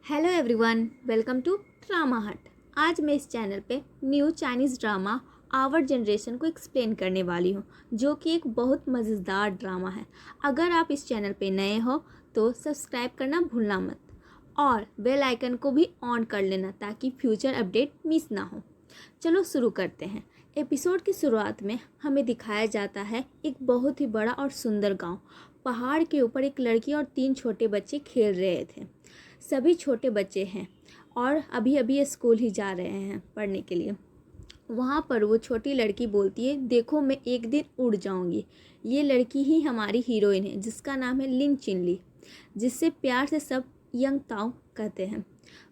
Hello everyone, welcome to drama hut. आज मैं इस चैनल पे new Chinese drama Our Generation को एक्सप्लेन करने वाली हूँ, जो कि एक बहुत मज़ेदार ड्रामा है। अगर आप इस चैनल पे नए हो तो सब्सक्राइब करना भूलना मत और बेल आइकन को भी ऑन कर लेना ताकि फ्यूचर अपडेट मिस ना हो। चलो शुरू करते हैं। एपिसोड की शुरुआत में हमें दिखाया जाता है एक बहुत ही बड़ा और सुंदर गांव। पहाड़ के ऊपर एक लड़की और 3 छोटे बच्चे खेल रहे थे। सभी छोटे बच्चे हैं और अभी अभी स्कूल ही जा रहे हैं पढ़ने के लिए। वहाँ पर वो छोटी लड़की बोलती है, देखो मैं एक दिन उड़ जाऊँगी। ये लड़की ही हमारी हीरोइन है जिसका नाम है लिन चिनली, जिससे प्यार से सब यंग ताओ कहते हैं।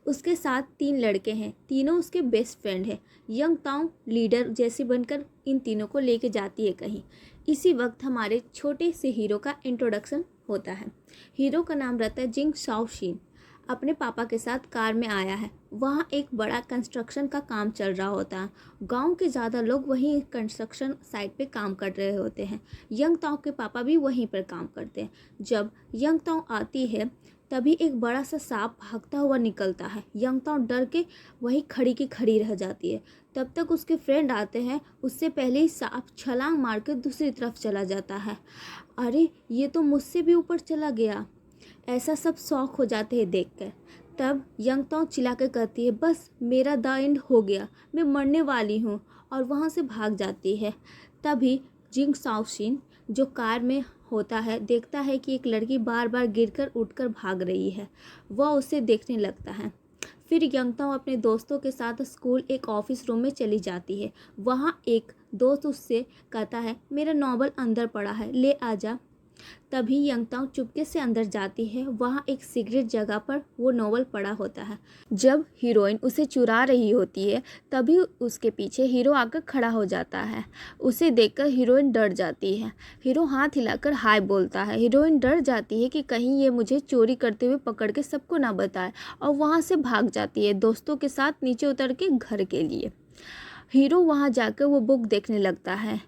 उसके साथ 3 लड़के हैं, तीनों उसके बेस्ट फ्रेंड हैं। यंग ताओ लीडर जैसी बनकर इन तीनों को लेके जाती है कहीं। इसी वक्त हमारे छोटे से हीरो का इंट्रोडक्शन होता है। हीरो का नाम रहता है जिंग शाओशिन। अपने पापा के साथ कार में आया है। वहाँ एक बड़ा कंस्ट्रक्शन का काम चल रहा होता है। गांव के ज़्यादा लोग वहीं कंस्ट्रक्शन साइट पे काम कर रहे होते हैं। यंग ताओ के पापा भी वहीं पर काम करते हैं। जब यंग ताओ आती है तभी एक बड़ा सा सांप भागता हुआ निकलता है। यंग ताओ डर के वहीं खड़ी की खड़ी रह जाती है। तब तक उसके फ्रेंड आते हैं। उससे पहले ही सांप छलांग मार के दूसरी तरफ चला जाता है। अरे, ये तो मुझसे भी ऊपर चला गया। ऐसा सब शौक हो जाते हैं देखकर। तब यंग ताओ चिल्ला कर कहती है, बस मेरा द एंड हो गया, मैं मरने वाली हूँ, और वहाँ से भाग जाती है। तभी जिंग शाओशिन जो कार में होता है देखता है कि एक लड़की बार बार गिरकर उठकर भाग रही है। वह उसे देखने लगता है। फिर यंग ताओ अपने दोस्तों के साथ स्कूल एक ऑफिस रूम में चली जाती है। वहाँ एक दोस्त उससे कहता है, मेरा नॉवल अंदर पड़ा है, ले आजा। तभी यंग ताओ चुपके से अंदर जाती है। वहाँ एक सीक्रेट जगह पर वो नॉवल पड़ा होता है। जब हीरोइन उसे चुरा रही होती है तभी उसके पीछे हीरो आकर खड़ा हो जाता है। उसे देखकर हीरोइन डर जाती है। हीरो हाथ हिलाकर हाय बोलता है। हीरोइन डर जाती है कि कहीं ये मुझे चोरी करते हुए पकड़ के सबको ना बताए, और वहाँ से भाग जाती है दोस्तों के साथ नीचे उतर के घर के लिए। हीरो वहाँ जाकर वो बुक देखने लगता है।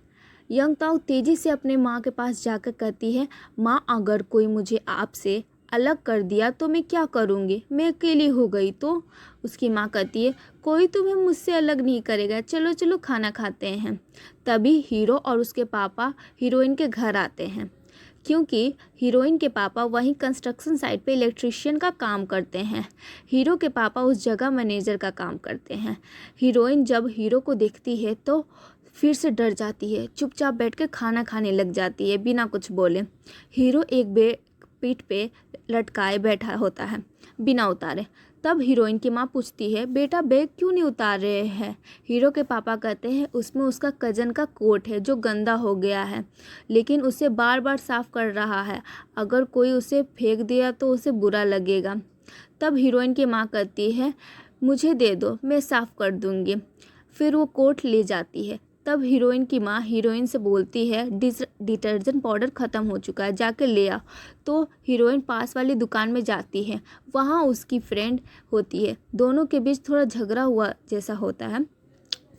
यंग ताओ तेज़ी से अपने माँ के पास जाकर कहती है, माँ अगर कोई मुझे आपसे अलग कर दिया तो मैं क्या करूँगी, मैं अकेली हो गई तो। उसकी माँ कहती है, कोई तुम्हें मुझसे अलग नहीं करेगा, चलो चलो खाना खाते हैं। तभी हीरो और उसके पापा हीरोइन के घर आते हैं, क्योंकि हीरोइन के पापा वहीं कंस्ट्रक्शन साइट पे इलेक्ट्रिशियन का काम करते हैं। हीरो के पापा उस जगह मैनेजर का काम करते हैं। हीरोइन जब हीरो को देखती है तो फिर से डर जाती है। चुपचाप बैठ के खाना खाने लग जाती है बिना कुछ बोले। हीरो एक पीठ पे लटकाए बैठा होता है बिना उतारे। तब हीरोइन की माँ पूछती है, बेटा बैग क्यों नहीं उतार रहे हैं। हीरो के पापा कहते हैं, उसमें उसका कज़न का कोट है जो गंदा हो गया है, लेकिन उसे बार बार साफ़ कर रहा है। अगर कोई उसे फेंक दिया तो उसे बुरा लगेगा। तब हीरोइन की माँ कहती है, मुझे दे दो, मैं साफ़ कर दूँगी। फिर वो कोट ले जाती है। तब हीरोइन की माँ हीरोइन से बोलती है, डिटर्जेंट पाउडर ख़त्म हो चुका है, जाकर ले आओ। तो हीरोइन पास वाली दुकान में जाती है। वहाँ उसकी फ्रेंड होती है। दोनों के बीच थोड़ा झगड़ा हुआ जैसा होता है।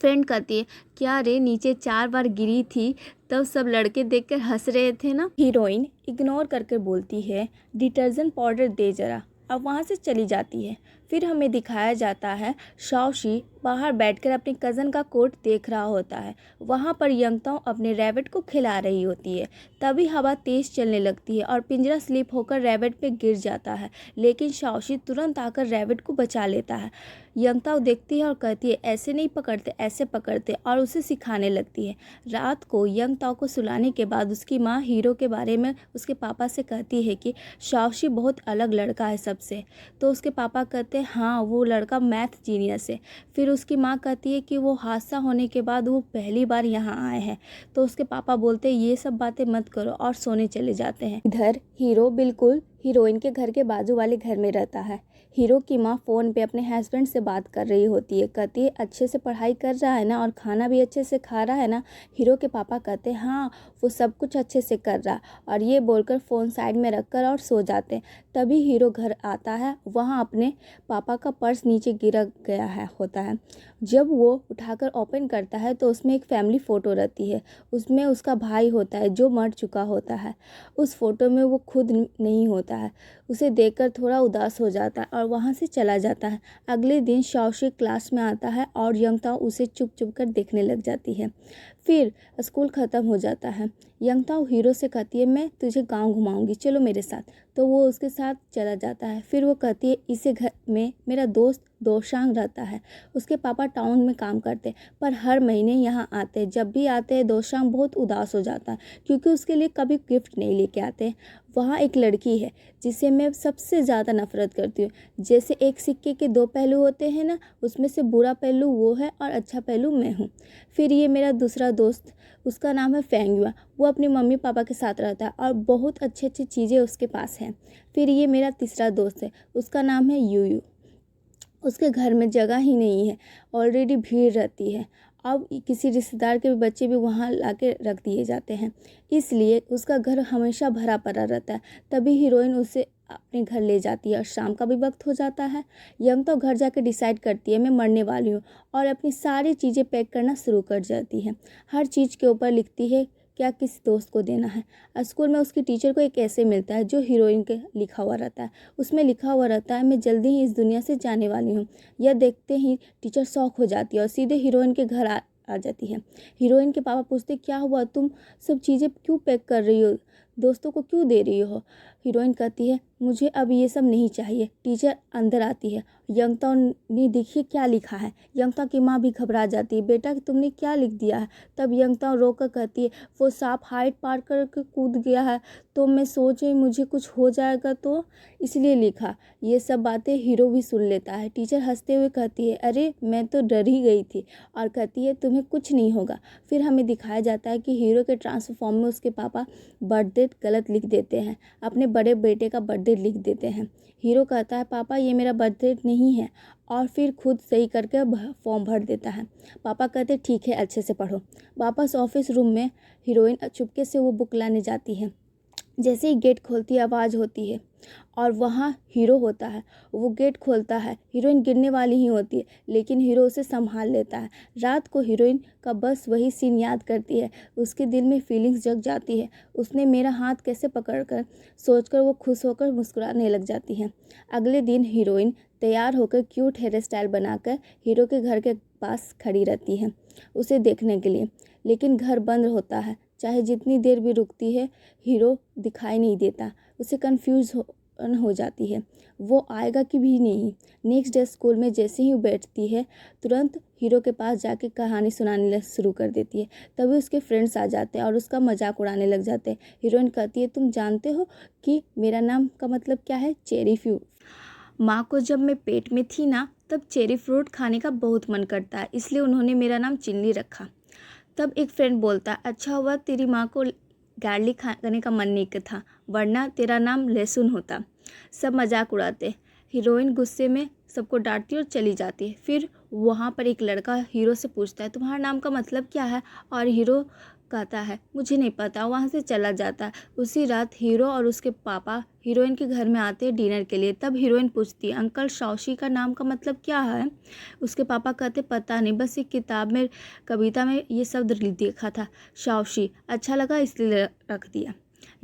फ्रेंड कहती है, क्या रे, नीचे 4 बार गिरी थी तब सब लड़के देखकर हंस रहे थे ना। हीरोइन इग्नोर करके बोलती है, डिटर्जेंट पाउडर दे जरा। अब वहाँ से चली जाती है। फिर हमें दिखाया जाता है शाओशी बाहर बैठकर अपने कज़न का कोट देख रहा होता है। वहाँ पर यंग ताओ अपने रैबिट को खिला रही होती है। तभी हवा तेज़ चलने लगती है और पिंजरा स्लिप होकर रैबिट पे गिर जाता है, लेकिन शाओशी तुरंत आकर रैबिट को बचा लेता है। यंग ताओ देखती है और कहती है, ऐसे नहीं पकड़ते, ऐसे पकड़ते, और उसे सिखाने लगती है। रात को यंग ताओ को सुलाने के बाद उसकी माँ हीरो के बारे में उसके पापा से कहती है कि शाओशी बहुत अलग लड़का है सबसे। तो उसके पापा कहते हैं, हाँ वो लड़का मैथ जीनियस है। फिर उसकी माँ कहती है कि वो हादसा होने के बाद वो पहली बार यहाँ आए हैं। तो उसके पापा बोलते हैं, ये सब बातें मत करो, और सोने चले जाते हैं। इधर हीरो बिल्कुल हीरोइन के घर के बाजू वाले घर में रहता है। हीरो की माँ फ़ोन पे अपने हस्बैंड से बात कर रही होती है। कहती है, अच्छे से पढ़ाई कर रहा है ना, और खाना भी अच्छे से खा रहा है ना। हीरो के पापा कहते हैं, हाँ वो सब कुछ अच्छे से कर रहा, और ये बोलकर फ़ोन साइड में रखकर और सो जाते। तभी हीरो घर आता है, वहाँ अपने पापा का पर्स नीचे गिरा गया होता है। जब वो उठाकर ओपन करता है तो उसमें एक फैमिली फ़ोटो रहती है। उसमें उसका भाई होता है जो मर चुका होता है। उस फ़ोटो में वो खुद नहीं होता है। उसे देखकर थोड़ा उदास हो जाता है और वहाँ से चला जाता है। अगले दिन शाओशी क्लास में आता है और यंगताओ उसे चुप चुप कर देखने लग जाती है। फिर स्कूल ख़त्म हो जाता है। यंगताओ हीरो से कहती है, मैं तुझे गांव घुमाऊंगी, चलो मेरे साथ। तो वो उसके साथ चला जाता है। फिर वो कहती है, इसे घर में मेरा दोस्त दोशांग रहता है। उसके पापा टाउन में काम करते पर हर महीने यहाँ आते। जब भी आते हैं दोशांग बहुत उदास हो जाता है क्योंकि उसके लिए कभी गिफ्ट नहीं लेके आते। वहाँ एक लड़की है जिसे मैं सबसे ज़्यादा नफरत करती हूँ। जैसे एक सिक्के के दो पहलू होते हैं ना, उसमें से बुरा पहलू वो है और अच्छा पहलू मैं हूँ। फिर ये मेरा दूसरा दोस्त, उसका नाम है फेंगयुआ। वो अपनी मम्मी पापा के साथ रहता है और बहुत अच्छी अच्छी चीज़ें उसके पास हैं। फिर ये मेरा तीसरा दोस्त है, उसका नाम है यूयू। उसके घर में जगह ही नहीं है, ऑलरेडी भीड़ रहती है। अब किसी रिश्तेदार के भी बच्चे भी वहाँ लाके रख दिए जाते हैं, इसलिए उसका घर हमेशा भरा पड़ा रहता है। तभी हीरोइन उसे अपने घर ले जाती है और शाम का भी वक्त हो जाता है। यंग तो घर जाके डिसाइड करती है मैं मरने वाली हूँ और अपनी सारी चीज़ें पैक करना शुरू कर जाती है। हर चीज़ के ऊपर लिखती है क्या किस दोस्त को देना है। स्कूल में उसकी टीचर को एक ऐसे मिलता है जो हीरोइन के लिखा हुआ रहता है। उसमें लिखा हुआ रहता है, मैं जल्दी ही इस दुनिया से जाने वाली हूँ। यह देखते ही टीचर शॉक हो जाती है और सीधे हीरोइन के घर आ जाती है। हीरोइन के पापा पूछते, क्या हुआ, तुम सब चीज़ें क्यों पैक कर रही हो, दोस्तों को क्यों दे रही हो। हीरोइन कहती है, मुझे अब ये सब नहीं चाहिए। टीचर अंदर आती है। यंगताओ ने देखिए क्या लिखा है। यंगताओ की माँ भी घबरा जाती है, बेटा तुमने क्या लिख दिया है। तब यंगताओ रोकर कहती है, वो सांप हाइट पार करके कूद गया है तो मैं सोच रही मुझे कुछ हो जाएगा तो इसलिए लिखा। ये सब बातें हीरो भी सुन लेता है। टीचर हंसते हुए कहती है, अरे मैं तो डर ही गई थी, और कहती है तुम्हें कुछ नहीं होगा। फिर हमें दिखाया जाता है कि हीरो के ट्रांसफॉर्म में उसके पापा बर्थडे गलत लिख देते हैं, अपने बड़े बेटे का बर्थडे लिख देते हैं। हीरो कहता है, पापा ये मेरा बर्थडे नहीं है, और फिर खुद सही करके फॉर्म भर देता है। पापा कहते ठीक है, अच्छे से पढ़ो। वापस ऑफिस रूम में हीरोइन चुपके से वो बुक लाने जाती है। जैसे ही गेट खोलती आवाज़ होती है और वहाँ हीरो होता है। वो गेट खोलता है, हीरोइन गिरने वाली ही होती है लेकिन हीरो उसे संभाल लेता है। रात को हीरोइन का बस वही सीन याद करती है। उसके दिल में फीलिंग्स जग जाती है। उसने मेरा हाथ कैसे पकड़कर सोचकर वो खुश होकर मुस्कुराने लग जाती है। अगले दिन हीरोइन तैयार होकर क्यूट हेयर स्टाइल बनाकर हीरो के घर के पास खड़ी रहती है उसे देखने के लिए, लेकिन घर बंद होता है। चाहे जितनी देर भी रुकती है हीरो दिखाई नहीं देता। उसे कंफ्यूज हो जाती है, वो आएगा कि भी नहीं। नेक्स्ट डे स्कूल में जैसे ही वो बैठती है तुरंत हीरो के पास जाके कहानी सुनाने शुरू कर देती है। तभी उसके फ्रेंड्स आ जाते हैं और उसका मजाक उड़ाने लग जाते हैं। हीरोइन कहती है, तुम जानते हो कि मेरा नाम का मतलब क्या है, चेरी फ्रूट। माँ को जब मैं पेट में थी ना तब चेरी फ्रूट खाने का बहुत मन करता है, इसलिए उन्होंने मेरा नाम चिल्ली रखा। तब एक फ्रेंड बोलता है, अच्छा हुआ तेरी माँ को गार्लिक खाने का मन नहीं था, वरना तेरा नाम लहसुन होता। सब मजाक उड़ाते। हीरोइन गुस्से में सबको डांटती और चली जाती है। फिर वहाँ पर एक लड़का हीरो से पूछता है, तुम्हारा नाम का मतलब क्या है। और हीरो कहता है, मुझे नहीं पता, वहाँ से चला जाता है। उसी रात हीरो और उसके पापा हीरोइन के घर में आते हैं डिनर के लिए। तब हीरोइन पूछती है, अंकल शाओशी का नाम का मतलब क्या है। उसके पापा कहते, पता नहीं, बस एक किताब में कविता में ये शब्द देखा था, शाओशी, अच्छा लगा इसलिए रख दिया।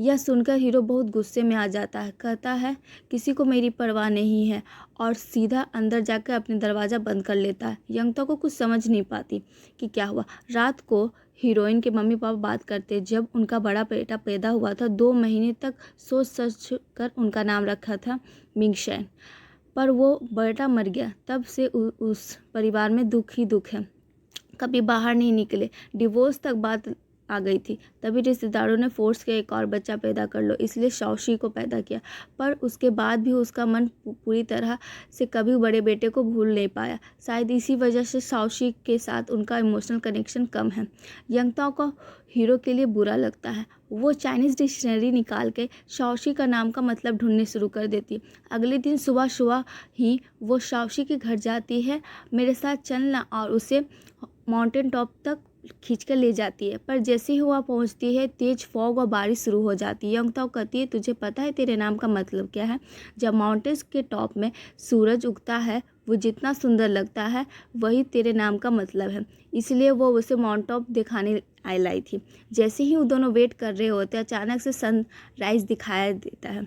यह सुनकर हीरो बहुत गुस्से में आ जाता है, कहता है किसी को मेरी परवाह नहीं है, और सीधा अंदर जाकर अपने दरवाज़ा बंद कर लेता है। यंगता को कुछ समझ नहीं पाती कि क्या हुआ। रात को हीरोइन के मम्मी पापा बात करते, जब उनका बड़ा बेटा पैदा हुआ था 2 महीने तक सोच सच कर उनका नाम रखा था मिंगशेन, पर वो बेटा मर गया। तब से उस परिवार में दुख ही दुख है, कभी बाहर नहीं निकले, डिवोर्स तक बात आ गई थी। तभी रिश्तेदारों ने फोर्स किया एक और बच्चा पैदा कर लो, इसलिए शाओशी को पैदा किया। पर उसके बाद भी उसका मन पूरी तरह से कभी बड़े बेटे को भूल नहीं पाया। शायद इसी वजह से शाओशी के साथ उनका इमोशनल कनेक्शन कम है। यंगताओं को हीरो के लिए बुरा लगता है। वो चाइनीज़ डिक्शनरी निकाल के शाओशी का नाम का मतलब ढूंढने शुरू कर देती है। अगले दिन सुबह सुबह ही वो शाओशी के घर जाती है, मेरे साथ चलना, और उसे माउंटेन टॉप तक खींच कर ले जाती है। पर जैसे ही वह पहुंचती है तेज फॉग और बारिश शुरू हो जाती है। यंगताओ कहती है, तुझे पता है तेरे नाम का मतलब क्या है? जब माउंटेन्स के टॉप में सूरज उगता है वो जितना सुंदर लगता है वही तेरे नाम का मतलब है। इसलिए वो उसे माउंट टॉप दिखाने लाई थी। जैसे ही वो दोनों वेट कर रहे होते अचानक से सनराइज दिखाया देता है।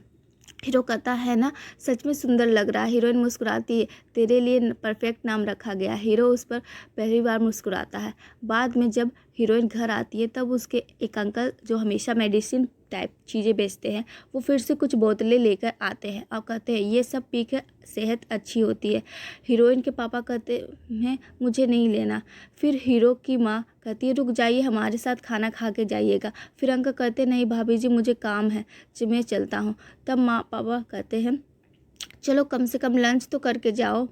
हीरो कहता है ना, सच में सुंदर लग रहा है। हीरोइन मुस्कुराती है, तेरे लिए परफेक्ट नाम रखा गया। हीरो उस पर पहली बार मुस्कुराता है। बाद में जब हीरोइन घर आती है तब उसके एक अंकल जो हमेशा मेडिसिन टाइप चीज़ें बेचते हैं वो फिर से कुछ बोतलें लेकर आते हैं और कहते हैं ये सब पी कर सेहत अच्छी होती है। हीरोइन के पापा कहते हैं मुझे नहीं लेना। फिर हीरो की माँ कहती है रुक जाइए, हमारे साथ खाना खा के जाइएगा। फिर अंकल कहते नहीं भाभी जी मुझे काम है, मैं चलता हूँ। तब माँ पापा कहते हैं चलो कम से कम लंच तो करके जाओ।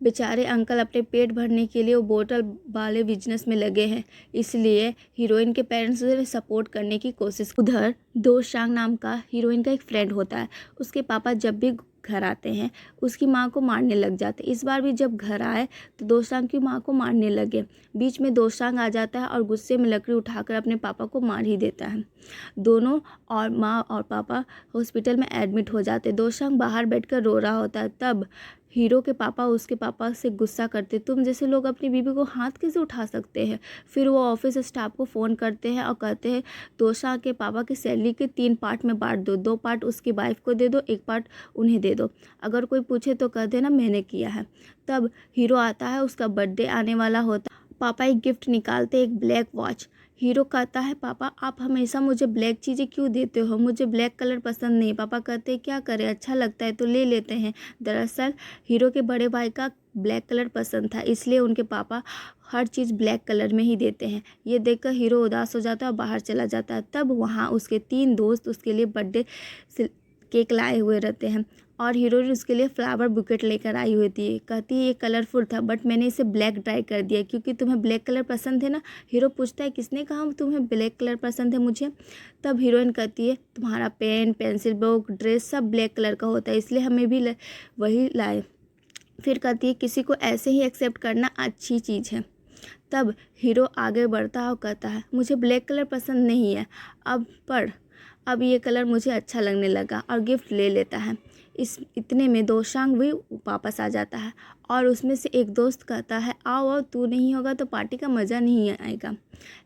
बेचारे अंकल अपने पेट भरने के लिए वो बोतल वाले बिजनेस में लगे हैं, इसलिए हीरोइन के पेरेंट्स उसे सपोर्ट करने की कोशिश। उधर दोशांग नाम का हीरोइन का एक फ्रेंड होता है। उसके पापा जब भी घर आते हैं उसकी माँ को मारने लग जाते। इस बार भी जब घर आए तो दोशांग की माँ को मारने लगे। बीच में दोशांग आ जाता है और गुस्से में लकड़ी उठाकर अपने पापा को मार ही देता है। दोनों और माँ और पापा हॉस्पिटल में एडमिट हो जाते। दोशांग बाहर बैठकर रो रहा होता है। तब हीरो के पापा उसके पापा से गुस्सा करते, तुम जैसे लोग अपनी बीवी को हाथ कैसे उठा सकते हैं। फिर वो ऑफिस स्टाफ को फ़ोन करते हैं और कहते हैं दोशांग के पापा की सैलरी के 3 पार्ट में बांट दो, 2 पार्ट उसकी वाइफ को दे दो, 1 पार्ट उन्हें दे दो। अगर कोई पूछे तो कह देना मैंने किया है। तब हीरो आता है, उसका बर्थडे आने वाला होता। पापा एक गिफ्ट निकालते, एक ब्लैक वॉच। हीरो कहता है पापा आप हमेशा मुझे ब्लैक चीज़ें क्यों देते हो, मुझे ब्लैक कलर पसंद नहीं। पापा कहते हैं क्या करें, अच्छा लगता है तो ले लेते हैं। दरअसल हीरो के बड़े भाई का ब्लैक कलर पसंद था, इसलिए उनके पापा हर चीज़ ब्लैक कलर में ही देते हैं। ये देखकर हीरो उदास हो जाता है और बाहर चला जाता है। तब वहाँ उसके 3 दोस्त उसके लिए बर्थडे केक लाए हुए रहते हैं और हीरोइन उसके लिए फ्लावर बुकेट लेकर आई होती है। कहती है ये कलरफुल था बट मैंने इसे ब्लैक ट्राई कर दिया क्योंकि तुम्हें ब्लैक कलर पसंद है ना। हीरो पूछता है किसने कहा तुम्हें ब्लैक कलर पसंद है मुझे। तब हीरोइन कहती है तुम्हारा पेन, पेंसिल बॉक्स, ड्रेस सब ब्लैक कलर का होता है इसलिए हमें भी वही लाए। फिर कहती है किसी को ऐसे ही एक्सेप्ट करना अच्छी चीज़ है। तब हीरो आगे बढ़ता है और कहता है मुझे ब्लैक कलर पसंद नहीं है अब ये कलर मुझे अच्छा लगने लगा और गिफ्ट ले लेता है। इतने में दोशांग भी वापस आ जाता है और उसमें से एक दोस्त कहता है आओ तू नहीं होगा तो पार्टी का मज़ा नहीं आएगा।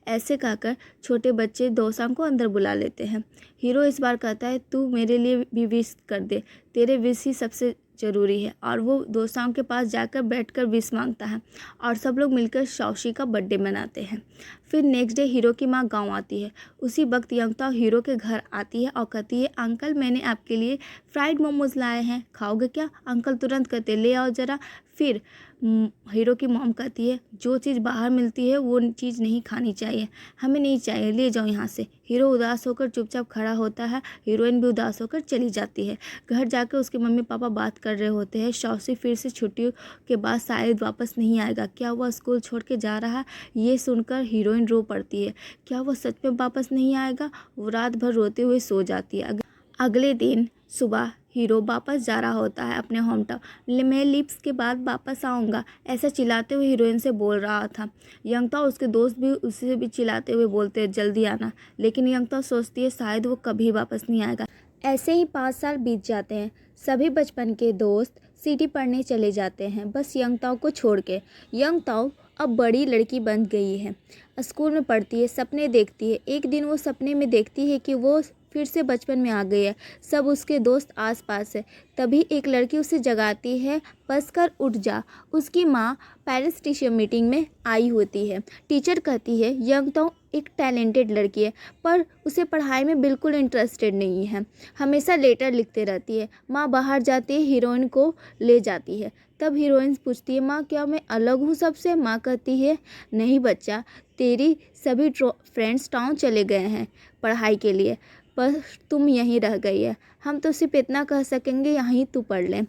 ऐसे कहकर छोटे बच्चे दोशांग को अंदर बुला लेते हैं। हीरो इस बार कहता है तू मेरे लिए भी विश कर दे, तेरे विश ही सबसे ज़रूरी है। और वो दोशांग के पास जाकर बैठकर विश मांगता है और सब लोग मिलकर शॉशी का बर्थडे मनाते हैं। फिर नेक्स्ट डे हीरो की माँ गांव आती है। उसी वक्त यंगताओ हीरो के घर आती है और कहती है अंकल मैंने आपके लिए फ्राइड मोमोज लाए हैं, खाओगे क्या? अंकल तुरंत कहते ले आओ ज़रा। फिर हीरो की मॉम कहती है जो चीज़ बाहर मिलती है वो चीज़ नहीं खानी चाहिए, हमें नहीं चाहिए, ले जाओ यहाँ से। हीरो उदास होकर चुपचाप खड़ा होता है। हीरोइन भी उदास होकर चली जाती है। घर जाकर उसके मम्मी पापा बात कर रहे होते हैं। शॉसी फिर से छुट्टियों के बाद शायद वापस नहीं आएगा, क्या वह स्कूल छोड़ के जा रहा है? ये सुनकर हीरोइन रो पड़ती है। क्या वह सच में वापस नहीं आएगा? वो रात भर रोते हुए सो जाती है। अगले दिन सुबह हीरो वापस जा रहा होता है अपने होम टाउन। मैं लिप्स के बाद वापस आऊँगा ऐसा चिल्लाते हुए हीरोइन से बोल रहा था। यंगताओ उसके दोस्त भी उससे भी चिल्लाते हुए बोलते हैं जल्दी आना, लेकिन यंगताओ सोचती है शायद वो कभी वापस नहीं आएगा। ऐसे ही 5 साल बीत जाते हैं। सभी बचपन के दोस्त सिटी पढ़ने चले जाते हैं बस यंगताओ को छोड़ के। यंगताओ अब बड़ी लड़की बन गई है, स्कूल में पढ़ती है, सपने देखती है। एक दिन वो सपने में देखती है कि वो फिर से बचपन में आ गई है, सब उसके दोस्त आसपास है। तभी एक लड़की उसे जगाती है, बस कर उठ जा। उसकी माँ पेरेंट्स टीचर मीटिंग में आई होती है। टीचर कहती है यंगताओ एक टैलेंटेड लड़की है पर उसे पढ़ाई में बिल्कुल इंटरेस्टेड नहीं है, हमेशा लेटर लिखते रहती है। माँ बाहर जाती है, हीरोइन को ले जाती है। तब हीरोइन पूछती है माँ क्या मैं अलग हूँ सबसे? माँ कहती है नहीं बच्चा, तेरी सभी फ्रेंड्स टाउन चले गए हैं पढ़ाई के लिए, पर तुम यहीं रह गई है। हम तो सिर्फ इतना कह सकेंगे यहीं तू पढ़ ले।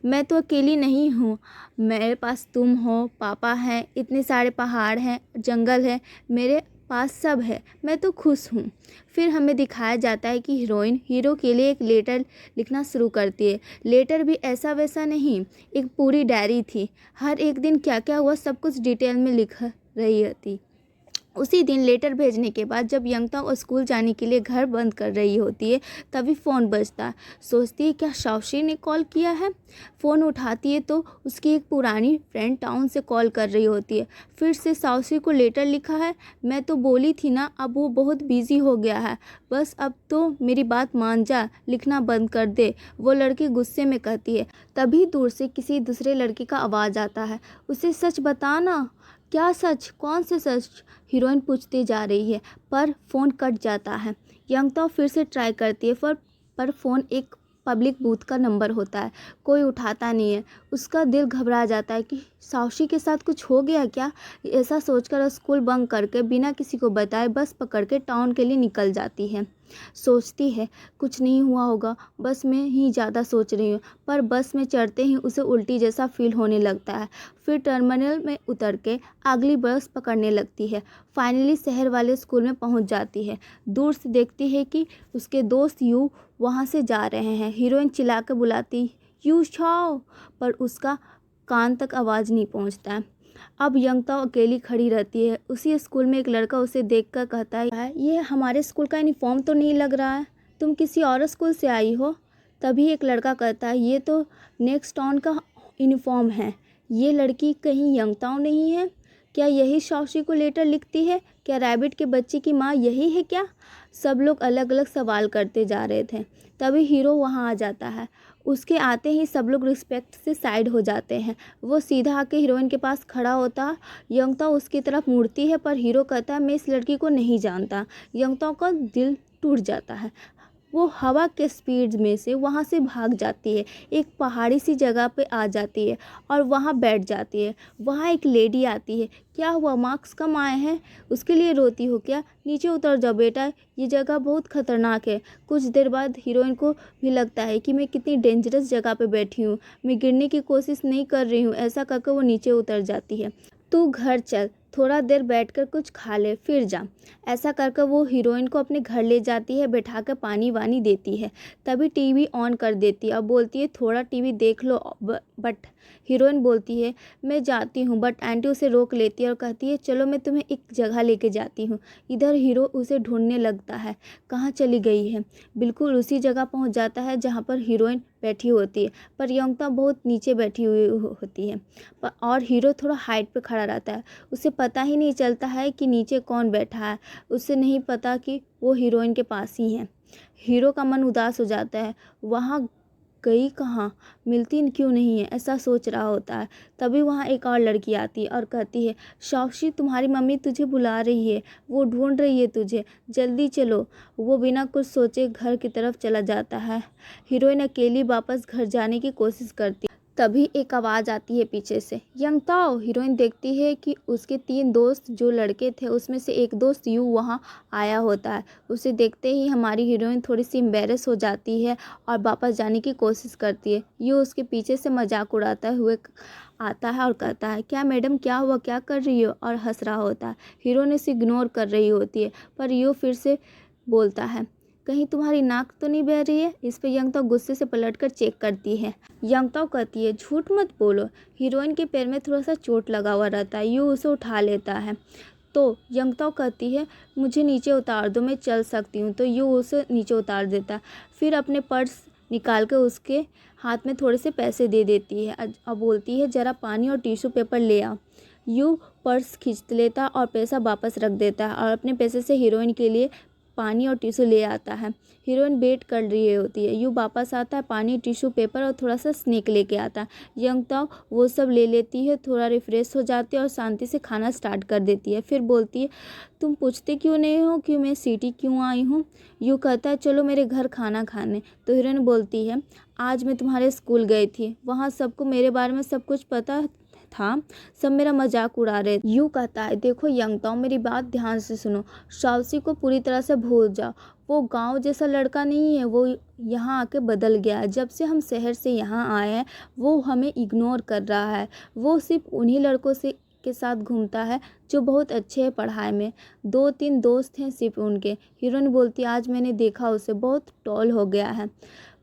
मैं तो अकेली नहीं हूँ, मेरे पास तुम हो, पापा हैं, इतने सारे पहाड़ हैं, जंगल है, मेरे पास सब है, मैं तो खुश हूँ। फिर हमें दिखाया जाता है कि हीरोइन हीरो के लिए एक लेटर लिखना शुरू करती है। लेटर भी ऐसा वैसा नहीं, एक पूरी डायरी थी। हर एक दिन क्या क्या हुआ सब कुछ डिटेल में लिख रही थी। उसी दिन लेटर भेजने के बाद जब यंगताओ स्कूल जाने के लिए घर बंद कर रही होती है तभी फ़ोन बजता है। सोचती है क्या शाओशी ने कॉल किया है। फ़ोन उठाती है तो उसकी एक पुरानी फ्रेंड टाउन से कॉल कर रही होती है। फिर से शाओशी को लेटर लिखा है, मैं तो बोली थी ना, अब वो बहुत बिजी हो गया है, बस अब तो मेरी बात मान जा, लिखना बंद कर दे। वो लड़की गुस्से में कहती है। तभी दूर से किसी दूसरे लड़की का आवाज़ आता है, उसे सच बता ना। क्या सच? कौन से सच? हीरोइन पूछती जा रही है पर फ़ोन कट जाता है। यंगताओ फिर से ट्राई करती है पर फ़ोन एक पब्लिक बूथ का नंबर होता है, कोई उठाता नहीं है। उसका दिल घबरा जाता है कि शाओशी के साथ कुछ हो गया क्या। ऐसा सोचकर स्कूल बंक करके बिना किसी को बताए बस पकड़ के टाउन के लिए निकल जाती है। सोचती है कुछ नहीं हुआ होगा, बस मैं ही ज़्यादा सोच रही हूँ। पर बस में चढ़ते ही उसे उल्टी जैसा फील होने लगता है। फिर टर्मिनल में उतर के अगली बस पकड़ने लगती है। फाइनली शहर वाले स्कूल में पहुँच जाती है। दूर से देखती है कि उसके दोस्त यू वहाँ से जा रहे हैं। हीरोइन चिल्ला कर बुलाती यू छाओ, पर उसका कान तक आवाज़ नहीं पहुँचता है। अब यंगताओ अकेली खड़ी रहती है। उसी स्कूल में एक लड़का उसे देखकर कहता है, ये हमारे स्कूल का यूनिफॉर्म तो नहीं लग रहा है, तुम किसी और स्कूल से आई हो। तभी एक लड़का कहता है, ये तो नेक्स्ट टाउन का यूनिफॉर्म है। ये लड़की कहीं यंगताओ नहीं है क्या? यही शाओशी को लेटर लिखती है क्या? रैबिट के बच्चे की माँ यही है क्या? सब लोग अलग अलग सवाल करते जा रहे थे। तभी हीरो वहाँ आ जाता है। उसके आते ही सब लोग रिस्पेक्ट से साइड हो जाते हैं। वो सीधा आके हीरोइन के पास खड़ा होता। यंगताओ उसकी तरफ मुड़ती है पर हीरो कहता है, मैं इस लड़की को नहीं जानता। यंगताओ का दिल टूट जाता है। वो हवा के स्पीड में से वहाँ से भाग जाती है। एक पहाड़ी सी जगह पे आ जाती है और वहाँ बैठ जाती है। वहाँ एक लेडी आती है, क्या हुआ, मार्क्स कम आए हैं, उसके लिए रोती हो क्या? नीचे उतर जाओ बेटा, ये जगह बहुत ख़तरनाक है। कुछ देर बाद हीरोइन को भी लगता है कि मैं कितनी डेंजरस जगह पे बैठी हूँ, मैं गिरने की कोशिश नहीं कर रही हूँ। ऐसा करके वो नीचे उतर जाती है। तू घर चल, थोड़ा देर बैठकर कुछ खा ले फिर जा। ऐसा करके वो हीरोइन को अपने घर ले जाती है, बैठाकर पानी वानी देती है। तभी टीवी ऑन कर देती है और बोलती है थोड़ा टीवी देख लो। बट हीरोइन बोलती है मैं जाती हूँ, बट आंटी उसे रोक लेती है और कहती है चलो मैं तुम्हें एक जगह लेके जाती हूँ। इधर हीरो उसे ढूंढने लगता है, कहाँ चली गई है। बिल्कुल उसी जगह पहुँच जाता है जहाँ पर हीरोइन बैठी होती है, पर यंगता बहुत नीचे बैठी हुई होती है और हीरो थोड़ा हाइट पे खड़ा रहता है। उसे पता ही नहीं चलता है कि नीचे कौन बैठा है। उसे नहीं पता कि वो हीरोइन के पास ही है। हीरो का मन उदास हो जाता है, वहाँ गई कहाँ, मिलती क्यों नहीं है, ऐसा सोच रहा होता है। तभी वहाँ एक और लड़की आती है और कहती है शाओशी तुम्हारी मम्मी तुझे बुला रही है, वो ढूंढ रही है तुझे, जल्दी चलो। वो बिना कुछ सोचे घर की तरफ चला जाता है। हीरोइन अकेली वापस घर जाने की कोशिश करती है। तभी एक आवाज़ आती है पीछे से, यंगताओ। हीरोइन देखती है कि उसके 3 दोस्त जो लड़के थे उसमें से एक दोस्त यू वहाँ आया होता है। उसे देखते ही हमारी हीरोइन थोड़ी सी एम्बेरस हो जाती है और वापस जाने की कोशिश करती है। यू उसके पीछे से मजाक उड़ाता हुए आता है और कहता है क्या मैडम क्या हुआ, क्या कर रही हो, और हंस रहा होता है। हीरोइन इसे इग्नोर कर रही होती है पर यू फिर से बोलता है कहीं तुम्हारी नाक तो नहीं बह रही है। इस पर यंगताओ गुस्से से पलटकर चेक करती है। यंगताओ कहती है झूठ मत बोलो। हीरोइन के पैर में थोड़ा सा चोट लगा हुआ रहता है। यू उसे उठा लेता है तो यंगताओ कहती है मुझे नीचे उतार दो, मैं चल सकती हूँ। तो यू उसे नीचे उतार देता है। फिर अपने पर्स निकाल कर उसके हाथ में थोड़े से पैसे दे देती है और बोलती है ज़रा पानी और टिश्यू पेपर ले आओ। यू पर्स खींच लेता और पैसा वापस रख देता है और अपने पैसे से हीरोइन के लिए पानी और टिश्यू ले आता है। हीरोइन वेट कर रही होती है। यू वापस आता है, पानी, टिश्यू पेपर और थोड़ा सा स्नैक लेके आता है। यंगताओ वो सब ले लेती है, थोड़ा रिफ्रेश हो जाती है और शांति से खाना स्टार्ट कर देती है। फिर बोलती है तुम पूछते क्यों नहीं हो कि मैं सिटी क्यों आई हूँ। यू कहता है चलो मेरे घर खाना खाने। तो हीरोइन बोलती है आज मैं तुम्हारे स्कूल गई थी, वहाँ सबको मेरे बारे में सब कुछ पता था, सब मेरा मजाक उड़ा रहे। यू कहता है देखो यंगताओ मेरी बात ध्यान से सुनो, शाओशी को पूरी तरह से भूल जाओ। वो गांव जैसा लड़का नहीं है, वो यहाँ आके बदल गया है। जब से हम शहर से यहाँ आए हैं वो हमें इग्नोर कर रहा है। वो सिर्फ उन्हीं लड़कों से के साथ घूमता है जो बहुत अच्छे हैं पढ़ाई में। 2-3 दोस्त हैं सिर्फ उनके। हीरोइन बोलती आज मैंने देखा उसे, बहुत टॉल हो गया है,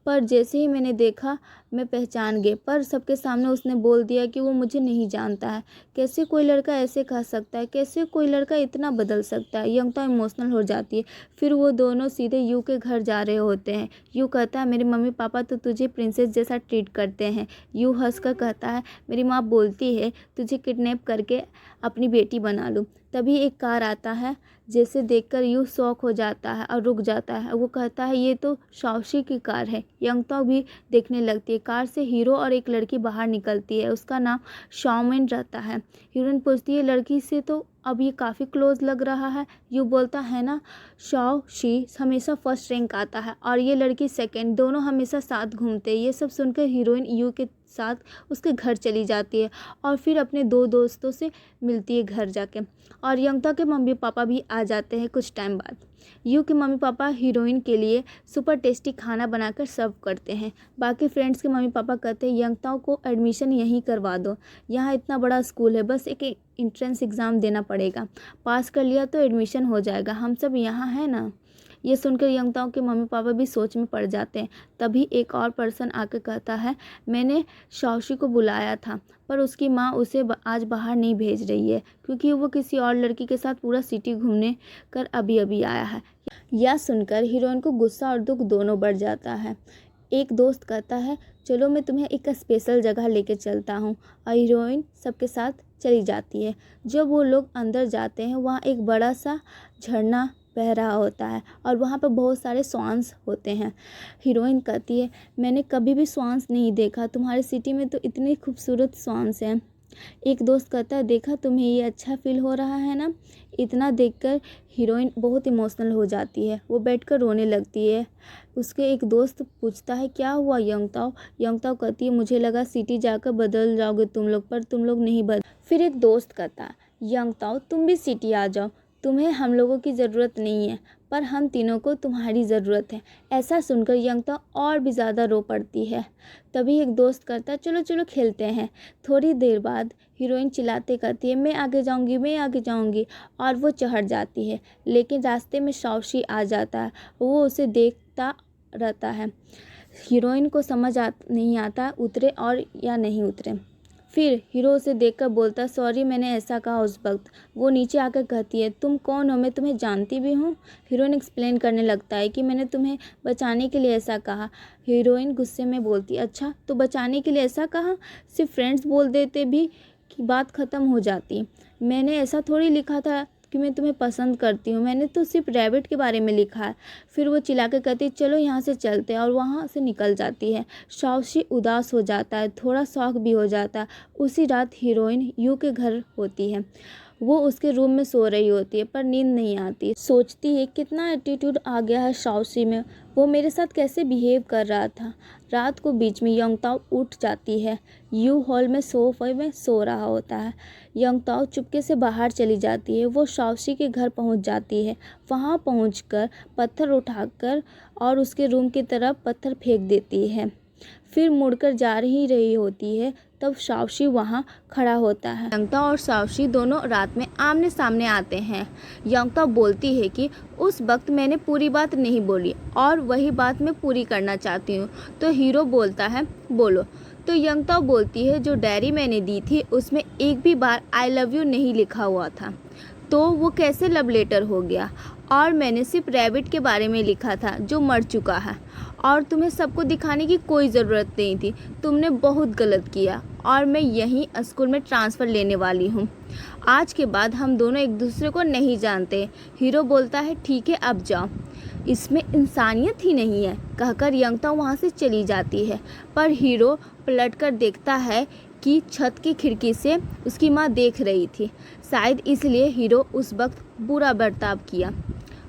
पर जैसे ही मैंने देखा मैं पहचान गए, पर सबके सामने उसने बोल दिया कि वो मुझे नहीं जानता है। कैसे कोई लड़का ऐसे कह सकता है, कैसे कोई लड़का इतना बदल सकता है। यंग तो इमोशनल हो जाती है। फिर वो दोनों सीधे यू के घर जा रहे होते हैं। यू कहता है मेरे मम्मी पापा तो तुझे प्रिंसेस जैसा ट्रीट करते हैं। यू हंस कर कहता है मेरी माँ बोलती है तुझे किडनैप करके अपनी बेटी बना लूँ। तभी एक कार आता है, जैसे देखकर यू शॉक हो जाता है और रुक जाता है। वो कहता है ये तो शाओशी की कार है। यंगतो भी देखने लगती है। कार से हीरो और एक लड़की बाहर निकलती है। उसका नाम शाओमिन रहता है। हीरोइन पूछती है लड़की से तो अब ये काफ़ी क्लोज लग रहा है। यू बोलता है ना शाओशी हमेशा फर्स्ट रैंक आता है और ये लड़की सेकंड, दोनों हमेशा साथ घूमते हैं। ये सब सुनकर हीरोइन यू के साथ उसके घर चली जाती है और फिर अपने दो दोस्तों से मिलती है घर जाके। और यंगता के मम्मी पापा भी आ जाते हैं कुछ टाइम बाद। यू के मम्मी पापा हीरोइन के लिए सुपर टेस्टी खाना बनाकर सर्व करते हैं। बाकी फ्रेंड्स के मम्मी पापा कहते हैं यंगताओं को एडमिशन यहीं करवा दो, यहाँ इतना बड़ा स्कूल है, बस एक एंट्रेंस एग्ज़ाम देना पड़ेगा, पास कर लिया तो एडमिशन हो जाएगा, हम सब यहाँ हैं ना। ये सुनकर यंगताओं के मम्मी पापा भी सोच में पड़ जाते हैं। तभी एक और पर्सन आकर कहता है मैंने शाओशी को बुलाया था, पर उसकी माँ उसे आज बाहर नहीं भेज रही है क्योंकि वो किसी और लड़की के साथ पूरा सिटी घूमने कर अभी अभी आया है। यह सुनकर हीरोइन को गुस्सा और दुख दोनों बढ़ जाता है। एक दोस्त कहता है चलो मैं तुम्हें एक स्पेशल जगह लेके चलता हूँ, और हीरोइन सबके साथ चली जाती है। जब वो लोग अंदर जाते हैं वहाँ एक बड़ा सा झरना बह रहा होता है और वहाँ पर बहुत सारे स्वान्स होते हैं। हीरोइन कहती है मैंने कभी भी स्वान्स नहीं देखा, तुम्हारी सिटी में तो इतने खूबसूरत स्वान्स हैं। एक दोस्त कहता है देखा तुम्हें ये अच्छा फील हो रहा है ना। इतना देखकर हीरोइन बहुत इमोशनल हो जाती है, वो बैठकर रोने लगती है। उसके एक दोस्त पूछता है क्या हुआ यंगताओ। यंगताओ कहती है मुझे लगा सिटी जाकर बदल जाओगे तुम लोग, पर तुम लोग नहीं बदल। फिर एक दोस्त कहता है यंगताओ तुम भी सिटी आ जाओ, तुम्हें हम लोगों की ज़रूरत नहीं है पर हम तीनों को तुम्हारी ज़रूरत है। ऐसा सुनकर यंगता और भी ज़्यादा रो पड़ती है। तभी एक दोस्त करता है चलो चलो खेलते हैं। थोड़ी देर बाद हीरोइन चिल्लाते कहती है मैं आगे जाऊंगी, मैं आगे जाऊंगी, और वो चढ़ जाती है। लेकिन रास्ते में शाओशी आ जाता है, वो उसे देखता रहता है। हीरोइन को समझ नहीं आता उतरे और या नहीं उतरे। फिर हीरो उसे देखकर बोलता सॉरी मैंने ऐसा कहा उस वक्त। वो नीचे आकर कहती है तुम कौन हो, मैं तुम्हें जानती भी हूँ। हीरोइन एक्सप्लेन करने लगता है कि मैंने तुम्हें बचाने के लिए ऐसा कहा। हीरोइन गुस्से में बोलती अच्छा तो बचाने के लिए ऐसा कहा, सिर्फ फ्रेंड्स बोल देते भी कि बात ख़त्म हो जाती। मैंने ऐसा थोड़ी लिखा था कि मैं तुम्हें पसंद करती हूँ, मैंने तो सिर्फ रैबिट के बारे में लिखा है। फिर वो चिल्ला के कहती चलो यहाँ से चलते हैं, और वहाँ से निकल जाती है। शाओशी उदास हो जाता है, थोड़ा शौक भी हो जाता है। उसी रात हीरोइन यू के घर होती है। वो उसके रूम में सो रही होती है पर नींद नहीं आती। सोचती है कितना एटीट्यूड आ गया है शाओशी में, वो मेरे साथ कैसे बिहेव कर रहा था। रात को बीच में यंगताओ उठ जाती है। यू हॉल में सोफे में सो रहा होता है। यंगताओ चुपके से बाहर चली जाती है। वो शाओशी के घर पहुंच जाती है। वहां पहुंचकर पत्थर उठाकर और उसके रूम की तरफ पत्थर फेंक देती है। फिर मुड़कर जा रही होती है, तब शाओशी वहाँ खड़ा होता है। यंगताओ और शाओशी दोनों रात में आमने सामने आते हैं। यंगताओ बोलती है कि उस वक्त मैंने पूरी बात नहीं बोली और वही बात मैं पूरी करना चाहती हूँ। तो हीरो बोलता है बोलो। तो यंगताओ बोलती है जो डायरी मैंने दी थी उसमें एक भी बार आई लव यू नहीं लिखा हुआ था, तो वो कैसे लव लेटर हो गया। और मैंने सिर्फ रैबिट के बारे में लिखा था जो मर चुका है, और तुम्हें सबको दिखाने की कोई ज़रूरत नहीं थी, तुमने बहुत गलत किया, और मैं यहीं स्कूल में ट्रांसफ़र लेने वाली हूँ। आज के बाद हम दोनों एक दूसरे को नहीं जानते। हीरो बोलता है ठीक है अब जाओ, इसमें इंसानियत ही नहीं है, कहकर यंगताओ वहाँ से चली जाती है। पर हीरो पलटकर देखता है कि छत की खिड़की से उसकी माँ देख रही थी। शायद इसलिए हीरो उस वक्त बुरा बर्ताव किया।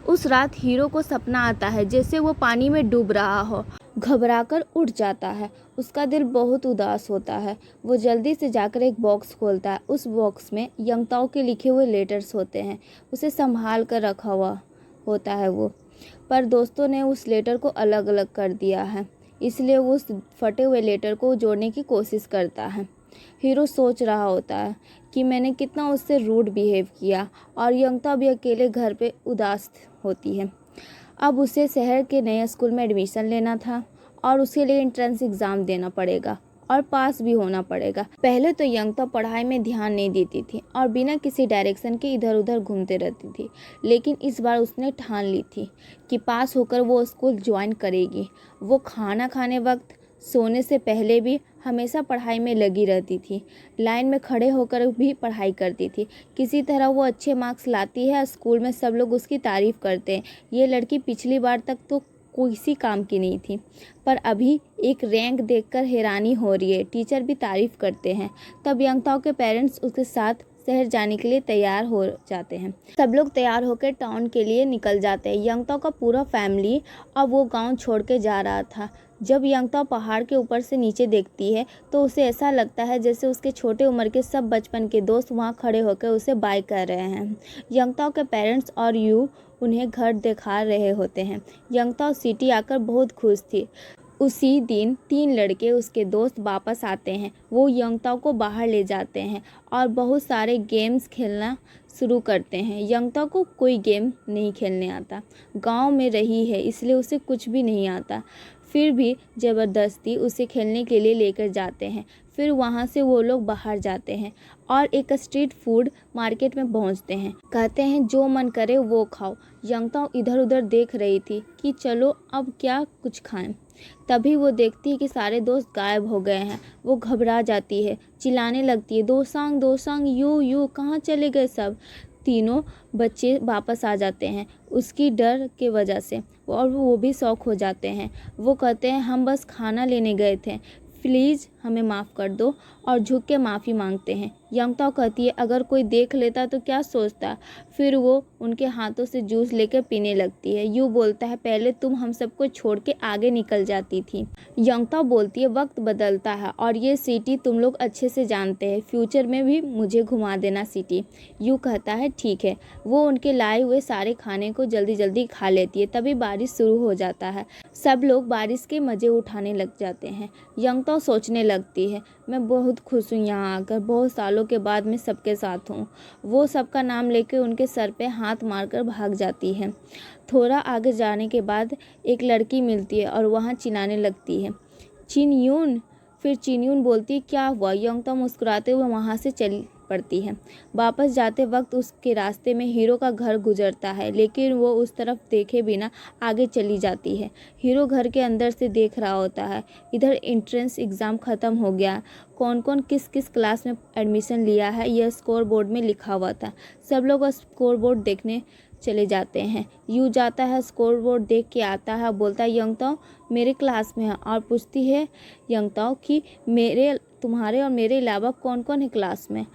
उस रात हीरो को सपना आता है जैसे वो पानी में डूब रहा हो। घबराकर उठ जाता है। उसका दिल बहुत उदास होता है। वो जल्दी से जाकर एक बॉक्स खोलता है। उस बॉक्स में यंगताओ के लिखे हुए लेटर्स होते हैं। उसे संभाल कर रखा हुआ होता है वो, पर दोस्तों ने उस लेटर को अलग अलग कर दिया है, इसलिए वो उस फटे हुए लेटर को जोड़ने की कोशिश करता है। हीरो सोच रहा होता है कि मैंने कितना उससे रूड बिहेव किया, और यंगताओ भी अकेले घर पे उदास होती है। अब उसे शहर के नए स्कूल में एडमिशन लेना था और उसके लिए एंट्रेंस एग्ज़ाम देना पड़ेगा और पास भी होना पड़ेगा। पहले तो यंगता पढ़ाई में ध्यान नहीं देती थी और बिना किसी डायरेक्शन के इधर उधर घूमते रहती थी, लेकिन इस बार उसने ठान ली थी कि पास होकर वो स्कूल ज्वाइन करेगी। वो खाना खाने वक्त, सोने से पहले भी हमेशा पढ़ाई में लगी रहती थी। लाइन में खड़े होकर भी पढ़ाई करती थी। किसी तरह वो अच्छे मार्क्स लाती है। स्कूल में सब लोग उसकी तारीफ़ करते हैं। ये लड़की पिछली बार तक तो किसी काम की नहीं थी, पर अभी एक रैंक देखकर हैरानी हो रही है। टीचर भी तारीफ़ करते हैं। तब यंगताओं के पेरेंट्स उसके साथ शहर जाने के लिए तैयार हो जाते हैं। सब लोग तैयार होकर टाउन के लिए निकल जाते हैं। यंगताओं का पूरा फैमिली अब वो गांव छोड़ के जा रहा था। जब यंगताओं पहाड़ के ऊपर से नीचे देखती है तो उसे ऐसा लगता है जैसे उसके छोटे उम्र के सब बचपन के दोस्त वहाँ खड़े होकर उसे बाय कर रहे हैं। यंगताओं के पेरेंट्स और उन्हें घर दिखा रहे होते हैं। यंगताओं सिटी आकर बहुत खुश थी। उसी दिन 3 लड़के उसके दोस्त वापस आते हैं। वो यंगताओं को बाहर ले जाते हैं और बहुत सारे गेम्स खेलना शुरू करते हैं। यंगताओं को कोई गेम नहीं खेलने आता। गांव में रही है इसलिए उसे कुछ भी नहीं आता, फिर भी ज़बरदस्ती उसे खेलने के लिए लेकर जाते हैं। फिर वहाँ से वो लोग बाहर जाते हैं और एक स्ट्रीट फूड मार्केट में पहुँचते हैं। कहते हैं जो मन करे वो खाओ। यंगताओं इधर उधर देख रही थी कि चलो अब क्या कुछ खाएं। तभी वो देखती है कि सारे दोस्त गायब हो गए हैं। वो घबरा जाती है, चिल्लाने लगती है, दोसांग यू कहाँ चले गए सब। तीनों बच्चे वापस आ जाते हैं उसकी डर के वजह से, और वो भी शौक हो जाते हैं। वो कहते हैं हम बस खाना लेने गए थे, प्लीज़ हमें माफ़ कर दो, और झुक के माफ़ी मांगते हैं। यंगताओं कहती है अगर कोई देख लेता तो क्या सोचता। फिर वो उनके हाथों से जूस लेकर पीने लगती है। यू बोलता है पहले तुम हम सबको छोड़ के आगे निकल जाती थी। यंगताओं बोलती है वक्त बदलता है और ये सिटी तुम लोग अच्छे से जानते हैं, फ्यूचर में भी मुझे घुमा देना सिटी। यू कहता है ठीक है। वो उनके लाए हुए सारे खाने को जल्दी जल्दी खा लेती है। तभी बारिश शुरू हो जाता है। सब लोग बारिश के मज़े उठाने लग जाते हैं। यंगताओं सोचने लगती है मैं बहुत खुश हूँ यहाँ आकर, बहुत सालों के बाद मैं सबके साथ हूँ। वो सबका नाम लेकर उनके सर पे हाथ मारकर भाग जाती है। थोड़ा आगे जाने के बाद एक लड़की मिलती है और वहाँ चिल्लाने लगती है चिनयून। फिर चिनयून बोलती है क्या हुआ। यंगताओं मुस्कुराते हुए वहाँ से चली पड़ती है। वापस जाते वक्त उसके रास्ते में हीरो का घर गुजरता है, लेकिन वो उस तरफ देखे बिना आगे चली जाती है। हीरो घर के अंदर से देख रहा होता है। इधर एंट्रेंस एग्ज़ाम ख़त्म हो गया। कौन कौन किस किस क्लास में एडमिशन लिया है यह स्कोर बोर्ड में लिखा हुआ था। सब लोग स्कोर बोर्ड देखने चले जाते हैं। यू जाता है, स्कोर बोर्ड देख के आता है, बोलता है यंगताओं मेरे क्लास में है, और पूछती है यंगताओं कि तुम्हारे और मेरे अलावा कौन कौन है क्लास में।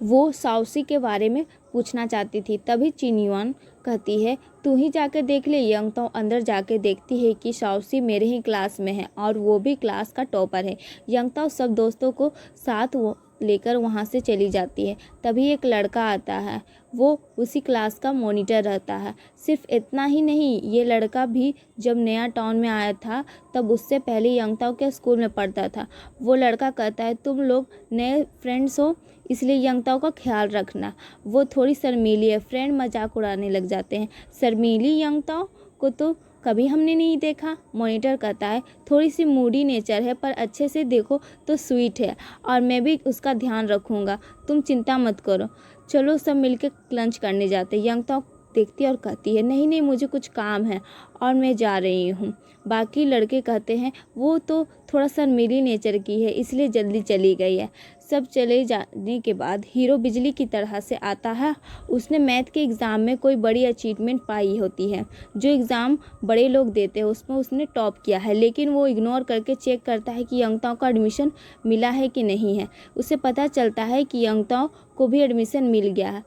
वो साउसी के बारे में पूछना चाहती थी। तभी चिनयुआन कहती है तू ही जाकर देख ले। यंगताओं अंदर जाके देखती है कि साउसी मेरे ही क्लास में है और वो भी क्लास का टॉपर है। यंगताओं सब दोस्तों को साथ वो लेकर वहाँ से चली जाती है। तभी एक लड़का आता है। वो उसी क्लास का मॉनिटर रहता है। सिर्फ इतना ही नहीं, ये लड़का भी जब नया टाउन में आया था तब उससे पहले यंगताओं के स्कूल में पढ़ता था। वो लड़का कहता है तुम लोग नए फ्रेंड्स हो इसलिए यंगताओं का ख्याल रखना। वो थोड़ी शर्मीली है। फ्रेंड मजाक उड़ाने लग जाते हैं। शर्मीली यंगताओं को तो कभी हमने नहीं देखा। मॉनिटर कहता है थोड़ी सी मूडी नेचर है, पर अच्छे से देखो तो स्वीट है, और मैं भी उसका ध्यान रखूँगा, तुम चिंता मत करो। चलो सब मिलकर लंच करने जाते हैं। यंगताओं देखती है और कहती है नहीं नहीं मुझे कुछ काम है और मैं जा रही हूँ। बाकी लड़के कहते हैं वो तो थोड़ा शर्मीली नेचर की है इसलिए जल्दी चली गई है। सब चले जाने के बाद हीरो बिजली की तरह से आता है। उसने मैथ के एग्ज़ाम में कोई बड़ी अचीवमेंट पाई होती है। जो एग्ज़ाम बड़े लोग देते हैं उसमें उसने टॉप किया है, लेकिन वो इग्नोर करके चेक करता है कि यंगताओं का एडमिशन मिला है कि नहीं है। उसे पता चलता है कि यंगताओं को भी एडमिशन मिल गया है,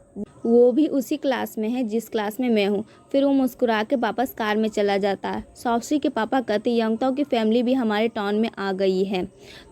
वो भी उसी क्लास में है जिस क्लास में मैं हूँ। फिर वो मुस्कुरा के वापस कार में चला जाता है। साउसी के पापा कहते यंगताओं की फैमिली भी हमारे टाउन में आ गई है,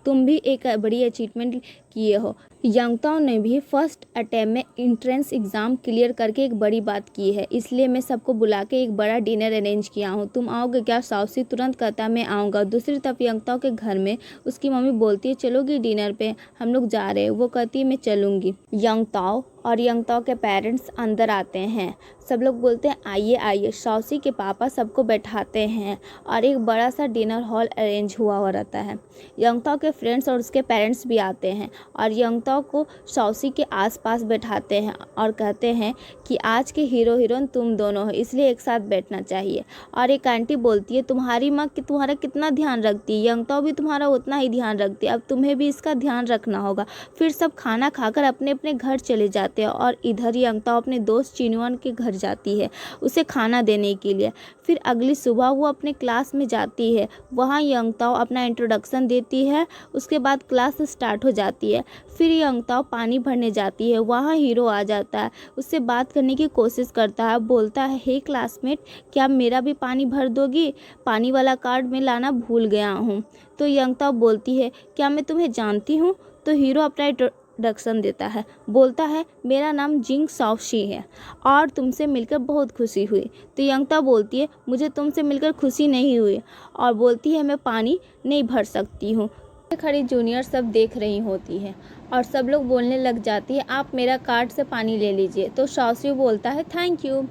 तुम भी एक बड़ी अचीवमेंट किए हो। यंगताओं ने भी फर्स्ट अटेम्प्ट में एंट्रेंस एग्ज़ाम क्लियर करके एक बड़ी बात की है, इसलिए मैं सबको बुला के एक बड़ा डिनर अरेंज किया हूँ, तुम आओगे क्या। साउसी तुरंत कहता मैं आऊँगा। दूसरी तरफ यंगताओं के घर में उसकी मम्मी बोलती है चलोगी डिनर पे, हम लोग जा रहे हैं। वो कहती है मैं चलूँगी। यंगताओं और यंगताओ के पेरेंट्स अंदर आते हैं। सब लोग बोलते हैं आइए आइए। शाओसी के पापा सबको बैठाते हैं और एक बड़ा सा डिनर हॉल अरेंज हुआ रहता है। यंगताओ के फ्रेंड्स और उसके पेरेंट्स भी आते हैं और यंगताओ को शाओसी के आसपास बैठाते हैं और कहते हैं कि आज के हीरो हीरोइन तुम दोनों हो, इसलिए एक साथ बैठना चाहिए। और एक आंटी बोलती है तुम्हारी माँ कि तुम्हारा कितना ध्यान रखती है, यंगताओ भी तुम्हारा उतना ही ध्यान रखती है, अब तुम्हें भी इसका ध्यान रखना होगा। फिर सब खाना खाकर अपने अपने घर चले जाते हैं और इधर यंगताओ अपने दोस्त चिनयुआन के घर जाती है उसे खाना देने के लिए। फिर अगली सुबह वो अपने क्लास में जाती है, वहाँ यंगताओ अपना इंट्रोडक्शन देती है, उसके बाद क्लास स्टार्ट हो जाती है। फिर यंगताओ पानी भरने जाती है, वहाँ हीरो आ जाता है, उससे बात करने की कोशिश करता है, बोलता है हे क्लासमेट क्या मेरा भी पानी भर दोगी, पानी वाला कार्ड में लाना भूल गया हूँ। तो यंगताओ बोलती है क्या मैं तुम्हें जानती हूँ। तो हीरो अपना इंट्रोडक्शन देता है, बोलता है मेरा नाम जिंग शाओशी है और तुमसे मिलकर बहुत खुशी हुई। तो यंगताओ बोलती है मुझे तुमसे मिलकर खुशी नहीं हुई और बोलती है मैं पानी नहीं भर सकती हूँ। खड़ी जूनियर सब देख रही होती है और सब लोग बोलने लग जाती है आप मेरा कार्ड से पानी ले लीजिए। तो शाओशी बोलता है थैंक यू।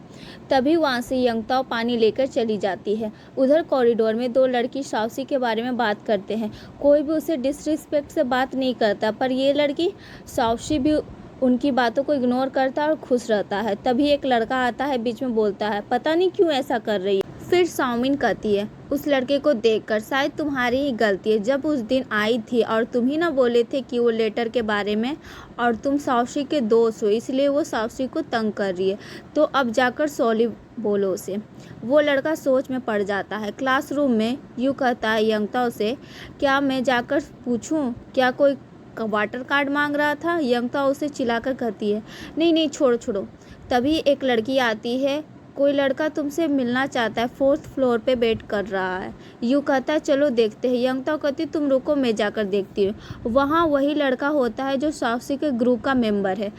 तभी वहाँ से यंगताओ पानी लेकर चली जाती है। उधर कॉरिडोर में दो लड़की शाओशी के बारे में बात करते हैं, कोई भी उसे डिसरिस्पेक्ट से बात नहीं करता, पर ये लड़की शाओशी भी उनकी बातों को इग्नोर करता है और खुश रहता है। तभी एक लड़का आता है बीच में, बोलता है पता नहीं क्यों ऐसा कर रही है। फिर शाओमिन कहती है उस लड़के को देखकर शायद तुम्हारी ही गलती है, जब उस दिन आई थी और तुम ही ना बोले थे कि वो लेटर के बारे में, और तुम शाओशी के दोस्त हो इसलिए वो शाओशी को तंग कर रही है, तो अब जाकर सॉरी बोलो उसे। वो लड़का सोच में पड़ जाता है। क्लासरूम में यूँ कहता है यंगताओ से क्या मैं जाकर पूछूं क्या कोई वाटर कार्ड मांग रहा था। यंगताओ उसे चिल्लाकर कहती है नहीं नहीं छोड़ो छोड़ो। तभी एक लड़की आती है, कोई लड़का तुमसे मिलना चाहता है, 4th फ्लोर पे वेट कर रहा है। यूँ कहता है चलो देखते हैं। यंगताओ कहती तुम रुको मैं जाकर देखती हूँ। वहाँ वही लड़का होता है जो शाओशी के ग्रुप का मेंबर है।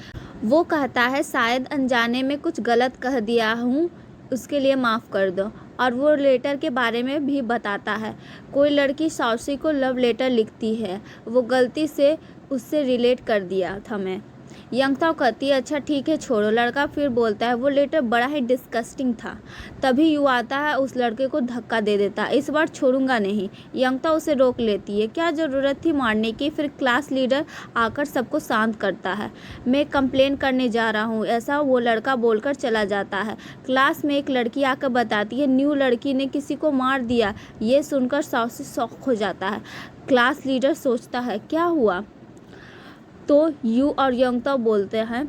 वो कहता है शायद अनजाने में कुछ गलत कह दिया हूँ, उसके लिए माफ़ कर दो। और वो लेटर के बारे में भी बताता है। कोई लड़की शाओशी को लव लेटर लिखती है, वो गलती से उससे रिलेट कर दिया था मैं। यंगताओ कहती है अच्छा ठीक है छोड़ो। लड़का फिर बोलता है वो लेटर बड़ा ही डिस्कस्टिंग था। तभी यू आता है, उस लड़के को धक्का दे देता है, इस बार छोड़ूंगा नहीं। यंगताओ उसे रोक लेती है, क्या ज़रूरत थी मारने की। फिर क्लास लीडर आकर सबको शांत करता है। मैं कंप्लेन करने जा रहा हूँ, ऐसा वो लड़का बोलकर चला जाता है। क्लास में एक लड़की आकर बताती है न्यू लड़की ने किसी को मार दिया। ये सुनकर शाओशी शॉक हो जाता है। क्लास लीडर सोचता है क्या हुआ, तो यू और यंगताओ बोलते हैं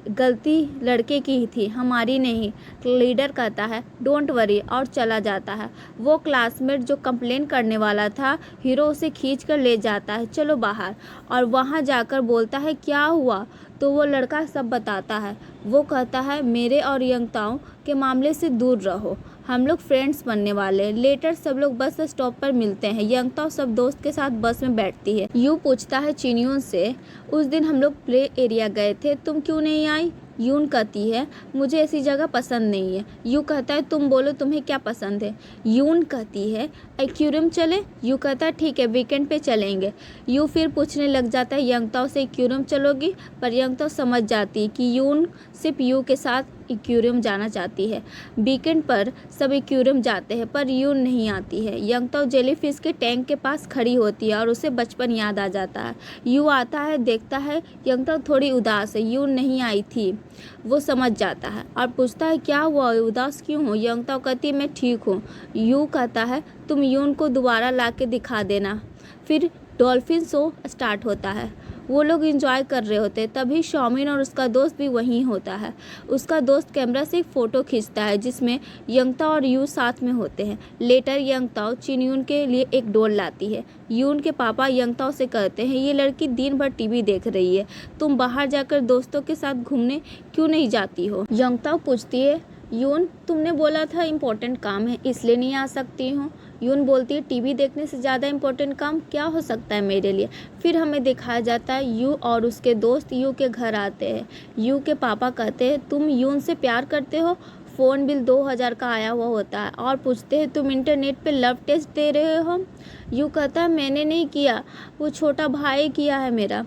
गलती लड़के की ही थी, हमारी नहीं। लीडर कहता है डोंट वरी और चला जाता है। वो क्लासमेट जो कंप्लेन करने वाला था, हीरो उसे खींच कर ले जाता है चलो बाहर, और वहाँ जाकर बोलता है क्या हुआ। तो वो लड़का सब बताता है। वो कहता है मेरे और यंगताओ के मामले से दूर रहो, हम लोग फ्रेंड्स बनने वाले हैं। लेटर सब लोग बस स्टॉप पर मिलते हैं। यंगताओ सब दोस्त के साथ बस में बैठती है। यू पूछता है चिनयुन से उस दिन हम लोग प्ले एरिया गए थे, तुम क्यों नहीं आई। यून कहती है मुझे ऐसी जगह पसंद नहीं है। यू कहता है तुम बोलो तुम्हें क्या पसंद है। यून कहती है एक्वेरियम चले। यू कहता है ठीक है वीकेंड पे चलेंगे। यू फिर पूछने लग जाता है यंगताओ से एक्वेरियम चलोगी, पर यंगताओ समझ जाती है कि यून सिर्फ यू के साथ एक्वेरियम जाना चाहती है। वीकेंड पर सब एक्वेरियम जाते हैं पर यून नहीं आती है। यंगताओ जेलीफिश के टैंक के पास खड़ी होती है और उसे बचपन याद आ जाता है। यू आता है, देखता है यंगताओ थोड़ी उदास है, यून नहीं आई थी। वो समझ जाता है और पूछता है क्या हुआ, उदास क्यों हो। यंगताओ कहती है मैं ठीक हूँ। यू कहता है तुम यून को दोबारा ला के दिखा देना। फिर डॉल्फिन शो स्टार्ट होता है, वो लोग एंजॉय कर रहे होते हैं। तभी शाओमिन और उसका दोस्त भी वहीं होता है। उसका दोस्त कैमरा से एक फ़ोटो खींचता है जिसमें यंगताओ और यू साथ में होते हैं। लेटर यंगताओ चिनयुन के लिए एक डॉल लाती है। यून के पापा यंगताओ से कहते हैं ये लड़की दिन भर टीवी देख रही है, तुम बाहर जाकर दोस्तों के साथ घूमने क्यों नहीं जाती हो। यंगताओ पूछती है यून तुमने बोला था इम्पोर्टेंट काम है इसलिए नहीं आ सकती हूँ। यून बोलती है टीवी देखने से ज़्यादा इम्पोर्टेंट काम क्या हो सकता है मेरे लिए। फिर हमें दिखाया जाता है यू और उसके दोस्त यू के घर आते हैं। यू के पापा कहते हैं तुम यून से प्यार करते हो। फ़ोन बिल 2000 का आया हुआ होता है और पूछते हैं तुम इंटरनेट पे लव टेस्ट दे रहे हो। यू कहता है मैंने नहीं किया, वो छोटा भाई किया है मेरा।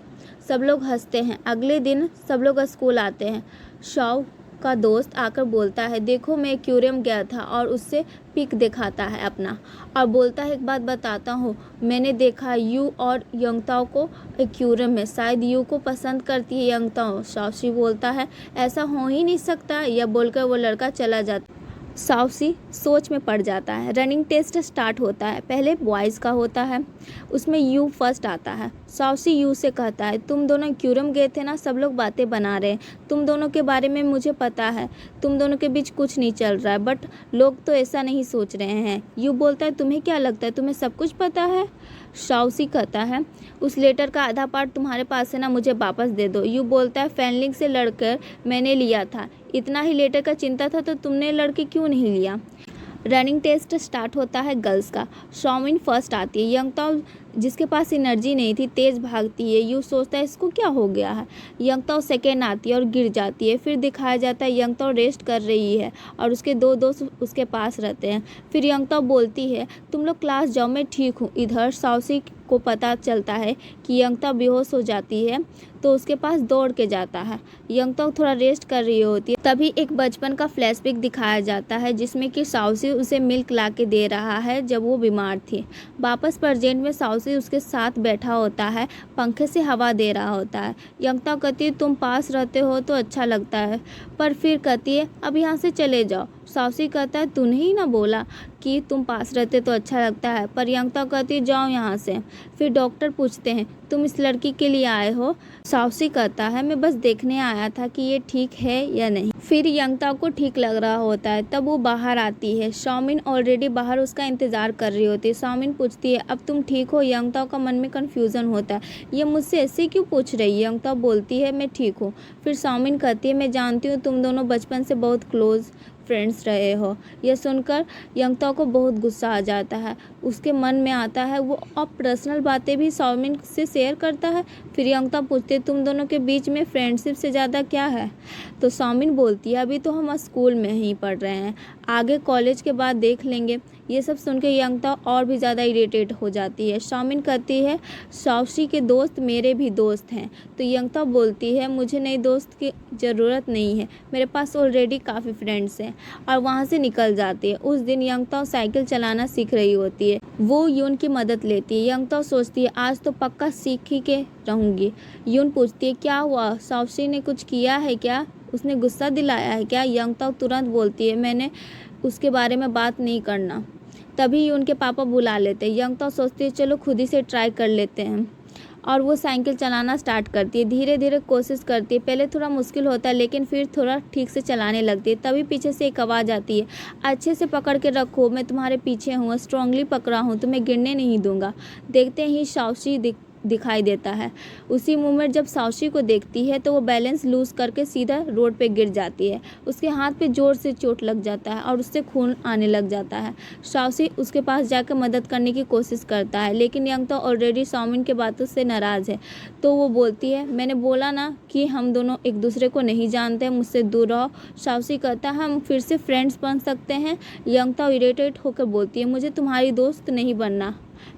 सब लोग हंसते हैं। अगले दिन सब लोग स्कूल आते हैं। शॉव का दोस्त आकर बोलता है, देखो मैं एक्वेरियम गया था, और उससे पिक दिखाता है अपना और बोलता है, एक बात बताता हूँ, मैंने देखा यू और यंगताओ को एक्वेरियम में, शायद यू को पसंद करती है यंगताओ। शाओशी बोलता है, ऐसा हो ही नहीं सकता। यह बोलकर वो लड़का चला जाता। शाओशी सोच में पड़ जाता है। रनिंग टेस्ट स्टार्ट होता है। पहले बॉयज़ का होता है, उसमें यू फर्स्ट आता है। शाओशी यू से कहता है, तुम दोनों एक्वेरियम गए थे ना, सब लोग बातें बना रहे हैं, तुम दोनों के बारे में मुझे पता है, तुम दोनों के बीच कुछ नहीं चल रहा है, बट लोग तो ऐसा नहीं सोच रहे हैं। यू बोलता है, तुम्हें क्या लगता है, तुम्हें सब कुछ पता है? शाओशी कहता है, उस लेटर का आधा पार्ट तुम्हारे पास है ना, मुझे वापस दे दो। यू बोलता है, फैनलिंग से लड़कर मैंने लिया था, इतना ही लेटर का चिंता था तो तुमने लड़के क्यों नहीं लिया? रनिंग टेस्ट स्टार्ट होता है गर्ल्स का। शॉमिन फर्स्ट आती है। यंगताओ जिसके पास एनर्जी नहीं थी तेज़ भागती है। यू सोचता है इसको क्या हो गया है। यंगताओ सेकेंड आती है और गिर जाती है। फिर दिखाया जाता है यंगताओ रेस्ट कर रही है और उसके दो दोस्त उसके पास रहते हैं। फिर यंगताओ बोलती है, तुम लोग क्लास जाओ, मैं ठीक हूँ। इधर शाओशी को पता चलता है कि यंगताओ बेहोश हो जाती है तो उसके पास दौड़ के जाता है। यंगताओ थोड़ा रेस्ट कर रही होती है, तभी एक बचपन का फ्लैशबैक दिखाया जाता है जिसमें कि शाओशी उसे मिल्क ला के दे रहा है जब वो बीमार थी। वापस प्रेजेंट में शाओशी उसके साथ बैठा होता है, पंखे से हवा दे रहा होता है। यंगताओ कहती है, तुम पास रहते हो तो अच्छा लगता है, पर फिर कहती है, अब यहाँ से चले जाओ। शाओशी कहता है, तूने ही ना बोला कि तुम पास रहते तो अच्छा लगता है, पर यंगताओ कहती है, जाओ यहाँ से। फिर डॉक्टर पूछते हैं, तुम इस लड़की के लिए आए हो? शाओशी कहता है, मैं बस देखने आया था कि ये ठीक है या नहीं। फिर यंगताओ को ठीक लग रहा होता है, तब वो बाहर आती है। शाओमिन ऑलरेडी बाहर उसका इंतज़ार कर रही होती है। शाओमिन पूछती है, अब तुम ठीक हो? यंगताओ का मन में कन्फ्यूज़न होता है, ये मुझसे ऐसे क्यों पूछ रही है? यंगताओ बोलती है, मैं ठीक हूँ। फिर शाओमिन कहती है, मैं जानती हूँ तुम दोनों बचपन से बहुत क्लोज फ्रेंड्स रहे हो। यह सुनकर यंगताओ को बहुत गुस्सा आ जाता है। उसके मन में आता है वो अब पर्सनल बातें भी शाओमिन से शेयर करता है। फिर यंगताओ पूछते हैं, तुम दोनों के बीच में फ्रेंडशिप से ज़्यादा क्या है? तो शाओमिन बोलती है, अभी तो हम स्कूल में ही पढ़ रहे हैं, आगे कॉलेज के बाद देख लेंगे। ये सब सुन के यंगताओ और भी ज़्यादा इरिटेट हो जाती है। शाओमिन कहती है, शाओशी के दोस्त मेरे भी दोस्त हैं। तो यंगताओ बोलती है, मुझे नए दोस्त की ज़रूरत नहीं है, मेरे पास ऑलरेडी काफ़ी फ्रेंड्स हैं, और वहाँ से निकल जाती है। उस दिन यंगताओ साइकिल चलाना सीख रही होती है। वो यून की मदद लेती है। यंगताओ सोचती है, आज तो पक्का सीख ही के रहूँगी। यून पूछती है, क्या हुआ, शाओशी ने कुछ किया है क्या? उसने गुस्सा दिलाया है क्या? यंगताओ तुरंत बोलती है, मैंने उसके बारे में बात नहीं करना। तभी उनके पापा बुला लेते हैं। यंगताओ सोचती है, चलो खुद ही से ट्राई कर लेते हैं, और वो साइकिल चलाना स्टार्ट करती है। धीरे धीरे कोशिश करती है, पहले थोड़ा मुश्किल होता है लेकिन फिर थोड़ा ठीक से चलाने लगती है। तभी पीछे से एक आवाज़ आती है, अच्छे से पकड़ के रखो, मैं तुम्हारे पीछे हूँ, स्ट्रांगली पकड़ा हूँ, तुम्हें गिरने नहीं दूंगा। देखते ही शाओशी दिखाई देता है। उसी मोमेंट जब शाओशी को देखती है तो वो बैलेंस लूज करके सीधा रोड पे गिर जाती है। उसके हाथ पे जोर से चोट लग जाता है और उससे खून आने लग जाता है। शाओशी उसके पास जाकर मदद करने की कोशिश करता है, लेकिन यंगताओ ऑलरेडी शाओमिन के बातों से नाराज़ है। तो वो बोलती है, मैंने बोला ना कि हम दोनों एक दूसरे को नहीं जानते, मुझसे दूर रहो। शाओशी कहता है, हम फिर से फ्रेंड्स बन सकते हैं। यंगताओ इरिटेट होकर बोलती है, मुझे तुम्हारी दोस्त नहीं बनना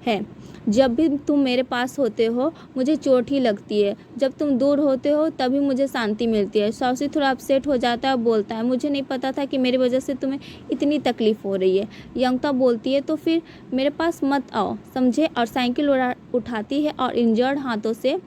है, जब भी तुम मेरे पास होते हो मुझे चोट ही लगती है, जब तुम दूर होते हो तभी मुझे शांति मिलती है। शाओशी थोड़ा अपसेट हो जाता है और बोलता है, मुझे नहीं पता था कि मेरी वजह से तुम्हें इतनी तकलीफ़ हो रही है। यंगताओ बोलती है, तो फिर मेरे पास मत आओ, समझे? और साइकिल उठाती है और इंजर्ड हाथों से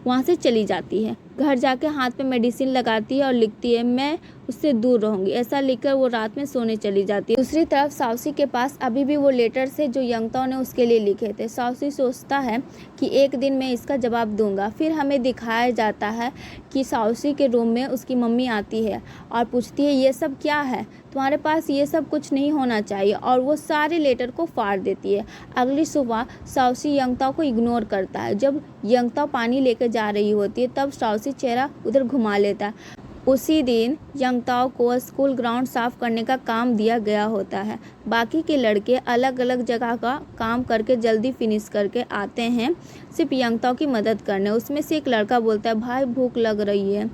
वहाँ से चली जाती है। घर जाके हाथ पे मेडिसिन लगाती है और लिखती है, मैं उससे दूर रहूँगी। ऐसा लिखकर वो रात में सोने चली जाती है। दूसरी तरफ शाओशी के पास अभी भी वो लेटर्स है जो यंगताओ ने उसके लिए लिखे थे। शाओशी सोचता है कि एक दिन मैं इसका जवाब दूंगा। फिर हमें दिखाया जाता है कि शाओशी के रूम में उसकी मम्मी आती है और पूछती है, ये सब क्या है, तुम्हारे पास ये सब कुछ नहीं होना चाहिए, और वो सारे लेटर को फाड़ देती है। अगली सुबह शाओशी यंगताओ को इग्नोर करता है। जब यंगताओ पानी लेकर जा रही होती है तब शाओशी चेहरा उधर घुमा लेता है। उसी दिन यंगताओ को स्कूल ग्राउंड साफ करने का काम दिया गया होता है। बाकी के लड़के अलग अलग जगह का काम करके जल्दी फिनिश करके आते हैं सिर्फ यंगताओ की मदद करने। उसमें से एक लड़का बोलता है भाई भूख लग रही है।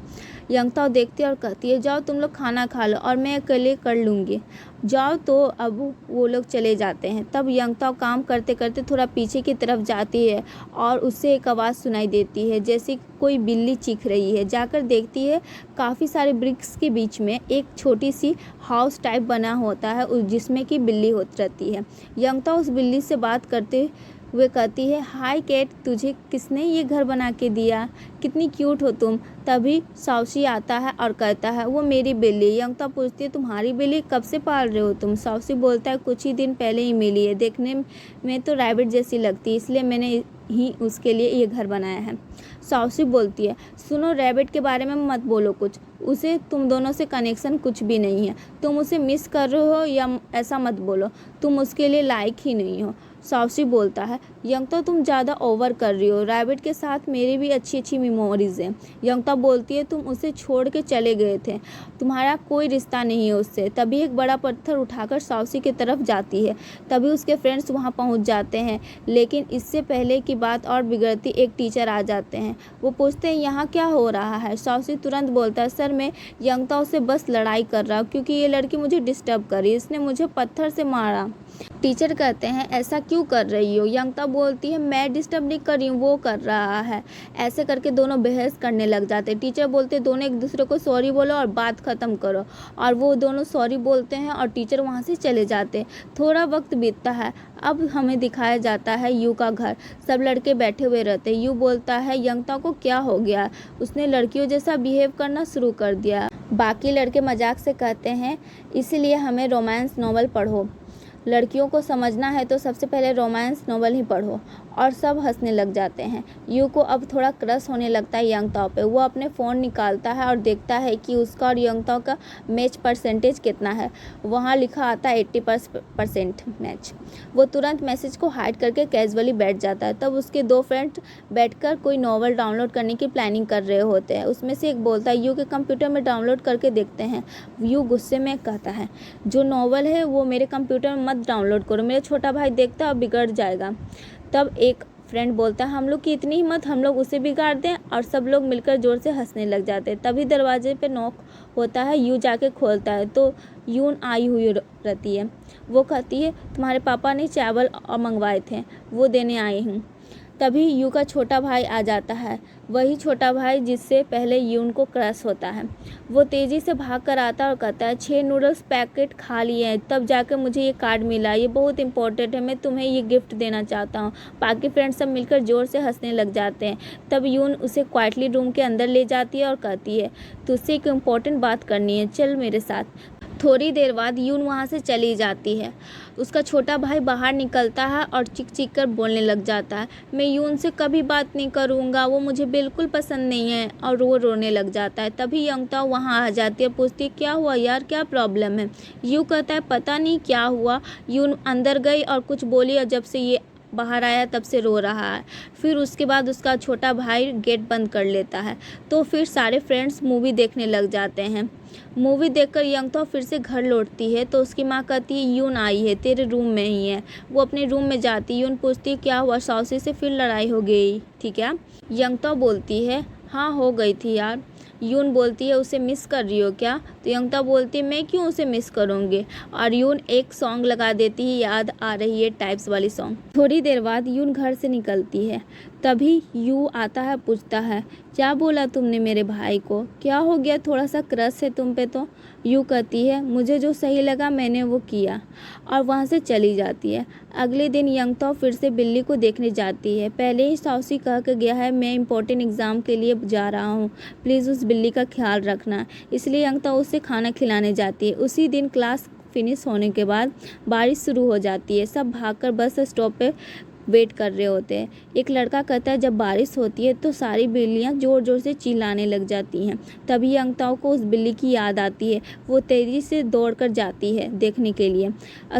यंगताओ देखती है और कहती है जाओ तुम लोग खाना खा लो और मैं अकेले कर लूँगी, जाओ। तो अब वो लोग चले जाते हैं। तब यंगताओ काम करते करते थोड़ा पीछे की तरफ जाती है और उससे एक आवाज़ सुनाई देती है जैसे कोई बिल्ली चीख रही है। जाकर देखती है काफ़ी सारे ब्रिक्स के बीच में एक छोटी सी हाउस टाइप बना होता है जिसमें कि बिल्ली होती रहती है। यंगताओ उस बिल्ली से बात करते हुए कहती है हाय कैट, तुझे किसने ये घर बना के दिया, कितनी क्यूट हो तुम। तभी साउसी आता है और कहता है वो मेरी बिल्ली। यंगताओ पूछती है तुम्हारी बिल्ली कब से पाल रहे हो तुम। साउसी बोलता है कुछ ही दिन पहले ही मिली है, देखने में तो रैबिट जैसी लगती है, इसलिए मैंने ही उसके लिए ये घर बनाया है। साउसी बोलती है सुनो, रैबिट के बारे में मत बोलो कुछ, उसे तुम दोनों से कनेक्शन कुछ भी नहीं है, तुम उसे मिस कर रहे हो या ऐसा मत बोलो, तुम उसके लिए लायक ही नहीं हो। साउसी बोलता है यंगताओ तुम ज़्यादा ओवर कर रही हो, रैबिट के साथ मेरी भी अच्छी अच्छी मेमोरीज हैं। यंगताओ बोलती है तुम उसे छोड़ के चले गए थे, तुम्हारा कोई रिश्ता नहीं है उससे। तभी एक बड़ा पत्थर उठाकर साउसी की तरफ जाती है। तभी उसके फ्रेंड्स वहाँ पहुँच जाते हैं, लेकिन इससे पहले की बात और बिगड़ती एक टीचर आ जाते हैं। वो पूछते हैं यहाँ क्या हो रहा है। साउसी तुरंत बोलता है सर मैं यंगताओ से बस लड़ाई कर रहा हूँ क्योंकि ये लड़की मुझे डिस्टर्ब करी, इसने मुझे पत्थर से मारा। टीचर कहते हैं ऐसा क्यों कर रही हो। यंगताओ बोलती है मैं डिस्टर्ब नहीं कर रही हूँ, वो कर रहा है। ऐसे करके दोनों बहस करने लग जाते। टीचर बोलते दोनों एक दूसरे को सॉरी बोलो और बात ख़त्म करो, और वो दोनों सॉरी बोलते हैं और टीचर वहाँ से चले जाते। थोड़ा वक्त बीतता है। अब हमें दिखाया जाता है यू का घर। सब लड़के बैठे हुए रहते। यू बोलता है यंगताओ को क्या हो गया, उसने लड़कियों जैसा बिहेव करना शुरू कर दिया। बाकी लड़के मजाक से कहते हैं इसीलिए हमें रोमांस नॉवल पढ़ो, लड़कियों को समझना है तो सबसे पहले रोमांस नॉवल ही पढ़ो। और सब हंसने लग जाते हैं। यू को अब थोड़ा क्रश होने लगता है यंगताओ पे। वो अपने फ़ोन निकालता है और देखता है कि उसका और यंगताओ का मैच परसेंटेज कितना है। वहाँ लिखा आता है 80% मैच। वो तुरंत मैसेज को हाइड करके कैजुअली बैठ जाता है। तब उसके दो फ्रेंड्स बैठकर कोई नॉवल डाउनलोड करने की प्लानिंग कर रहे होते हैं। उसमें से एक बोलता है यू के कंप्यूटर में डाउनलोड करके देखते हैं। यू गुस्से में कहता है जो नॉवल है वो मेरे कंप्यूटर में मत डाउनलोड करो, मेरा छोटा भाई देखता और बिगड़ जाएगा। तब एक फ्रेंड बोलता है हम लोग की इतनी हिम्मत, हम लोग उसे बिगाड़ दें, और सब लोग मिलकर ज़ोर से हंसने लग जाते हैं। तभी दरवाजे पे नॉक होता है। यू जाके खोलता है तो यून आई हुई रहती है। वो कहती है तुम्हारे पापा ने चावल मंगवाए थे, वो देने आई हूँ। तभी यू का छोटा भाई आ जाता है, वही छोटा भाई जिससे पहले यून को क्रश होता है। वो तेज़ी से भाग कर आता और कहता है 6 नूडल्स पैकेट खा लिए हैं, तब जाकर मुझे ये कार्ड मिला, ये बहुत इंपॉर्टेंट है, मैं तुम्हें ये गिफ्ट देना चाहता हूँ। बाकी फ्रेंड्स सब मिलकर ज़ोर से हंसने लग जाते हैं। तब यून उसे क्वाइटली रूम के अंदर ले जाती है और कहती है तुझसे एक इम्पॉर्टेंट बात करनी है, चल मेरे साथ। थोड़ी देर बाद यून वहाँ से चली जाती है। उसका छोटा भाई बाहर निकलता है और चीख चीख कर बोलने लग जाता है मैं यून से कभी बात नहीं करूँगा, वो मुझे बिल्कुल पसंद नहीं है, और वो रोने लग जाता है। तभी यंगताओ वहाँ आ जाती है, पूछती है क्या हुआ यार, क्या प्रॉब्लम है। यू कहता है पता नहीं क्या हुआ। यून अंदर गई और कुछ बोली और जब से ये बाहर आया तब से रो रहा है। फिर उसके बाद उसका छोटा भाई गेट बंद कर लेता है। तो फिर सारे फ्रेंड्स मूवी देखने लग जाते हैं। मूवी देखकर यंगताओ फिर से घर लौटती है तो उसकी माँ कहती है यून आई है, तेरे रूम में ही है। वो अपने रूम में जाती है। यून पूछती है क्या हुआ, साउसी से फिर लड़ाई हो गई थी क्या। यंगताओ बोलती है हाँ हो गई थी यार। यून बोलती है उसे मिस कर रही हो क्या। तो यंगताओ बोलती है मैं क्यों उसे मिस करूँगी। और यून एक सॉन्ग लगा देती है, याद आ रही है टाइप्स वाली सॉन्ग। थोड़ी देर बाद यून घर से निकलती है। तभी यू आता है, पूछता है क्या बोला तुमने मेरे भाई को, क्या हो गया, थोड़ा सा क्रश है तुम पे तो। यू कहती है मुझे जो सही लगा मैंने वो किया, और वहाँ से चली जाती है। अगले दिन यंगताओ फिर से बिल्ली को देखने जाती है। पहले ही साउसी कह के गया है मैं इम्पोर्टेंट एग्ज़ाम के लिए जा रहा हूँ, प्लीज़ उस बिल्ली का ख्याल रखना। इसलिए यंगताओ उसे खाना खिलाने जाती है। उसी दिन क्लास फिनिश होने के बाद बारिश शुरू हो जाती है। सब भागकर बस स्टॉप पे वेट कर रहे होते हैं। एक लड़का कहता है जब बारिश होती है तो सारी बिल्लियाँ ज़ोर ज़ोर से चिल्लाने लग जाती हैं। तभी यंगताओं को उस बिल्ली की याद आती है। वो तेज़ी से दौड़ कर जाती है देखने के लिए।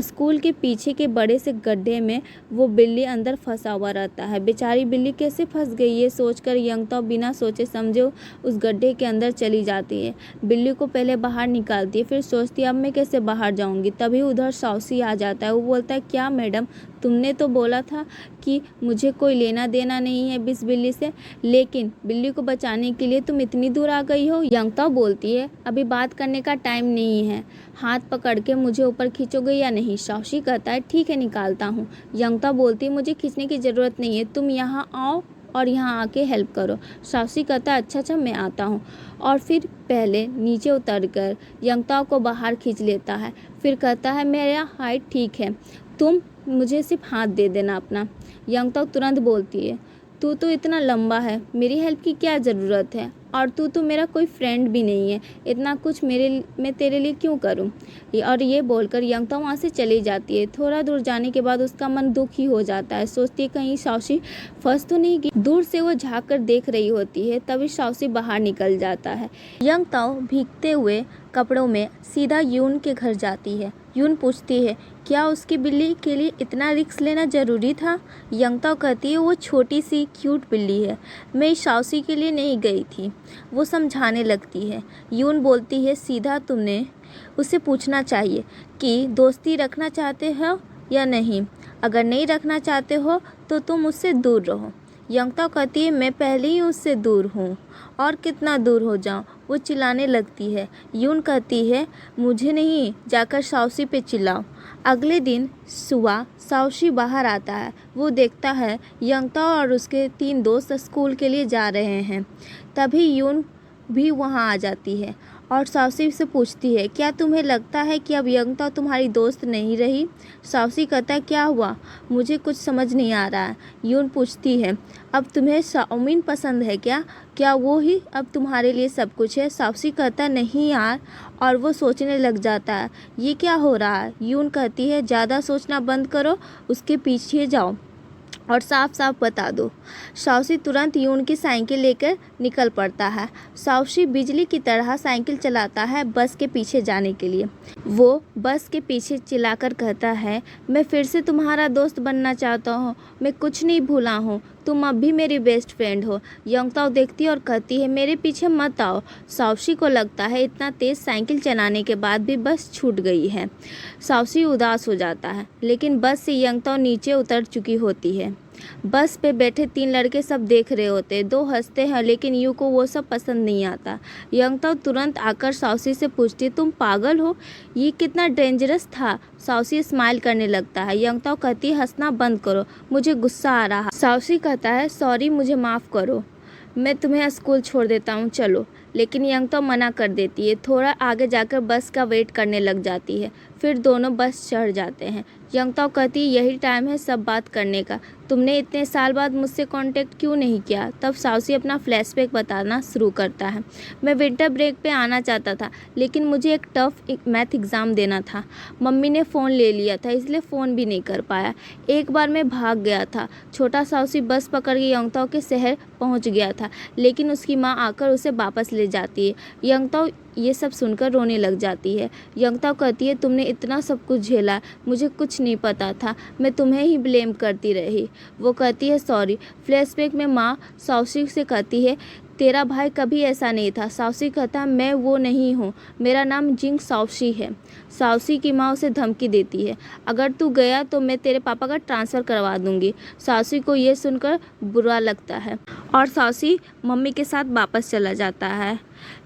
स्कूल के पीछे के बड़े से गड्ढे में वो बिल्ली अंदर फंसा हुआ रहता है। बेचारी बिल्ली कैसे फंस गई ये सोचकर यंगताओं बिना सोचे समझे उस गड्ढे के अंदर चली जाती है। बिल्ली को पहले बाहर निकालती है, फिर सोचती है अब मैं कैसे बाहर जाऊंगी। तभी उधर साउसी आ जाता है। वो बोलता है क्या मैडम, तुमने तो बोला था कि मुझे कोई लेना देना नहीं है इस बिल्ली से, लेकिन बिल्ली को बचाने के लिए तुम इतनी दूर आ गई हो। यंगताओ बोलती है अभी बात करने का टाइम नहीं है, हाथ पकड़ के मुझे ऊपर खींचोगे या नहीं। साउसी कहता है ठीक है निकालता हूँ। यंगताओ बोलती है मुझे खींचने की ज़रूरत नहीं है, तुम यहाँ आओ और यहाँ आके हेल्प करो। साउसी कहता है अच्छा मैं आता हूँ, और फिर पहले नीचे उतर कर यंगताओ को बाहर खींच लेता है। फिर कहता है मेरा हाइट ठीक है, तुम मुझे सिर्फ हाथ दे देना अपना। यंगताओ तुरंत बोलती है तू तो इतना लंबा है, मेरी हेल्प की क्या ज़रूरत है, और तू तो मेरा कोई फ्रेंड भी नहीं है, इतना कुछ मैं तेरे लिए क्यों करूं। और ये बोलकर यंगताओ वहाँ से चली जाती है। थोड़ा दूर जाने के बाद उसका मन दुखी हो जाता है। सोचती है कहीं साउसी फंस तो नहीं गई। दूर से वो झाँक कर देख रही होती है, तभी साउसी बाहर निकल जाता है। यंगताओ भीगते हुए कपड़ों में सीधा यून के घर जाती है। यून पूछती है क्या उसकी बिल्ली के लिए इतना रिस्क लेना ज़रूरी था। यंगताओ कहती है वो छोटी सी क्यूट बिल्ली है, मैं इस साउसी के लिए नहीं गई थी। वो समझाने लगती है। यून बोलती है सीधा तुमने उसे पूछना चाहिए कि दोस्ती रखना चाहते हो या नहीं, अगर नहीं रखना चाहते हो तो तुम उससे दूर रहो। यंगताओ कहती है मैं पहले ही उससे दूर हूँ, और कितना दूर हो जाऊँ। वो चिल्लाने लगती है। यून कहती है मुझे नहीं, जाकर साउसी पे चिल्लाओ। अगले दिन सुबह साउसी बाहर आता है। वो देखता है यंगताओ और उसके 3 दोस्त स्कूल के लिए जा रहे हैं। तभी यून भी वहाँ आ जाती है और साउसी से पूछती है क्या तुम्हें लगता है कि अब यंगताओ तुम्हारी दोस्त नहीं रही। साउसी कहता है क्या हुआ, मुझे कुछ समझ नहीं आ रहा है। यून पूछती है अब तुम्हें चाउमीन पसंद है क्या वो ही अब तुम्हारे लिए सब कुछ है। साउसी कहता नहीं यार, और वो सोचने लग जाता है ये क्या हो रहा है। यून कहती है ज़्यादा सोचना बंद करो, उसके पीछे जाओ और साफ साफ बता दो। साउसी तुरंत यून की साइकिल लेकर निकल पड़ता है। साउसी बिजली की तरह साइकिल चलाता है बस के पीछे जाने के लिए। वो बस के पीछे चिल्लाकर कहता है मैं फिर से तुम्हारा दोस्त बनना चाहता हूँ, मैं कुछ नहीं भूला हूँ, तुम अब भी मेरी बेस्ट फ्रेंड हो। यंगताओ देखती है और कहती है मेरे पीछे मत आओ। साउसी को लगता है इतना तेज़ साइकिल चलाने के बाद भी बस छूट गई है। साउसी उदास हो जाता है, लेकिन बस से यंगताओ नीचे उतर चुकी होती है। बस पे बैठे 3 लड़के सब देख रहे होते हैं। 2 हंसते हैं, लेकिन यू को वो सब पसंद नहीं आता। यंगताओ तुरंत आकर साउसी से पूछती तुम पागल हो, ये कितना डेंजरस था। साउसी स्माइल करने लगता है। यंगताओ कहती है हंसना बंद करो, मुझे गुस्सा आ रहा। साउसी कहता है सॉरी, मुझे माफ़ करो, मैं तुम्हें स्कूल छोड़ देता हूँ चलो। लेकिन यंगताओ मना कर देती है। थोड़ा आगे जाकर बस का वेट करने लग जाती है। फिर दोनों बस चढ़ जाते हैं। यंगताओ कहती है यही टाइम है सब बात करने का, तुमने इतने साल बाद मुझसे कांटेक्ट क्यों नहीं किया। तब साउसी अपना फ्लैशबैक बताना शुरू करता है। मैं विंटर ब्रेक पे आना चाहता था, लेकिन मुझे एक टफ मैथ एग्ज़ाम देना था। मम्मी ने फ़ोन ले लिया था, इसलिए फ़ोन भी नहीं कर पाया। एक बार मैं भाग गया था। छोटा साउसी बस पकड़ के यंगताओ के शहर पहुंच गया था, लेकिन उसकी माँ आकर उसे वापस ले जाती है। यंगताओ ये सब सुनकर रोने लग जाती है। यंगताओ कहती है तुमने इतना सब कुछ झेला, मुझे कुछ नहीं पता था, मैं तुम्हें ही ब्लेम करती रही। वो कहती है सॉरी। फ्लैशबैक में माँ साउसी से कहती है तेरा भाई कभी ऐसा नहीं था। साउसी कहता है मैं वो नहीं हूँ, मेरा नाम जिंग साउसी है। साउसी की माँ उसे धमकी देती है अगर तू गया तो मैं तेरे पापा का ट्रांसफ़र करवा दूँगी। साउसी को ये सुनकर बुरा लगता है और साउसी मम्मी के साथ वापस चला जाता है।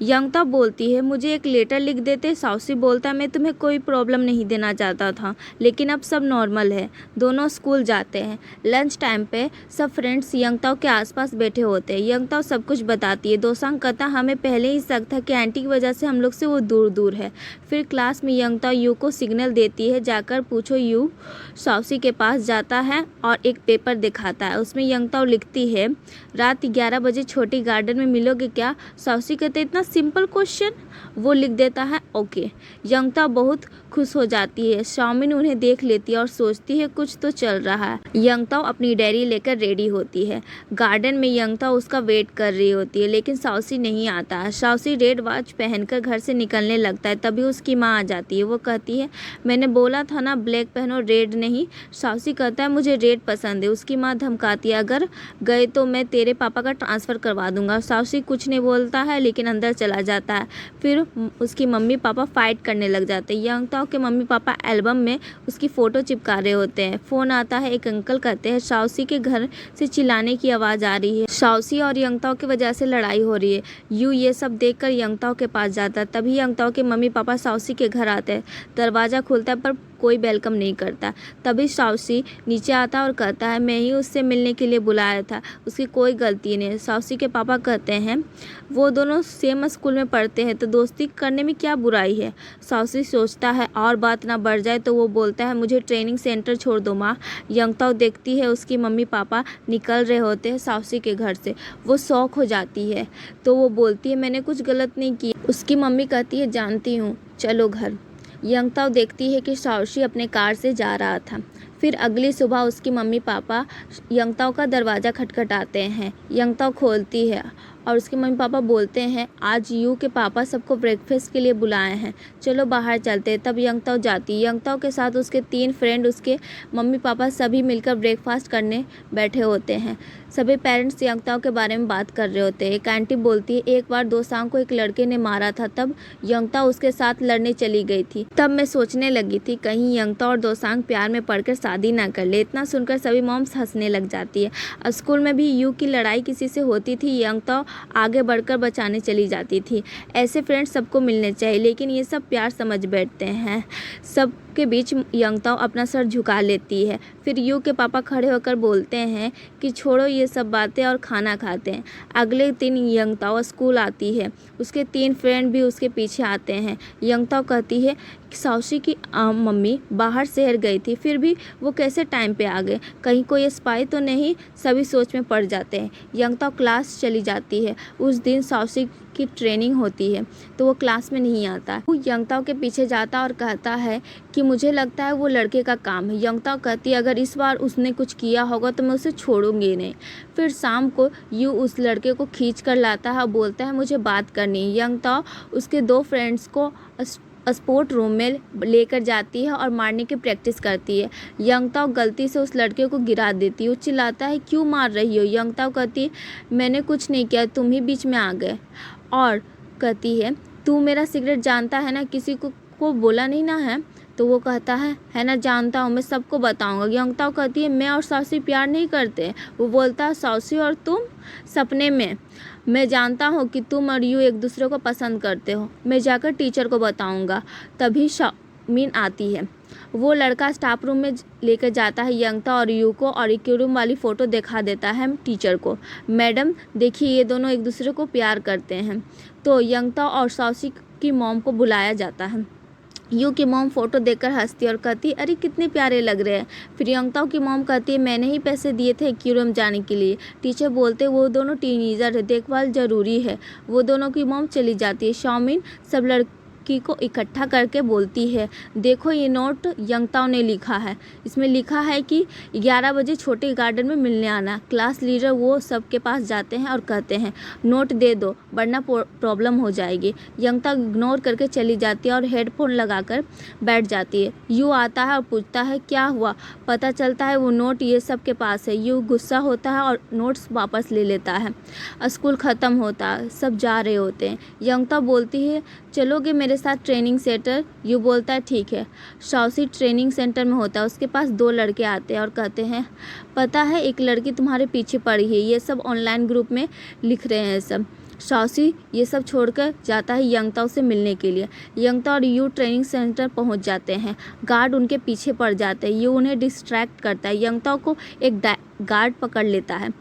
यंगताओ बोलती है मुझे एक लेटर लिख देते। साउसी बोलता है मैं तुम्हें कोई प्रॉब्लम नहीं देना चाहता था, लेकिन अब सब नॉर्मल है। दोनों स्कूल जाते हैं। लंच टाइम पे सब फ्रेंड्स यंगताओ के आसपास बैठे होते हैं। यंगताओ सब कुछ बताती है। दोसांग कहता हमें पहले ही शक था कि आंटी की वजह से हम लोग से वो दूर दूर है। फिर क्लास में यंगताओ यू को सिग्नल देती है जाकर पूछो। यू साउसी के पास जाता है और एक पेपर दिखाता है। उसमें यंगताओ लिखती है रात 11 बजे छोटी गार्डन में मिलोगे क्या। साउसी कहते इतना सिंपल क्वेश्चन। वो लिख देता है ओके। यंगताओ बहुत खुश हो जाती है। शाओमिन उन्हें देख लेती है और सोचती है कुछ तो चल रहा है। यंगताओ अपनी डायरी लेकर रेडी होती है। गार्डन में यंगताओ उसका वेट कर रही होती है, लेकिन शाओसी नहीं आता है। शाओसी रेड वॉच पहनकर घर से निकलने लगता है, तभी उसकी माँ आ जाती है। वो कहती है मैंने बोला था ना ब्लैक पहनो, रेड नहीं। शाओसी कहता है मुझे रेड पसंद है। उसकी माँ धमकाती है अगर गए तो मैं तेरे पापा का ट्रांसफ़र करवा दूंगा। शाओसी कुछ नहीं बोलता है, लेकिन अंदर चला जाता है। फिर उसकी मम्मी पापा फाइट करने लग जाते हैं। यंगताओ के मम्मी पापा एल्बम में उसकी फ़ोटो चिपका रहे होते हैं। फ़ोन आता है, एक अंकल कहते हैं शाओसी के घर से चिल्लाने की आवाज़ आ रही है। शाओसी और यंगताओ की वजह से लड़ाई हो रही है। यू ये सब देखकर यंगताओ के पास जाता है। तभी यंगताओ के मम्मी पापा शाओसी के घर आते हैं। दरवाज़ा खुलता है पर कोई वेलकम नहीं करता। तभी शाओसी नीचे आता है और कहता है मैं ही उससे मिलने के लिए बुलाया था, उसकी कोई गलती नहीं है। शाओसी के पापा कहते हैं वो दोनों सेम स्कूल में पढ़ते हैं तो दोस्ती करने में क्या बुराई है। शाओसी सोचता है और बात ना बढ़ जाए तो वो बोलता है मुझे ट्रेनिंग सेंटर छोड़ दो माँ। यंगताओ देखती है उसकी मम्मी पापा निकल रहे होते हैं शाओसी के घर से। वो शौक हो जाती है तो वो बोलती है मैंने कुछ गलत नहीं किया। उसकी मम्मी कहती है जानती हूँ, चलो घर। यंगताओ देखती है कि शाओसी अपने कार से जा रहा था। फिर अगली सुबह उसकी मम्मी पापा यंगताओ का दरवाज़ा खटखटाते हैं। यंगताओ खोलती है और उसके मम्मी पापा बोलते हैं आज यू के पापा सबको ब्रेकफास्ट के लिए बुलाए हैं, चलो बाहर चलते हैं। तब यंगताओ जाती है। यंगताओ के साथ उसके 3 फ्रेंड, उसके मम्मी पापा सभी मिलकर ब्रेकफास्ट करने बैठे होते हैं। सभी पेरेंट्स यंगताओ के बारे में बात कर रहे होते हैं। एक आंटी बोलती है एक बार दोसांग को एक लड़के ने मारा था, तब यंगताओ उसके साथ लड़ने चली गई थी। तब मैं सोचने लगी थी कहीं यंगताओ और दोसांग प्यार में पड़कर शादी ना कर ले। इतना सुनकर सभी मॉम्स हंसने लग जाती है। स्कूल में भी यू की लड़ाई किसी से होती थी, यंगताओ आगे बढ़कर बचाने चली जाती थी। ऐसे फ्रेंड्स सबको मिलने चाहिए, लेकिन ये सब प्यार समझ बैठते हैं। सब के बीच यंगताओ अपना सर झुका लेती है। फिर यू के पापा खड़े होकर बोलते हैं कि छोड़ो ये सब बातें और खाना खाते हैं। अगले दिन यंगताओ स्कूल आती है। उसके 3 फ्रेंड भी उसके पीछे आते हैं। यंगताओ कहती है शाओसी की मम्मी बाहर शहर गई थी, फिर भी वो कैसे टाइम पे आ गए, कहीं कोई स्पाई तो नहीं। सभी सोच में पड़ जाते हैं। यंगताओ क्लास चली जाती है। उस दिन शाओसी की ट्रेनिंग होती है तो वो क्लास में नहीं आता। वो यंगताओ के पीछे जाता और कहता है कि मुझे लगता है वो लड़के का काम है। यंगताओ कहती है अगर इस बार उसने कुछ किया होगा तो मैं उसे छोड़ूंगी नहीं। फिर शाम को यू उस लड़के को खींच कर लाता है और बोलता है मुझे बात करनी है। यंगताओ उसके 2 फ्रेंड्स को स्पोर्ट रूम में लेकर जाती है और मारने की प्रैक्टिस करती है। यंगताओ गलती से उस लड़के को गिरा देती है। वो चिल्लाता है क्यों मार रही हो। यंगताओ कहती है मैंने कुछ नहीं किया, तुम ही बीच में आ गए। और कहती है तू मेरा सीक्रेट जानता है ना, किसी को बोला नहीं ना है। तो वो कहता है ना जानता हूँ, मैं सबको बताऊँगा। यंगताओ कहती है मैं और शाओसी प्यार नहीं करते। वो बोलता है शाओसी और तुम सपने में। मैं जानता हूँ कि तुम और यू एक दूसरे को पसंद करते हो, मैं जाकर टीचर को बताऊँगा। तभी शाओमिन आती है। वो लड़का स्टाफ रूम में लेकर जाता है यंगताओ और यू को और इक्विलिब्रियम वाली फ़ोटो दिखा देता है टीचर को। मैडम देखिए ये दोनों एक दूसरे को प्यार करते हैं। तो यंगताओ और शाओसी की मॉम को बुलाया जाता है। यू की मॉम फ़ोटो देखकर हंसती और कहती अरे कितने प्यारे लग रहे हैं। फिर यंगताओ की मॉम कहती है मैंने ही पैसे दिए थे एक्वेरियम जाने के लिए। टीचर बोलते वो दोनों टीनेजर है, देखभाल ज़रूरी है। वो दोनों की मॉम चली जाती है। शाओमिन सब लड़की को इकट्ठा करके बोलती है देखो ये नोट यंगताओ ने लिखा है। इसमें लिखा है कि 11 बजे छोटे गार्डन में मिलने आना। क्लास लीडर वो सबके पास जाते हैं और कहते हैं नोट दे दो वरना प्रॉब्लम हो जाएगी। यंगताओ इग्नोर करके चली जाती है और हेडफोन लगाकर बैठ जाती है। यू आता है और पूछता है क्या हुआ। पता चलता है वो नोट ये सब के पास है। यू गुस्सा होता है और नोट्स वापस ले लेता है। स्कूल ख़त्म होता है, सब जा रहे होते हैं। यंगताओ बोलती है चलोगे मेरे साथ ट्रेनिंग सेंटर। यू बोलता है ठीक है। शाओसी ट्रेनिंग सेंटर में होता है। उसके पास 2 लड़के आते हैं और कहते हैं पता है एक लड़की तुम्हारे पीछे पड़ी है, ये सब ऑनलाइन ग्रुप में लिख रहे हैं सब। शाओसी ये सब छोड़कर जाता है यंगताओ से मिलने के लिए। यंगताओ और यू ट्रेनिंग सेंटर पहुंच जाते हैं। गार्ड उनके पीछे पड़ जाते हैं। यू उन्हें डिस्ट्रैक्ट करता है। यंगताओ को एक गार्ड पकड़ लेता है।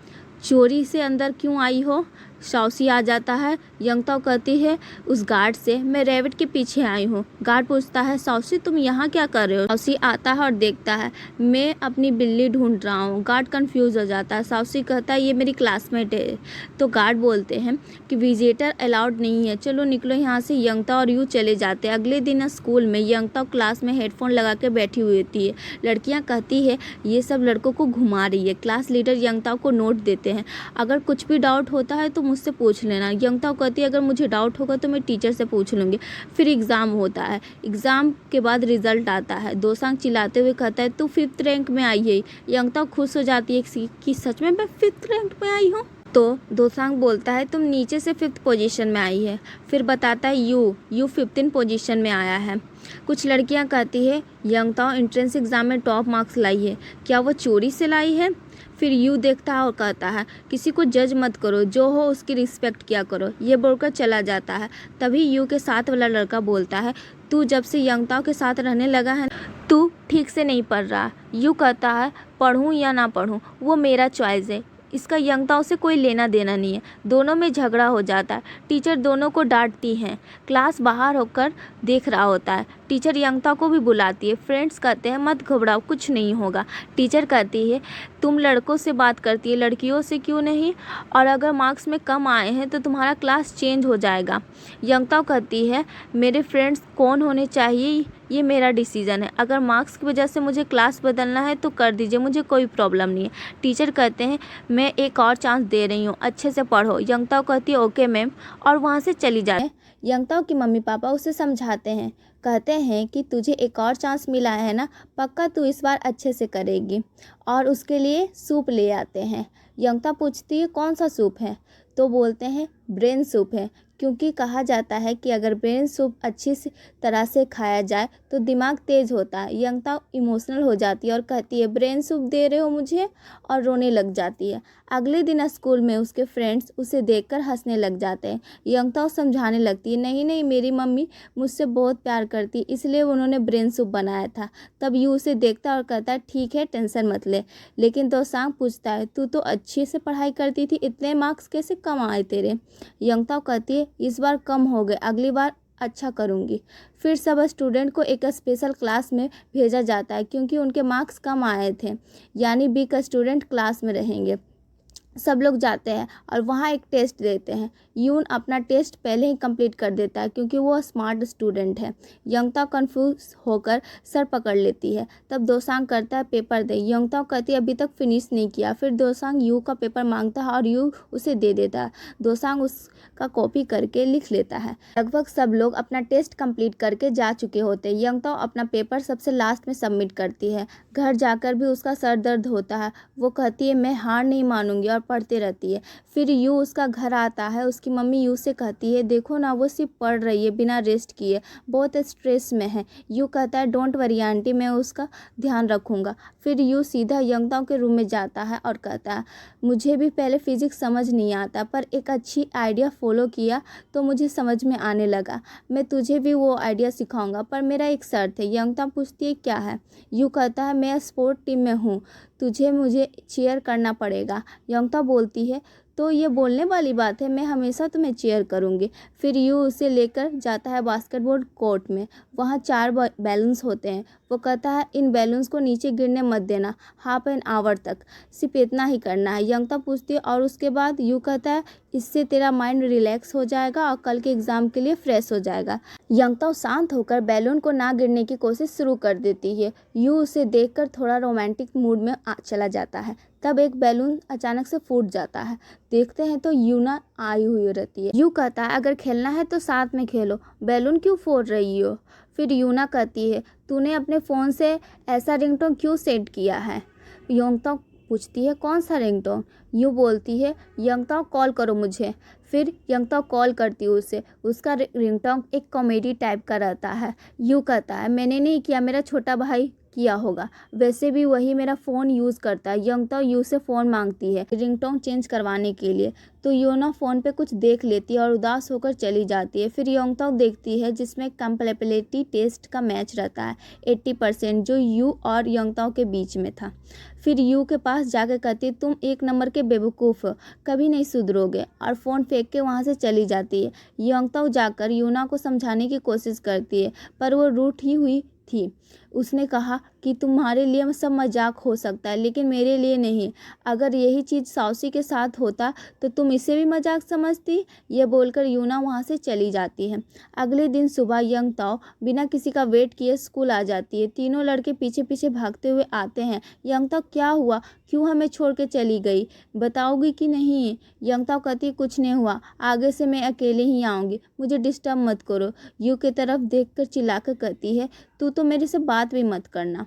चोरी से अंदर क्यों आई हो। शाओसी आ जाता है। यंगताओ कहती है उस गार्ड से, मैं रैबिट के पीछे आई हूँ। गार्ड पूछता है शाओसी तुम यहाँ क्या कर रहे हो? शाओसी आता है और देखता है मैं अपनी बिल्ली ढूंढ रहा हूँ। गार्ड कंफ्यूज हो जाता है। शाओसी कहता है ये मेरी क्लासमेट है। तो गार्ड बोलते हैं कि विजिटर अलाउड नहीं है, चलो निकलो यहाँ से। यंगताओ और यू चले जाते हैं। अगले दिन स्कूल में यंगताओ क्लास में हेडफोन लगा के बैठी हुई होती है। लड़कियाँ कहती है ये सब लड़कों को घुमा रही है। क्लास लीडर यंगताओ को नोट देते हैं, अगर कुछ भी डाउट होता है तो मुझसे पूछ लेना। यंगताओ कहती है अगर मुझे डाउट होगा तो मैं टीचर से पूछ लूँगी। फिर एग्ज़ाम होता है। एग्ज़ाम के बाद रिजल्ट आता है। दोसांग चिल्लाते हुए कहता है तू 5th रैंक में आई है। यंगताओ खुश हो जाती है कि सच में मैं 5th रैंक में आई हूँ। तो दोसांग बोलता है तुम नीचे से 5th पोजीशन में आई है। फिर बताता है यू 15th पोजीशन में आया है। कुछ लड़कियां कहती है यंगताओ एंट्रेंस एग्ज़ाम में टॉप मार्क्स लाई है, क्या वो चोरी से लाई है? फिर यू देखता है और कहता है किसी को जज मत करो, जो हो उसकी रिस्पेक्ट किया करो। ये बोलकर चला जाता है। तभी यू के साथ वाला लड़का बोलता है तू जब से यंगताओ के साथ रहने लगा है तू ठीक से नहीं पढ़ रहा। यू कहता है पढ़ूँ या ना पढ़ूँ वो मेरा चॉइस है, इसका यंगताओ से कोई लेना देना नहीं है। दोनों में झगड़ा हो जाता है। टीचर दोनों को डांटती हैं। क्लास बाहर होकर देख रहा होता है। टीचर यंगताओ को भी बुलाती है। फ्रेंड्स कहते हैं मत घबराओ कुछ नहीं होगा। टीचर कहती है तुम लड़कों से बात करती है लड़कियों से क्यों नहीं, और अगर मार्क्स में कम आए हैं तो तुम्हारा क्लास चेंज हो जाएगा। यंगताओ कहती है मेरे फ्रेंड्स कौन होने चाहिए ये मेरा डिसीज़न है, अगर मार्क्स की वजह से मुझे क्लास बदलना है तो कर दीजिए, मुझे कोई प्रॉब्लम नहीं है। टीचर कहते हैं मैं एक और चांस दे रही हूँ, अच्छे से पढ़ो। यंगताओ कहती है ओके मैम, और वहाँ से चली जाए। यंगताओ की मम्मी पापा उसे समझाते हैं, कहते हैं कि तुझे एक और चांस मिला है ना, पक्का तू इस बार अच्छे से करेगी, और उसके लिए सूप ले आते हैं। यंगताओ पूछती है कौन सा सूप है? तो बोलते हैं ब्रेन सूप है, क्योंकि कहा जाता है कि अगर ब्रेन सूप अच्छी तरह से खाया जाए तो दिमाग तेज होता है। यंगताओ इमोशनल हो जाती है और कहती है ब्रेन सूप दे रहे हो मुझे, और रोने लग जाती है। अगले दिन स्कूल में उसके फ्रेंड्स उसे देखकर हंसने लग जाते हैं। यंगताओ समझाने लगती है नहीं नहीं मेरी मम्मी मुझसे बहुत प्यार करती है इसलिए उन्होंने ब्रेन सूप बनाया था। तब यू उसे देखता है और कहता है ठीक है टेंशन मत ले। लेकिन दोसांग पूछता है तू तो अच्छे से पढ़ाई करती थी, इतने मार्क्स कैसे कम आए तेरे? यंगताओ कहती है इस बार कम हो गए, अगली बार अच्छा करूँगी। फिर सब स्टूडेंट को एक स्पेशल क्लास में भेजा जाता है क्योंकि उनके मार्क्स कम आए थे, यानी बी का स्टूडेंट क्लास में रहेंगे। सब लोग जाते हैं और वहाँ एक टेस्ट देते हैं। यून अपना टेस्ट पहले ही कंप्लीट कर देता है क्योंकि वो स्मार्ट स्टूडेंट है। यंगताओ कंफ्यूज होकर सर पकड़ लेती है। तब दोसांग करता है पेपर दे। यंगताओ कहती है अभी तक फिनिश नहीं किया। फिर दोसांग यू का पेपर मांगता है और यू उसे दे देता है। दोसांग उसका कॉपी करके लिख लेता है। लगभग सब लोग अपना टेस्ट कंप्लीट करके जा चुके होते हैं। यंगताओ अपना पेपर सबसे लास्ट में सबमिट करती है। घर जाकर भी उसका सर दर्द होता है। वो कहती है मैं हार नहीं मानूंगी, और पढ़ती रहती है। फिर यू उसका घर आता है। उसकी मम्मी यू से कहती है देखो ना वो सिर्फ पढ़ रही है बिना रेस्ट किए, बहुत स्ट्रेस में है। यू कहता है डोंट वरी आंटी, मैं उसका ध्यान रखूँगा। फिर यू सीधा यंगताओ के रूम में जाता है और कहता है मुझे भी पहले फिजिक्स समझ नहीं आता, पर एक अच्छी आइडिया फॉलो किया तो मुझे समझ में आने लगा। मैं तुझे भी वो आइडिया सिखाऊंगा, पर मेरा एक शर्त है। यंगताओ पूछती है क्या है? यू कहता है मैं स्पोर्ट टीम में हूँ, तुझे मुझे चीयर करना पड़ेगा। यंगताओ बोलती है तो ये बोलने वाली बात है, मैं हमेशा तुम्हें चीयर करूँगी। फिर यू उसे लेकर जाता है बास्केटबॉल कोर्ट में। वहाँ 4 बैलून्स होते हैं। वो कहता है इन बैलून्स को नीचे गिरने मत देना, हाफ एन आवर तक सिर्फ इतना ही करना है। यंगताओ पूछती है और उसके बाद? यू कहता है इससे तेरा माइंड रिलैक्स हो जाएगा और कल के एग्ज़ाम के लिए फ्रेश हो जाएगा। यंगताओ शांत होकर बैलून को ना गिरने की कोशिश शुरू कर देती है। यू उसे देखकर थोड़ा रोमांटिक मूड में चला जाता है। तब एक बैलून अचानक से फूट जाता है। देखते हैं तो यूना आई हुई रहती है। यू कहता है अगर खेलना है तो साथ में खेलो, बैलून क्यों फोड़ रही हो? फिर यूना कहती है तूने अपने फ़ोन से ऐसा रिंगटोन क्यों सेट किया है? यंगताओ पूछती है कौन सा रिंगटोन? यू बोलती है यंगताओ कॉल करो मुझे। फिर यंगताओ कॉल करती है उसे। उसका रिंगटोन एक कॉमेडी टाइप का रहता है। यू कहता है मैंने नहीं किया, मेरा छोटा भाई किया होगा। वैसे भी वही मेरा फ़ोन यूज़ करता है। यंगताओ यू से फ़ोन मांगती है रिंगटोन चेंज करवाने के लिए, तो यूना फ़ोन पे कुछ देख लेती है और उदास होकर चली जाती है। फिर यंगताओ देखती है जिसमें कंपैटिबिलिटी टेस्ट का मैच रहता है 80%, जो यू और यंगताओ के बीच में था। फिर यू के पास जाकर कहती है तुम एक नंबर के बेवकूफ़ हो, कभी नहीं सुधरोगे, और फ़ोन फेंक के वहाँ से चली जाती है। यंगताओ जाकर यूना को समझाने की कोशिश करती है, पर वो रूठी हुई थी। उसने कहा कि तुम्हारे लिए सब मजाक हो सकता है लेकिन मेरे लिए नहीं। अगर यही चीज़ साउसी के साथ होता तो तुम इसे भी मजाक समझती। ये बोलकर यूना वहाँ से चली जाती है। अगले दिन सुबह यंगताओ बिना किसी का वेट किए स्कूल आ जाती है। तीनों लड़के पीछे पीछे भागते हुए आते हैं। यंगताओ क्या हुआ, क्यों हमें छोड़ के चली गई, बताओगी कि नहीं? यंगताओ कहती कुछ नहीं हुआ, आगे से मैं अकेले ही आऊँगी, मुझे डिस्टर्ब मत करो। यू की तरफ देखकर चिल्लाकर कहती है तू तो मेरे से बात भी मत करना।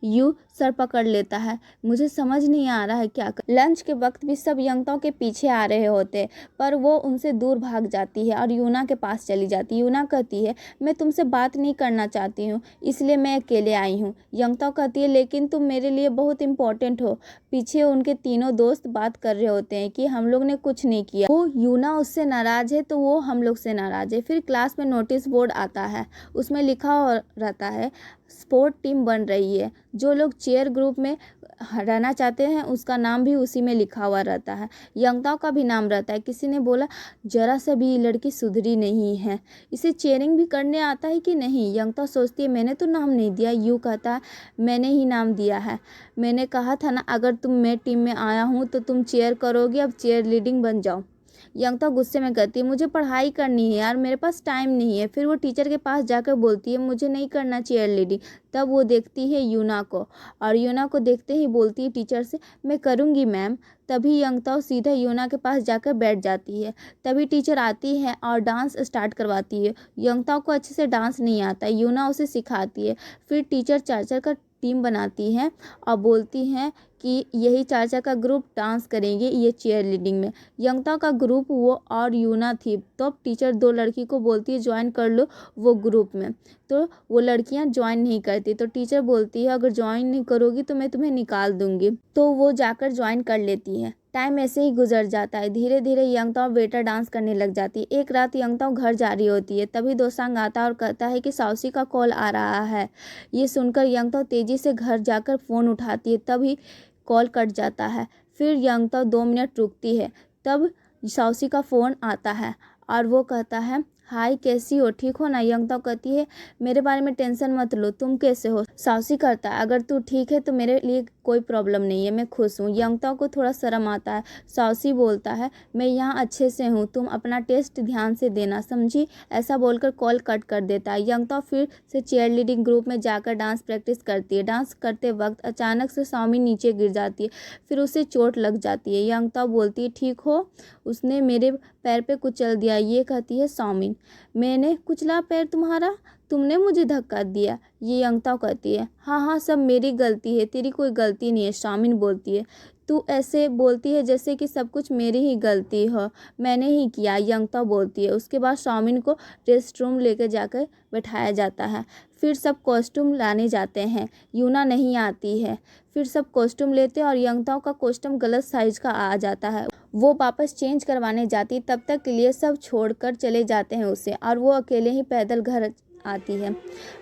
यू सर पकड़ लेता है, मुझे समझ नहीं आ रहा है क्या कर। लंच के वक्त भी सब यंगताओ के पीछे आ रहे होते, पर वो उनसे दूर भाग जाती है और यूना के पास चली जाती है। यूना कहती है मैं तुमसे बात नहीं करना चाहती हूँ, इसलिए मैं अकेले आई हूँ। यंगताओ कहती है लेकिन तुम मेरे लिए बहुत इंपॉर्टेंट हो। पीछे उनके तीनों दोस्त बात कर रहे होते हैं कि हम लोग ने कुछ नहीं किया। वो यूना उससे नाराज़ है तो वो हम लोग से नाराज़ है। फिर क्लास में नोटिस बोर्ड आता है, उसमें लिखा रहता है स्पोर्ट टीम बन रही है। जो लोग चेयर ग्रुप में रहना चाहते हैं उसका नाम भी उसी में लिखा हुआ रहता है। यंगताओ का भी नाम रहता है। किसी ने बोला जरा सा भी लड़की सुधरी नहीं है, इसे चेयरिंग भी करने आता है कि नहीं? यंगताओ सोचती है मैंने तो नाम नहीं दिया। यू कहता है मैंने ही नाम दिया है, मैंने कहा था ना अगर तुम मैं टीम में आया हूँ तो तुम चेयर करोगे, अब चेयर लीडिंग बन जाओ। यंगताओ गुस्से में कहती है मुझे पढ़ाई करनी है यार, मेरे पास टाइम नहीं है। फिर वो टीचर के पास जाकर बोलती है मुझे नहीं करना चेयर लीडिंग। तब वो देखती है यूना को, और यूना को देखते ही बोलती है टीचर से मैं करूँगी मैम। तभी यंगताओ सीधा यूना के पास जाकर बैठ जाती है। तभी टीचर आती है और डांस स्टार्ट करवाती है। यंगताओ को अच्छे से डांस नहीं आता, यूना उसे सिखाती है। फिर टीचर चार का टीम बनाती हैं और बोलती हैं कि यही चाचा का ग्रुप डांस करेंगे ये चेयर लीडिंग में। यंगताओ का ग्रुप वो और यूना थी। तो अब टीचर दो लड़की को बोलती है ज्वाइन कर लो वो ग्रुप में, तो वो लड़कियां ज्वाइन नहीं करती। तो टीचर बोलती है अगर ज्वाइन नहीं करोगी तो मैं तुम्हें निकाल दूंगी। तो वो जाकर ज्वाइन कर लेती है। टाइम ऐसे ही गुजर जाता है। धीरे धीरे यंगताओ बेटर डांस करने लग जाती है। एक रात यंगताओ घर जा रही होती है, तभी दोसांग आता है और कहता है कि साउसी का कॉल आ रहा है। ये सुनकर यंगताओ तेजी से घर जाकर फ़ोन उठाती है, तभी कॉल कट जाता है। फिर यंगताओ 2 मिनट रुकती है, तब साउसी का फ़ोन आता है और वो कहता है हाय कैसी हो, ठीक हो ना? यंगताओ कहती है मेरे बारे में टेंशन मत लो, तुम कैसे हो? साउसी कहता है अगर तू ठीक है तो मेरे लिए कोई प्रॉब्लम नहीं है, मैं खुश हूँ। यंगताओ को थोड़ा शर्म आता है। साउसी बोलता है मैं यहाँ अच्छे से हूँ, तुम अपना टेस्ट ध्यान से देना, समझी? ऐसा बोलकर कॉल कट कर देता है। यंगताओ फिर से चेयर लीडिंग ग्रुप में जाकर डांस प्रैक्टिस करती है। डांस करते वक्त अचानक से साउमी नीचे गिर जाती है, फिर उसे चोट लग जाती है। यंगताओ बोलती है ठीक हो? उसने मेरे पैर पे कुचल दिया। ये कहती है साउमिन मैंने कुचला पैर तुम्हारा, तुमने मुझे धक्का दिया। ये यंगताओ कहती है हाँ सब मेरी गलती है, तेरी कोई गलती नहीं है। साउमिन बोलती है तू ऐसे बोलती है जैसे कि सब कुछ मेरी ही गलती हो, मैंने ही किया। यंगताओ बोलती है। उसके बाद साउमिन को रेस्ट रूम लेकर जाकर बैठाया जाता है। फिर सब कॉस्ट्यूम लाने जाते हैं, यूना नहीं आती है। फिर सब कॉस्ट्यूम लेते हैं और यंगताओ का कॉस्ट्यूम गलत साइज का आ जाता है। वो वापस चेंज करवाने जाती, तब तक के लिए सब छोड़कर चले जाते हैं उसे, और वो अकेले ही पैदल घर आती है।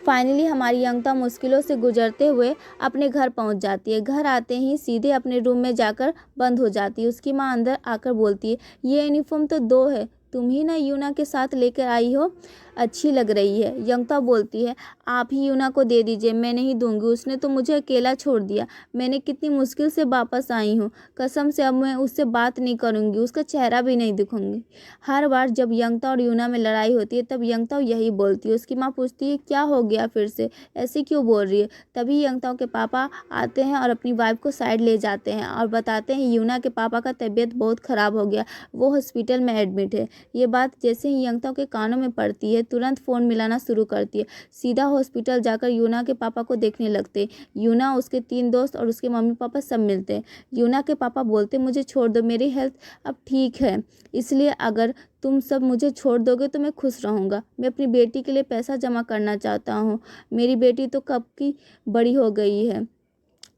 फाइनली हमारी यंगताओ मुश्किलों से गुजरते हुए अपने घर पहुंच जाती है। घर आते ही सीधे अपने रूम में जाकर बंद हो जाती है। उसकी माँ अंदर आकर बोलती है ये यूनिफॉर्म तो 2 है, तुम ही ना यूना के साथ लेकर आई हो, अच्छी लग रही है। यंगताओ बोलती है आप ही यूना को दे दीजिए, मैं नहीं दूंगी, उसने तो मुझे अकेला छोड़ दिया, मैंने कितनी मुश्किल से वापस आई हूँ, कसम से अब मैं उससे बात नहीं करूँगी, उसका चेहरा भी नहीं दिखाऊंगी। हर बार जब यंगताओ और यूना में लड़ाई होती है तब यंगताओ यही बोलती है। उसकी माँ पूछती है क्या हो गया, फिर से ऐसे क्यों बोल रही है? तभी यंगताओ के पापा आते हैं और अपनी वाइफ को साइड ले जाते हैं और बताते हैं यूना के पापा का तबीयत बहुत ख़राब हो गया, वो हॉस्पिटल में एडमिट है। ये बात जैसे ही यंगताओ के कानों में पड़ती है तुरंत फ़ोन मिलाना शुरू करती है। सीधा हॉस्पिटल जाकर यूना के पापा को देखने लगते। यूना, उसके 3 दोस्त और उसके मम्मी पापा सब मिलते हैं। यूना के पापा बोलते, मुझे छोड़ दो, मेरी हेल्थ अब ठीक है, इसलिए अगर तुम सब मुझे छोड़ दोगे तो मैं खुश रहूँगा। मैं अपनी बेटी के लिए पैसा जमा करना चाहता हूँ। मेरी बेटी तो कब की बड़ी हो गई है।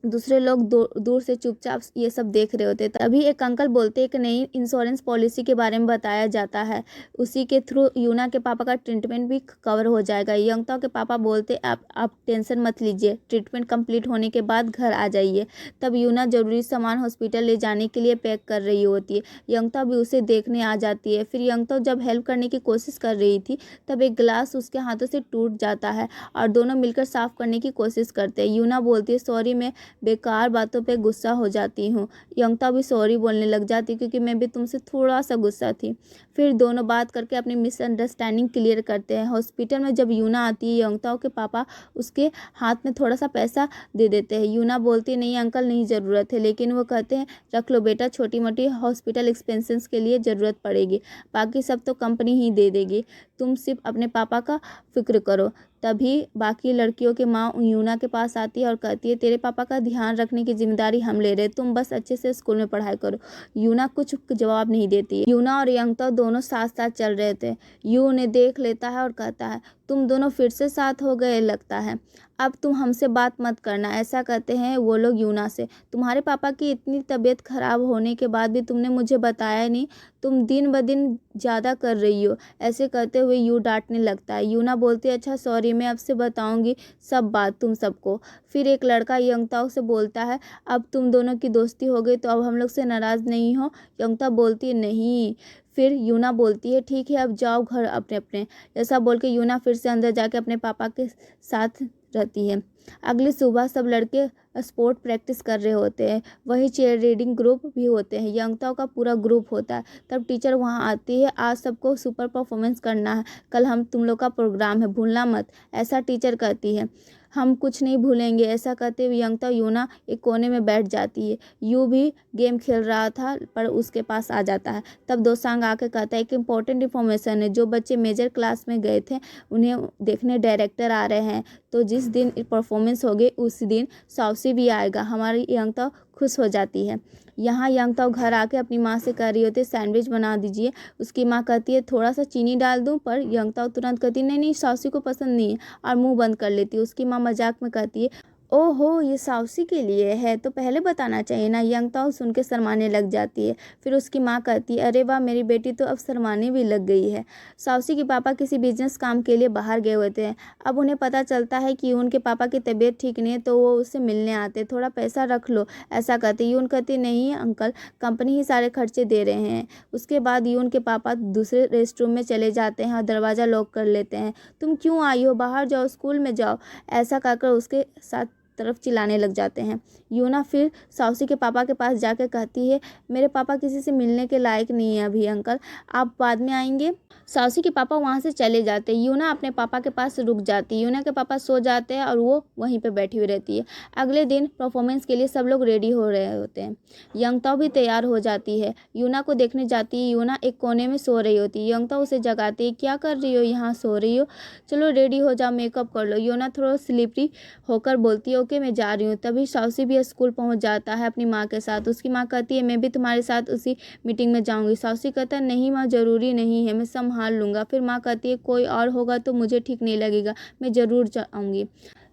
दूसरे लोग दूर से चुपचाप ये सब देख रहे होते। तभी एक अंकल बोलते, एक नई इंश्योरेंस पॉलिसी के बारे में बताया जाता है, उसी के थ्रू यूना के पापा का ट्रीटमेंट भी कवर हो जाएगा। यंगताओ के पापा बोलते, आप टेंशन मत लीजिए, ट्रीटमेंट कंप्लीट होने के बाद घर आ जाइए। तब यूना जरूरी सामान हॉस्पिटल ले जाने के लिए पैक कर रही होती है। यंगताओ भी उसे देखने आ जाती है। फिर यंगताओ जब हेल्प करने की कोशिश कर रही थी तब एक गिलास उसके हाथों से टूट जाता है और दोनों मिलकर साफ करने की कोशिश करते हैं। यूना बोलती है, सॉरी, मैं बेकार बातों पे गुस्सा हो जाती हूँ। यंगताओ भी सॉरी बोलने लग जाती क्योंकि मैं भी तुमसे थोड़ा सा गुस्सा थी। फिर दोनों बात करके अपनी मिसअंडरस्टैंडिंग क्लियर करते हैं। हॉस्पिटल में जब यूना आती है यंगताओ के पापा उसके हाथ में थोड़ा सा पैसा दे देते हैं। यूना बोलती है, नहीं अंकल, नहीं ज़रूरत है, लेकिन वो कहते हैं, रख लो बेटा, छोटी मोटी हॉस्पिटल एक्सपेंसेस के लिए ज़रूरत पड़ेगी, बाकी सब तो कंपनी ही दे देगी, तुम सिर्फ अपने पापा का फिक्र करो। तभी बाकी लड़कियों की माँ यूना के पास आती है और कहती है, तेरे पापा का ध्यान रखने की जिम्मेदारी हम ले रहे, तुम बस अच्छे से स्कूल में पढ़ाई करो। यूना कुछ जवाब नहीं देती। यूना और यंगताओ दोनों साथ साथ चल रहे थे। यू उन्हें देख लेता है और कहता है, तुम दोनों फिर से साथ हो गए लगता है, अब तुम हमसे बात मत करना। ऐसा कहते हैं वो लोग यूना से। तुम्हारे पापा की इतनी तबीयत खराब होने के बाद भी तुमने मुझे बताया नहीं, तुम दिन ब दिन ज़्यादा कर रही हो। ऐसे कहते हुए यू डांटने लगता है। यूना बोलती है, अच्छा सॉरी, मैं अब से बताऊंगी सब बात तुम सबको। फिर एक लड़का यंगताओ से बोलता है, अब तुम दोनों की दोस्ती हो गई तो अब हम लोग से नाराज़ नहीं हो। यंगताओ बोलती है, नहीं। फिर यूना बोलती है, ठीक है, अब जाओ घर अपने अपने। ऐसा बोल के यूना फिर से अंदर जाके अपने पापा के साथ रहती है। अगली सुबह सब लड़के स्पोर्ट प्रैक्टिस कर रहे होते हैं। वही चेयर रीडिंग ग्रुप भी होते हैं। यंगताओ का पूरा ग्रुप होता है। तब टीचर वहाँ आती है, आज सबको सुपर परफॉर्मेंस करना है, कल हम तुम लोग का प्रोग्राम है, भूलना मत, ऐसा टीचर कहती है। हम कुछ नहीं भूलेंगे, ऐसा कहते हुए यंगताओ यूना एक कोने में बैठ जाती है। यू भी गेम खेल रहा था पर उसके पास आ जाता है। तब दोसांग आके कहता है, एक इम्पॉर्टेंट इन्फॉर्मेशन है, जो बच्चे मेजर क्लास में गए थे उन्हें देखने डायरेक्टर आ रहे हैं, तो जिस दिन परफॉर्मेंस होगी उस दिन साउसी भी आएगा। हमारी यंगताओ खुश हो जाती है। यहाँ यंगताओ घर आके अपनी माँ से कह रही होती है, सैंडविच बना दीजिए। उसकी माँ कहती है, थोड़ा सा चीनी डाल दूँ, पर यंगताओ तुरंत कहती है, नहीं नहीं, साउसी को पसंद नहीं है, और मुंह बंद कर लेती है। उसकी माँ मजाक में कहती है, ओहो, ये साउसी के लिए है तो पहले बताना चाहिए ना। यंगताओ सुन के शर्माने लग जाती है। फिर उसकी माँ कहती है, अरे वाह, मेरी बेटी तो अब शर्माने भी लग गई है। साउसी के पापा किसी बिजनेस काम के लिए बाहर गए हुए थे। अब उन्हें पता चलता है कि उनके पापा की तबीयत ठीक नहीं है, तो वो उससे मिलने आते, थोड़ा पैसा रख लो, ऐसा कहते। यून कहती, नहीं अंकल, कंपनी ही सारे खर्चे दे रहे हैं। उसके बाद यून के पापा दूसरे रेस्ट रूम में चले जाते हैं और दरवाज़ा लॉक कर लेते हैं। तुम क्यों आई हो, बाहर जाओ, स्कूल में जाओ, ऐसा कहकर उसके साथ तरफ चिल्लाने लग जाते हैं। यूना फिर साउसी के पापा के पास जाकर कहती है, मेरे पापा किसी से मिलने के लायक नहीं है अभी अंकल, आप बाद में आएंगे। साउसी के पापा वहाँ से चले जाते हैं। यूना अपने पापा के पास रुक जाती है। यूना के पापा सो जाते हैं और वो वहीं पे बैठी हुई रहती है। अगले दिन परफॉर्मेंस के लिए सब लोग रेडी हो रहे होते हैं। यंगताओ भी तैयार हो जाती है, यूना को देखने जाती है। यूना एक कोने में सो रही होती है। यंगताओ उसे जगाती है, क्या कर रही हो, यहाँ सो रही हो, चलो रेडी हो जाओ, मेकअप कर लो। यूना थोड़ा स्लिपरी होकर बोलती है, ओके मैं जा रही हूँ। तभी साउसी भी स्कूल पहुँच जाता है अपनी माँ के साथ। उसकी माँ कहती है, मैं भी तुम्हारे साथ उसी मीटिंग में जाऊँगी। साउसी कहता है, नहीं माँ, ज़रूरी नहीं है, मैं संभाल लूँगा। फिर माँ कहती है, कोई और होगा तो मुझे ठीक नहीं लगेगा, मैं ज़रूर जाऊँगी।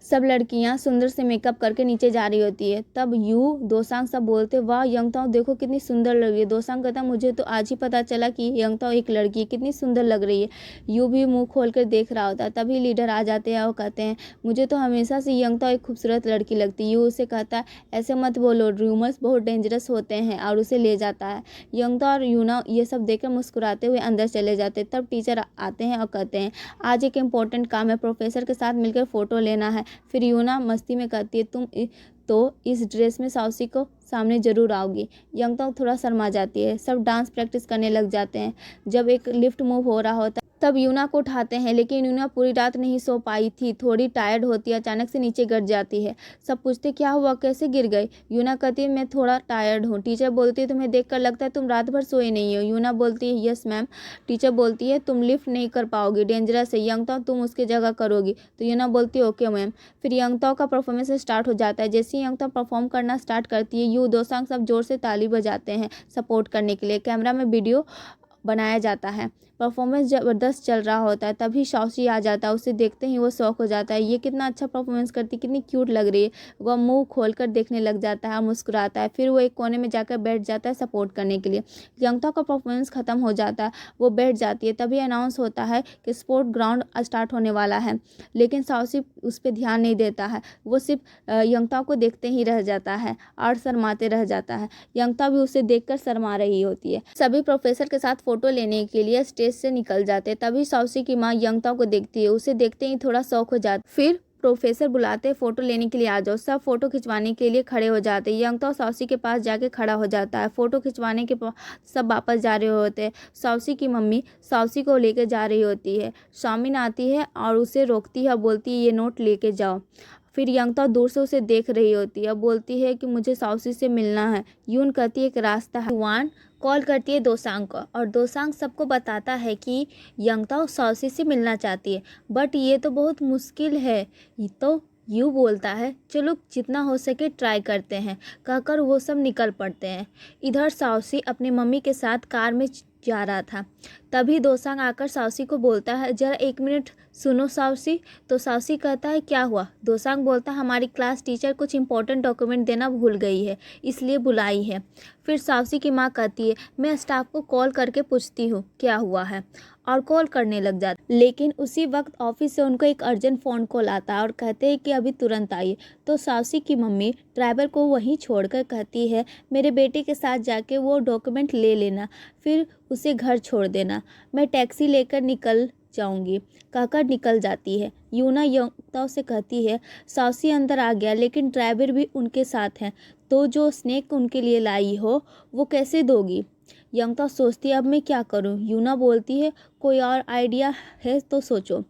सब लड़कियां सुंदर से मेकअप करके नीचे जा रही होती है। तब यू दोसांग सब बोलते, वाह यंगताओ देखो कितनी सुंदर लग रही है। दोसांग कहता, मुझे तो आज ही पता चला कि यंगताओ एक लड़की है, कितनी सुंदर लग रही है। यू भी मुंह खोल कर देख रहा होता है। तभी लीडर आ जाते हैं और कहते हैं, मुझे तो हमेशा से यंगताओ एक खूबसूरत लड़की लगती है। यू उसे कहता है, ऐसे मत बोलो, रूमर्स बहुत डेंजरस होते हैं, और उसे ले जाता है। यंगताओ और यूना ये सब देखकर मुस्कुराते हुए अंदर चले जाते हैं। तब टीचर आते हैं और कहते हैं, आज एक इम्पोर्टेंट काम है, प्रोफेसर के साथ मिलकर फ़ोटो लेना है। फिर यूना मस्ती में कहती है, तुम तो इस ड्रेस में साउसी को सामने ज़रूर आओगी। यंगताओ थोड़ा शर्मा जाती है। सब डांस प्रैक्टिस करने लग जाते हैं। जब एक लिफ्ट मूव हो रहा होता है तब यूना को उठाते हैं, लेकिन यूना पूरी रात नहीं सो पाई थी, थोड़ी टायर्ड होती है, अचानक से नीचे गिर जाती है। सब पूछते क्या हुआ, कैसे गिर गई। यूना कहती है मैं थोड़ा टायर्ड हूँ। टीचर बोलती है तुम्हें देखकर लगता है तुम रात भर सोई नहीं हो। यूना बोलती है यस मैम। टीचर बोलती है तुम लिफ्ट नहीं कर पाओगी, डेंजरस है, यंगताओ तुम उसकी जगह करोगी। तो यूना बोलती है ओके मैम। फिर यंगताओ का परफॉर्मेंस स्टार्ट हो जाता है। जैसे ही यंगताओ परफॉर्म करना स्टार्ट करती है, यू दोसांग सब जोर से ताली बजाते हैं सपोर्ट करने के लिए। कैमरा में वीडियो बनाया जाता है। परफॉर्मेंस ज़बरदस्त चल रहा होता है, तभी शाओशी आ जाता है। उसे देखते ही वो शौक हो जाता है, ये कितना अच्छा परफॉर्मेंस करती, कितनी क्यूट लग रही है। वह मुंह खोलकर देखने लग जाता है और मुस्कुराता है। फिर वो एक कोने में जाकर बैठ जाता है सपोर्ट करने के लिए। यंगता का परफॉर्मेंस ख़त्म हो जाता है, वो बैठ जाती है। तभी अनाउंस होता है कि स्पोर्ट ग्राउंड स्टार्ट होने वाला है, लेकिन शाओशी उस पर ध्यान नहीं देता है। वो सिर्फ यंगता को देखते ही रह जाता है और शर्माते रह जाता है। यंगता भी उसे देखकर शर्मा रही होती है। सभी प्रोफेसर के साथ फोटो लेने के लिए स्टेज से निकल जाते। तभी शाओशी की माँ यंगता को देखती है, उसे देखते ही थोड़ा शौक हो जाता। फिर प्रोफेसर बुलाते फोटो लेने के लिए आ जाओ। सब फोटो खिंचवाने के लिए खड़े हो जाते। यंगता शाओशी के पास जाके खड़ा हो जाता है। फोटो खिंचवाने के सब वापस जा रहे होते हैं। शाओशी की मम्मी शाओशी को लेके जा रही होती है। शामिन आती है और उसे रोकती है, बोलती है ये नोट लेके जाओ। फिर यंगता दूर से उसे देख रही होती है, बोलती है कि मुझे शाओशी से मिलना है। यून कहती है एक रास्ता है। युआन कॉल करती है दोसांग को और दोसांग सबको बताता है कि यंगता शाओशी से मिलना चाहती है, बट ये तो बहुत मुश्किल है। ये तो यू बोलता है चलो जितना हो सके ट्राई करते हैं, कहकर वो सब निकल पड़ते हैं। इधर शाओशी अपनी मम्मी के साथ कार में जा रहा था। तभी दोसांग आकर शाओशी को बोलता है जरा एक मिनट सुनो शाओशी। तो शाओशी कहता है क्या हुआ। दोसांग बोलता है हमारी क्लास टीचर कुछ इंपॉर्टेंट डॉक्यूमेंट देना भूल गई है, इसलिए बुलाई है। फिर शाओशी की माँ कहती है मैं स्टाफ को कॉल करके पूछती हूँ क्या हुआ है, और कॉल करने लग जाती। लेकिन उसी वक्त ऑफिस से उनको एक अर्जेंट फ़ोन कॉल आता है और कहते हैं कि अभी तुरंत आइए। तो शाओशी की मम्मी ड्राइवर को वहीं छोड़कर कहती है मेरे बेटे के साथ जाके वो डॉक्यूमेंट ले लेना, फिर उसे घर छोड़ देना, मैं टैक्सी लेकर निकल जाऊंगी, कहकर निकल जाती है। यूना यंगताओ से कहती है शाओशी अंदर आ गया, लेकिन ड्राइवर भी उनके साथ हैं, तो जो स्नैक उनके लिए लाई हो वो कैसे दोगी। यंगताओ सोचती है अब मैं क्या करूं। यूना बोलती है कोई और आइडिया है तो सोचो।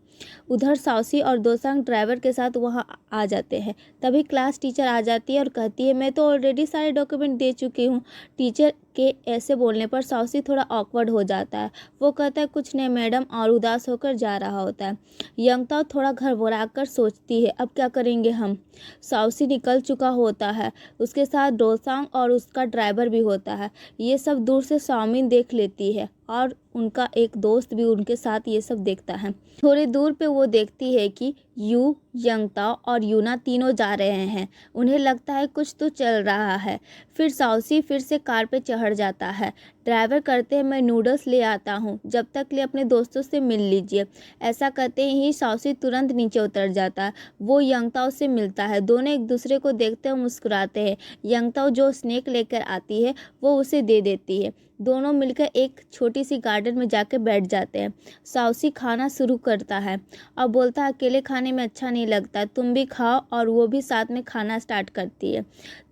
उधर शाओशी और दोसांग ड्राइवर के साथ वहां आ जाते हैं। तभी क्लास टीचर आ जाती है और कहती है मैं तो ऑलरेडी सारे डॉक्यूमेंट दे चुकी हूँ। टीचर के ऐसे बोलने पर शाओशी थोड़ा ऑकवर्ड हो जाता है। वो कहता है कुछ नहीं मैडम, और उदास होकर जा रहा होता है। यंगताओ थोड़ा घबरा कर सोचती है अब क्या करेंगे हम। शाओशी निकल चुका होता है, उसके साथ दोसांग और उसका ड्राइवर भी होता है। ये सब दूर से शामिन देख लेती है और उनका एक दोस्त भी उनके साथ ये सब देखता है। थोड़ी दूर पे वो देखती है कि यू, यंगताओ और यूना तीनों जा रहे हैं। उन्हें लगता है कुछ तो चल रहा है। फिर शाओशी फिर से कार पे चढ़ जाता है। ड्राइवर कहते हैं मैं नूडल्स ले आता हूँ, जब तक ले अपने दोस्तों से मिल लीजिए। ऐसा कहते ही शाओशी तुरंत नीचे उतर जाता है। वो यंगताओ से मिलता है, दोनों एक दूसरे को देखते हुए मुस्कुराते हैं। यंगताओ जो स्नैक लेकर आती है वो उसे दे देती है। दोनों मिलकर एक छोटी सी गार्डन में जाकर बैठ जाते हैं। शाओशी खाना शुरू करता है और बोलता है अकेले खाने में अच्छा नहीं लगता, तुम भी खाओ, और वो भी साथ में खाना स्टार्ट करती है।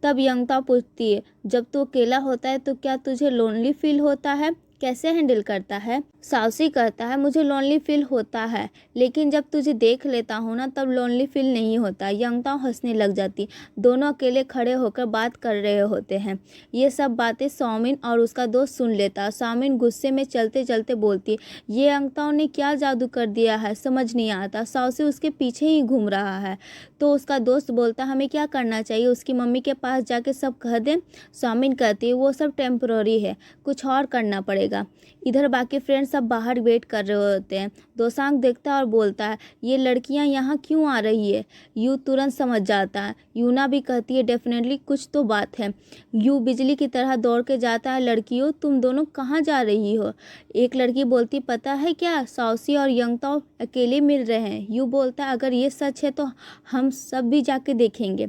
तब यंगताओ पूछती है जब तू अकेला होता है तो क्या तुझे लोनली फील होता है, कैसे हैंडल करता है। शाओशी कहता है मुझे लोनली फील होता है, लेकिन जब तुझे देख लेता हूँ ना तब लोनली फील नहीं होता। यंगताओ हंसने लग जाती। दोनों अकेले खड़े होकर बात कर रहे होते हैं। ये सब बातें शामिन और उसका दोस्त सुन लेता। शामिन गुस्से में चलते चलते बोलती ये यंगताओ ने क्या जादू कर दिया है, समझ नहीं आता। शाओशी उसके पीछे ही घूम रहा है। तो उसका दोस्त बोलता हमें क्या करना चाहिए, उसकी मम्मी के पास जाके सब कह दें। शामिन कहती है वो सब टेम्पररी है, कुछ और करना पड़ेगा। इधर बाकी फ्रेंड्स सब बाहर वेट कर रहे होते हैं। दोसांग देखता है और बोलता है ये लड़कियां यहाँ क्यों आ रही है। यू तुरंत समझ जाता है। यूना भी कहती है डेफिनेटली कुछ तो बात है। यू बिजली की तरह दौड़ के जाता है लड़कियों तुम दोनों कहाँ जा रही हो। एक लड़की बोलती पता है क्या शाओशी और यंगताओ अकेले मिल रहे हैं। यू बोलता है अगर ये सच है तो हम सब भी जाके देखेंगे।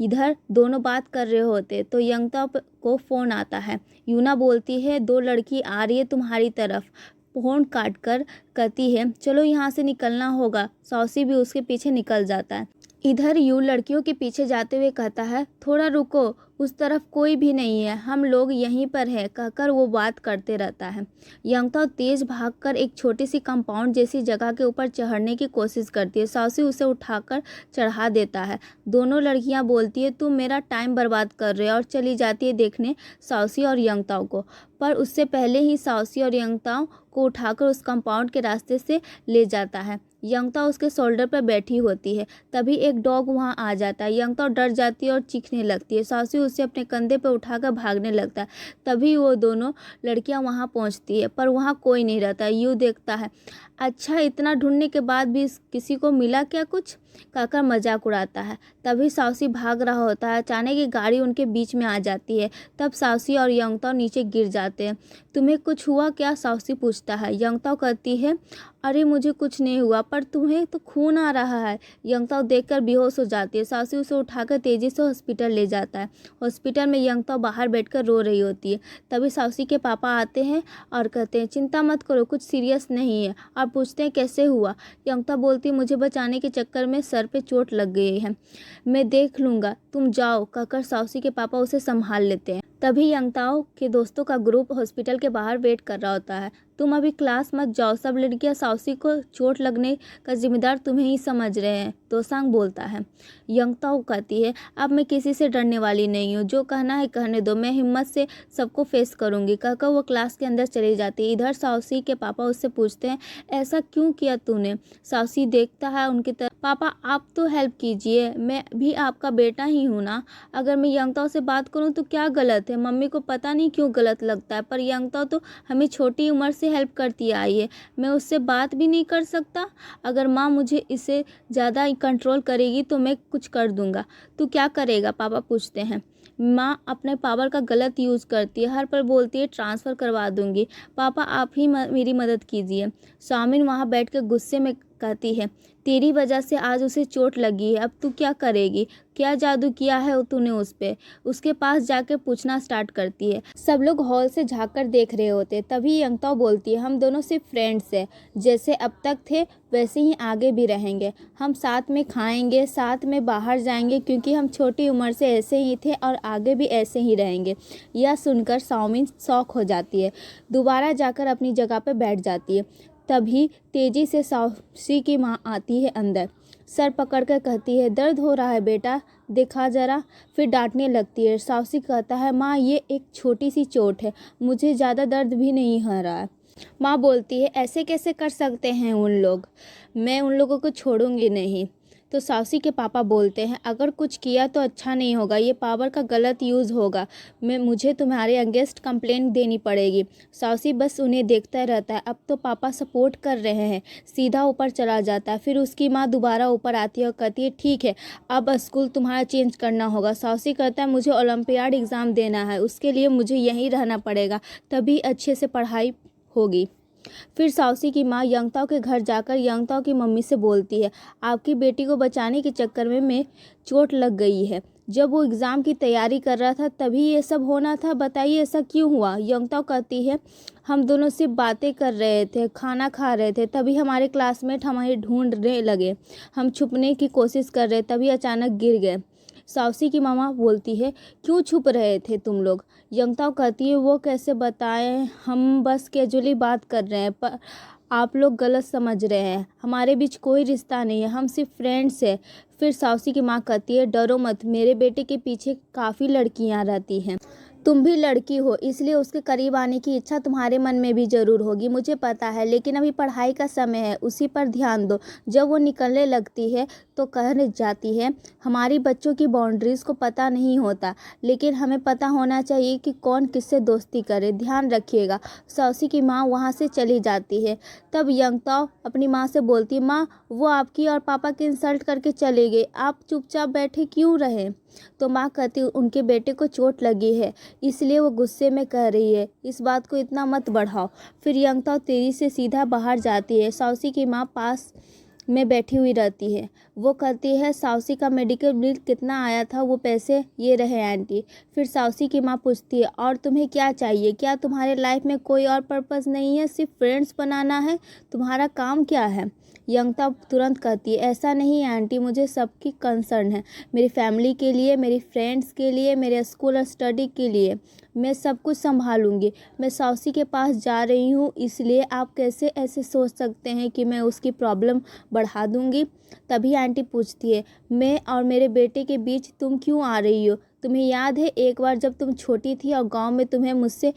इधर दोनों बात कर रहे होते तो यंगताओ को फ़ोन आता है। यूना बोलती है 2 लड़की आ रही है तुम्हारी तरफ। फ़ोन काट कर कहती है चलो यहाँ से निकलना होगा। शाओशी भी उसके पीछे निकल जाता है। इधर यू लड़कियों के पीछे जाते हुए कहता है थोड़ा रुको, उस तरफ कोई भी नहीं है, हम लोग यहीं पर हैं कहकर वो बात करते रहता है। यंगताओ तेज भागकर एक छोटी सी कंपाउंड जैसी जगह के ऊपर चढ़ने की कोशिश करती है। साउसी उसे उठाकर चढ़ा देता है। दोनों लड़कियां बोलती है तुम मेरा टाइम बर्बाद कर रहे हो, और चली जाती है देखने साउसी और यंगताओ को। पर उससे पहले ही साउसी और यंगताओ को उठाकर उस कंपाउंड के रास्ते से ले जाता है। यंगताओ उसके शोल्डर पर बैठी होती है। तभी एक डॉग वहां आ जाता है। यंगताओ डर जाती है और चीखने लगती है। साउसी उसे अपने कंधे पर उठाकर भागने लगता है। तभी वो दोनों लड़कियां वहां पहुंचती है, पर वहां कोई नहीं रहता। यू देखता है, अच्छा इतना ढूंढने के बाद भी किसी को मिला क्या कुछ, कहकर मजाक उड़ाता है। तभी साउसी भाग रहा होता है। अचानक एक गाड़ी उनके बीच में आ जाती है। तब साउसी और यंगताओ नीचे गिर जाते हैं। तुम्हें कुछ हुआ क्या, साउसी पूछता है। यंगताओ कहती है अरे मुझे कुछ नहीं हुआ, पर तुम्हें तो खून आ रहा है। यंगताओ देखकर बेहोश हो जाती है। साउसी उसे उठाकर तेजी से हॉस्पिटल ले जाता है। हॉस्पिटल में यंगताओ बाहर बैठकर रो रही होती है। तभी साउसी के पापा आते हैं और कहते हैं चिंता मत करो, कुछ सीरियस नहीं है, और पूछते हैं कैसे हुआ। यंगताओ बोलती है मुझे बचाने के चक्कर में सर पे चोट लग गई है, मैं देख लूँगा, तुम जाओ, कहकर साउसी के पापा उसे संभाल लेते हैं। तभी यंगताओ के दोस्तों का ग्रुप हॉस्पिटल के बाहर वेट कर रहा होता है। तुम अभी क्लास मत जाओ, सब लड़कियां साउसी को चोट लगने का जिम्मेदार तुम्हें ही समझ रहे हैं, दोसांग बोलता है। यंगताओ कहती है अब मैं किसी से डरने वाली नहीं हूँ, जो कहना है कहने दो, मैं हिम्मत से सबको फेस करूँगी, कहकर वो क्लास के अंदर चली जाती है। इधर साउसी के पापा उससे पूछते हैं ऐसा क्यों किया तूने। साउसी देखता है उनकी तरफ, पापा आप तो हेल्प कीजिए, मैं भी आपका बेटा ही हूँ ना, अगर मैं यंगताओ से बात करूँ तो क्या गलत है। मम्मी को पता नहीं क्यों गलत लगता है, पर यंगताओ तो हमें छोटी उम्र से हेल्प करती आई है, मैं उससे बात भी नहीं कर सकता। अगर माँ मुझे इसे ज़्यादा कंट्रोल करेगी तो मैं कुछ कर दूंगा। तू क्या करेगा, पापा पूछते हैं। माँ अपने पावर का गलत यूज़ करती है, हर पल बोलती है ट्रांसफ़र करवा दूंगी, पापा आप ही मेरी मदद कीजिए। सामिन वहाँ बैठ कर गुस्से में कहती है तेरी वजह से आज उसे चोट लगी है, अब तू क्या करेगी, क्या जादू किया है तूने उस पे। उसके पास जाकर पूछना स्टार्ट करती है। सब लोग हॉल से झाँक कर देख रहे होते। तभी यंगताओ बोलती है हम दोनों सिर्फ फ्रेंड्स हैं, जैसे अब तक थे वैसे ही आगे भी रहेंगे, हम साथ में खाएंगे, साथ में बाहर जाएंगे, क्योंकि हम छोटी उम्र से ऐसे ही थे और आगे भी ऐसे ही रहेंगे। यह सुनकर साउमिन शॉक हो जाती है, दोबारा जाकर अपनी जगह पर बैठ जाती है। तभी तेजी से साउसी की माँ आती है अंदर, सर पकड़कर कहती है दर्द हो रहा है बेटा, देखा जरा, फिर डांटने लगती है। साउसी कहता है माँ ये एक छोटी सी चोट है, मुझे ज़्यादा दर्द भी नहीं हो रहा है। माँ बोलती है ऐसे कैसे कर सकते हैं उन लोग, मैं उन लोगों को छोड़ूंगी नहीं। तो साउसी के पापा बोलते हैं अगर कुछ किया तो अच्छा नहीं होगा, ये पावर का गलत यूज़ होगा, मुझे तुम्हारे अगेंस्ट कंप्लेंट देनी पड़ेगी। साउसी बस उन्हें देखता रहता है। अब तो पापा सपोर्ट कर रहे हैं, सीधा ऊपर चला जाता है। फिर उसकी माँ दोबारा ऊपर आती है और कहती है ठीक है अब स्कूल तुम्हारा चेंज करना होगा। साउसी कहता है मुझे ओलंपियाड एग्ज़ाम देना है, उसके लिए मुझे यहीं रहना पड़ेगा, तभी अच्छे से पढ़ाई होगी। फिर साउसी की माँ यंगताओ के घर जाकर यंगताओ की मम्मी से बोलती है आपकी बेटी को बचाने के चक्कर में चोट लग गई है, जब वो एग्ज़ाम की तैयारी कर रहा था तभी ये सब होना था, बताइए ऐसा क्यों हुआ। यंगताओ कहती है हम दोनों सिर्फ बातें कर रहे थे, खाना खा रहे थे, तभी हमारे क्लासमेट हमें ढूंढने लगे, हम छुपने की कोशिश कर रहे तभी अचानक गिर गए। साउसी की मामा बोलती है क्यों छुप रहे थे तुम लोग। यंगताओ कहती है वो कैसे बताएं, हम बस कैजुअली बात कर रहे हैं, पर आप लोग गलत समझ रहे हैं, हमारे बीच कोई रिश्ता नहीं है, हम सिर्फ फ्रेंड्स हैं। फिर साउसी की माँ कहती है डरो मत, मेरे बेटे के पीछे काफ़ी लड़कियाँ रहती हैं, तुम भी लड़की हो इसलिए उसके करीब आने की इच्छा तुम्हारे मन में भी ज़रूर होगी, मुझे पता है, लेकिन अभी पढ़ाई का समय है, उसी पर ध्यान दो। जब वो निकलने लगती है तो कहने जाती है हमारी बच्चों की बाउंड्रीज़ को पता नहीं होता, लेकिन हमें पता होना चाहिए कि कौन किससे दोस्ती करे, ध्यान रखिएगा। साउसी की माँ वहाँ से चली जाती है। तब यंगताओ अपनी माँ से बोलती है माँ वो आपकी और पापा की इंसल्ट करके चले गए, आप चुपचाप बैठे क्यों रहे। तो माँ कहती उनके बेटे को चोट लगी है इसलिए वो गुस्से में कह रही है, इस बात को इतना मत बढ़ाओ। फिर यंगताओ तेजी से सीधा बाहर जाती है। साउसी की माँ पास में बैठी हुई रहती है, वो कहती है साउसी का मेडिकल बिल कितना आया था, वो पैसे ये रहे आंटी। फिर साउसी की माँ पूछती है और तुम्हें क्या चाहिए, क्या तुम्हारे लाइफ में कोई और पर्पस नहीं है, सिर्फ फ्रेंड्स बनाना है, तुम्हारा काम क्या है। यंगता तुरंत कहती है, ऐसा नहीं आंटी, मुझे सबकी कंसर्न है, मेरी फैमिली के लिए, मेरी फ्रेंड्स के लिए, मेरे स्कूल और स्टडी के लिए मैं सब कुछ संभालूंगी। मैं सौसी के पास जा रही हूँ, इसलिए आप कैसे ऐसे सोच सकते हैं कि मैं उसकी प्रॉब्लम बढ़ा दूंगी। तभी आंटी पूछती है, मैं और मेरे बेटे के बीच तुम क्यों आ रही हो? तुम्हें याद है एक बार जब तुम छोटी थी और गांव में तुम्हें मुझसे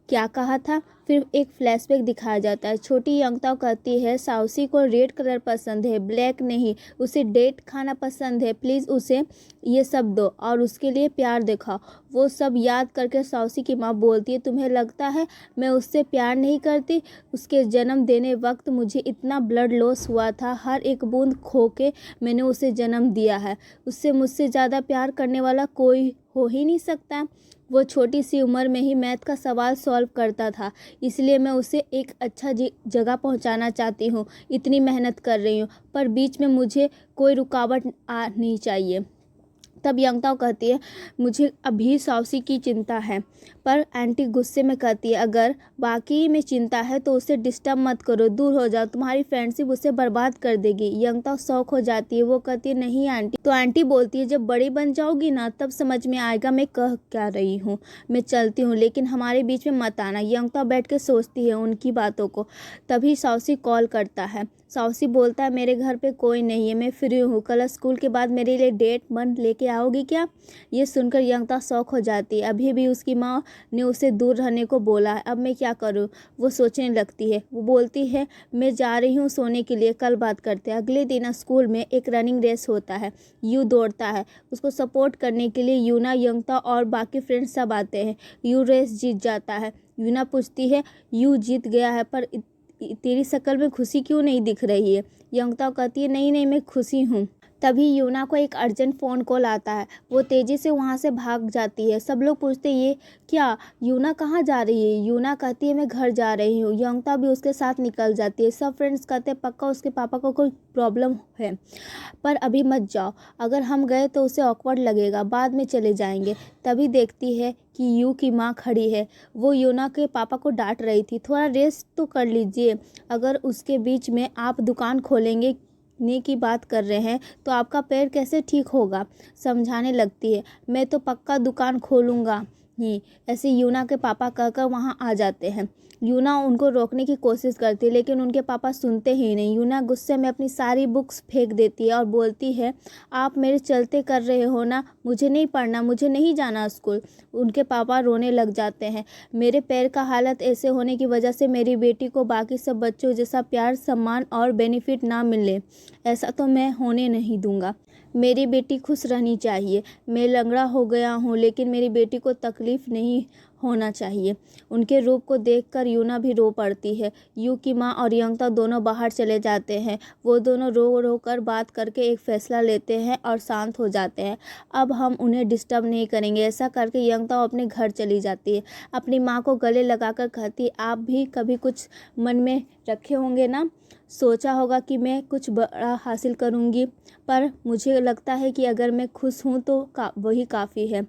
क्या कहा था? फिर एक फ्लैशबैक दिखाया जाता है। छोटी यंगता कहती है, साउसी को रेड कलर पसंद है, ब्लैक नहीं, उसे डेट खाना पसंद है, प्लीज़ उसे ये सब दो और उसके लिए प्यार दिखाओ। वो सब याद करके साउसी की माँ बोलती है, तुम्हें लगता है मैं उससे प्यार नहीं करती? उसके जन्म देने वक्त मुझे इतना ब्लड लॉस हुआ था, हर एक बूंद खो के मैंने उसे जन्म दिया है। उससे मुझसे ज़्यादा प्यार करने वाला कोई हो ही नहीं सकता। वो छोटी सी उम्र में ही मैथ का सवाल सॉल्व करता था, इसलिए मैं उसे एक अच्छा जगह पहुंचाना चाहती हूँ। इतनी मेहनत कर रही हूँ, पर बीच में मुझे कोई रुकावट नहीं चाहिए। तब यंगताओ कहती है, मुझे अभी साउसी की चिंता है। पर आंटी गुस्से में कहती है, अगर वाकई में चिंता है तो उसे डिस्टर्ब मत करो, दूर हो जाओ, तुम्हारी फ्रेंडशिप उसे बर्बाद कर देगी। यंगताओ शौक हो जाती है, वो कहती है, नहीं आंटी। तो आंटी बोलती है, जब बड़ी बन जाओगी ना तब समझ में आएगा मैं कह क्या रही हूँ। मैं चलती हूँ, लेकिन हमारे बीच में मत आना। यंगताओ बैठ के सोचती है उनकी बातों को। तभी साउसी कॉल करता है। साउसी बोलता है, मेरे घर पे कोई नहीं है, मैं फ्री हूँ, कल स्कूल के बाद मेरे लिए डेट बन लेके आओगी क्या? ये सुनकर यंगता शौक हो जाती है। अभी भी उसकी माँ ने उसे दूर रहने को बोला है, अब मैं क्या करूँ? वो सोचने लगती है। वो बोलती है, मैं जा रही हूँ सोने के लिए, कल बात करते हैं। अगले दिन स्कूल में एक रनिंग रेस होता है। यू दौड़ता है, उसको सपोर्ट करने के लिए यूना, यंगता और बाकी फ्रेंड्स सब आते हैं। यू रेस जीत जाता है। यूना पूछती है, यू जीत गया है, पर तेरी शक्ल में खुशी क्यों नहीं दिख रही है? यंगता कहती है, नहीं नहीं, मैं खुशी हूँ। तभी यूना को एक अर्जेंट फ़ोन कॉल आता है। वो तेज़ी से वहाँ से भाग जाती है। सब लोग पूछते हैं, ये क्या? यूना कहाँ जा रही है? यूना कहती है, मैं घर जा रही हूँ। यंगता भी उसके साथ निकल जाती है। सब फ्रेंड्स कहते हैं, पक्का उसके पापा को कोई प्रॉब्लम है, पर अभी मत जाओ, अगर हम गए तो उसे ऑकवर्ड लगेगा, बाद में चले जाएंगे। तभी देखती है कि यू की माँ खड़ी है। वो यूना के पापा को डांट रही थी, थोड़ा रेस्ट तो कर लीजिए, अगर उसके बीच में आप दुकान खोलेंगे ने की बात कर रहे हैं तो आपका पैर कैसे ठीक होगा? समझाने लगती है, मैं तो पक्का दुकान खोलूँगा ही। ऐसे यूना के पापा कहकर वहाँ आ जाते हैं। यूना उनको रोकने की कोशिश करती है, लेकिन उनके पापा सुनते ही नहीं। यूना गुस्से में अपनी सारी बुक्स फेंक देती है और बोलती है, आप मेरे चलते कर रहे हो ना, मुझे नहीं पढ़ना, मुझे नहीं जाना स्कूल। उनके पापा रोने लग जाते हैं। मेरे पैर का हालत ऐसे होने की वजह से मेरी बेटी को बाकी सब बच्चों जैसा प्यार, सम्मान और बेनिफिट ना मिले, ऐसा तो मैं होने नहीं दूंगा। मेरी बेटी खुश रहनी चाहिए। मैं लंगड़ा हो गया हूँ, लेकिन मेरी बेटी को तकलीफ़ नहीं होना चाहिए। उनके रूप को देखकर यूना भी रो पड़ती है। यू की माँ और यंगता दोनों बाहर चले जाते हैं। वो दोनों रो रो कर बात करके एक फ़ैसला लेते हैं और शांत हो जाते हैं। अब हम उन्हें डिस्टर्ब नहीं करेंगे। ऐसा करके यंगता अपने घर चली जाती है। अपनी माँ को गले लगाकर कहती, आप भी कभी कुछ मन में रखे होंगे ना, सोचा होगा कि मैं कुछ बड़ा हासिल करूँगी, पर मुझे लगता है कि अगर मैं खुश हूँ तो वही काफ़ी है।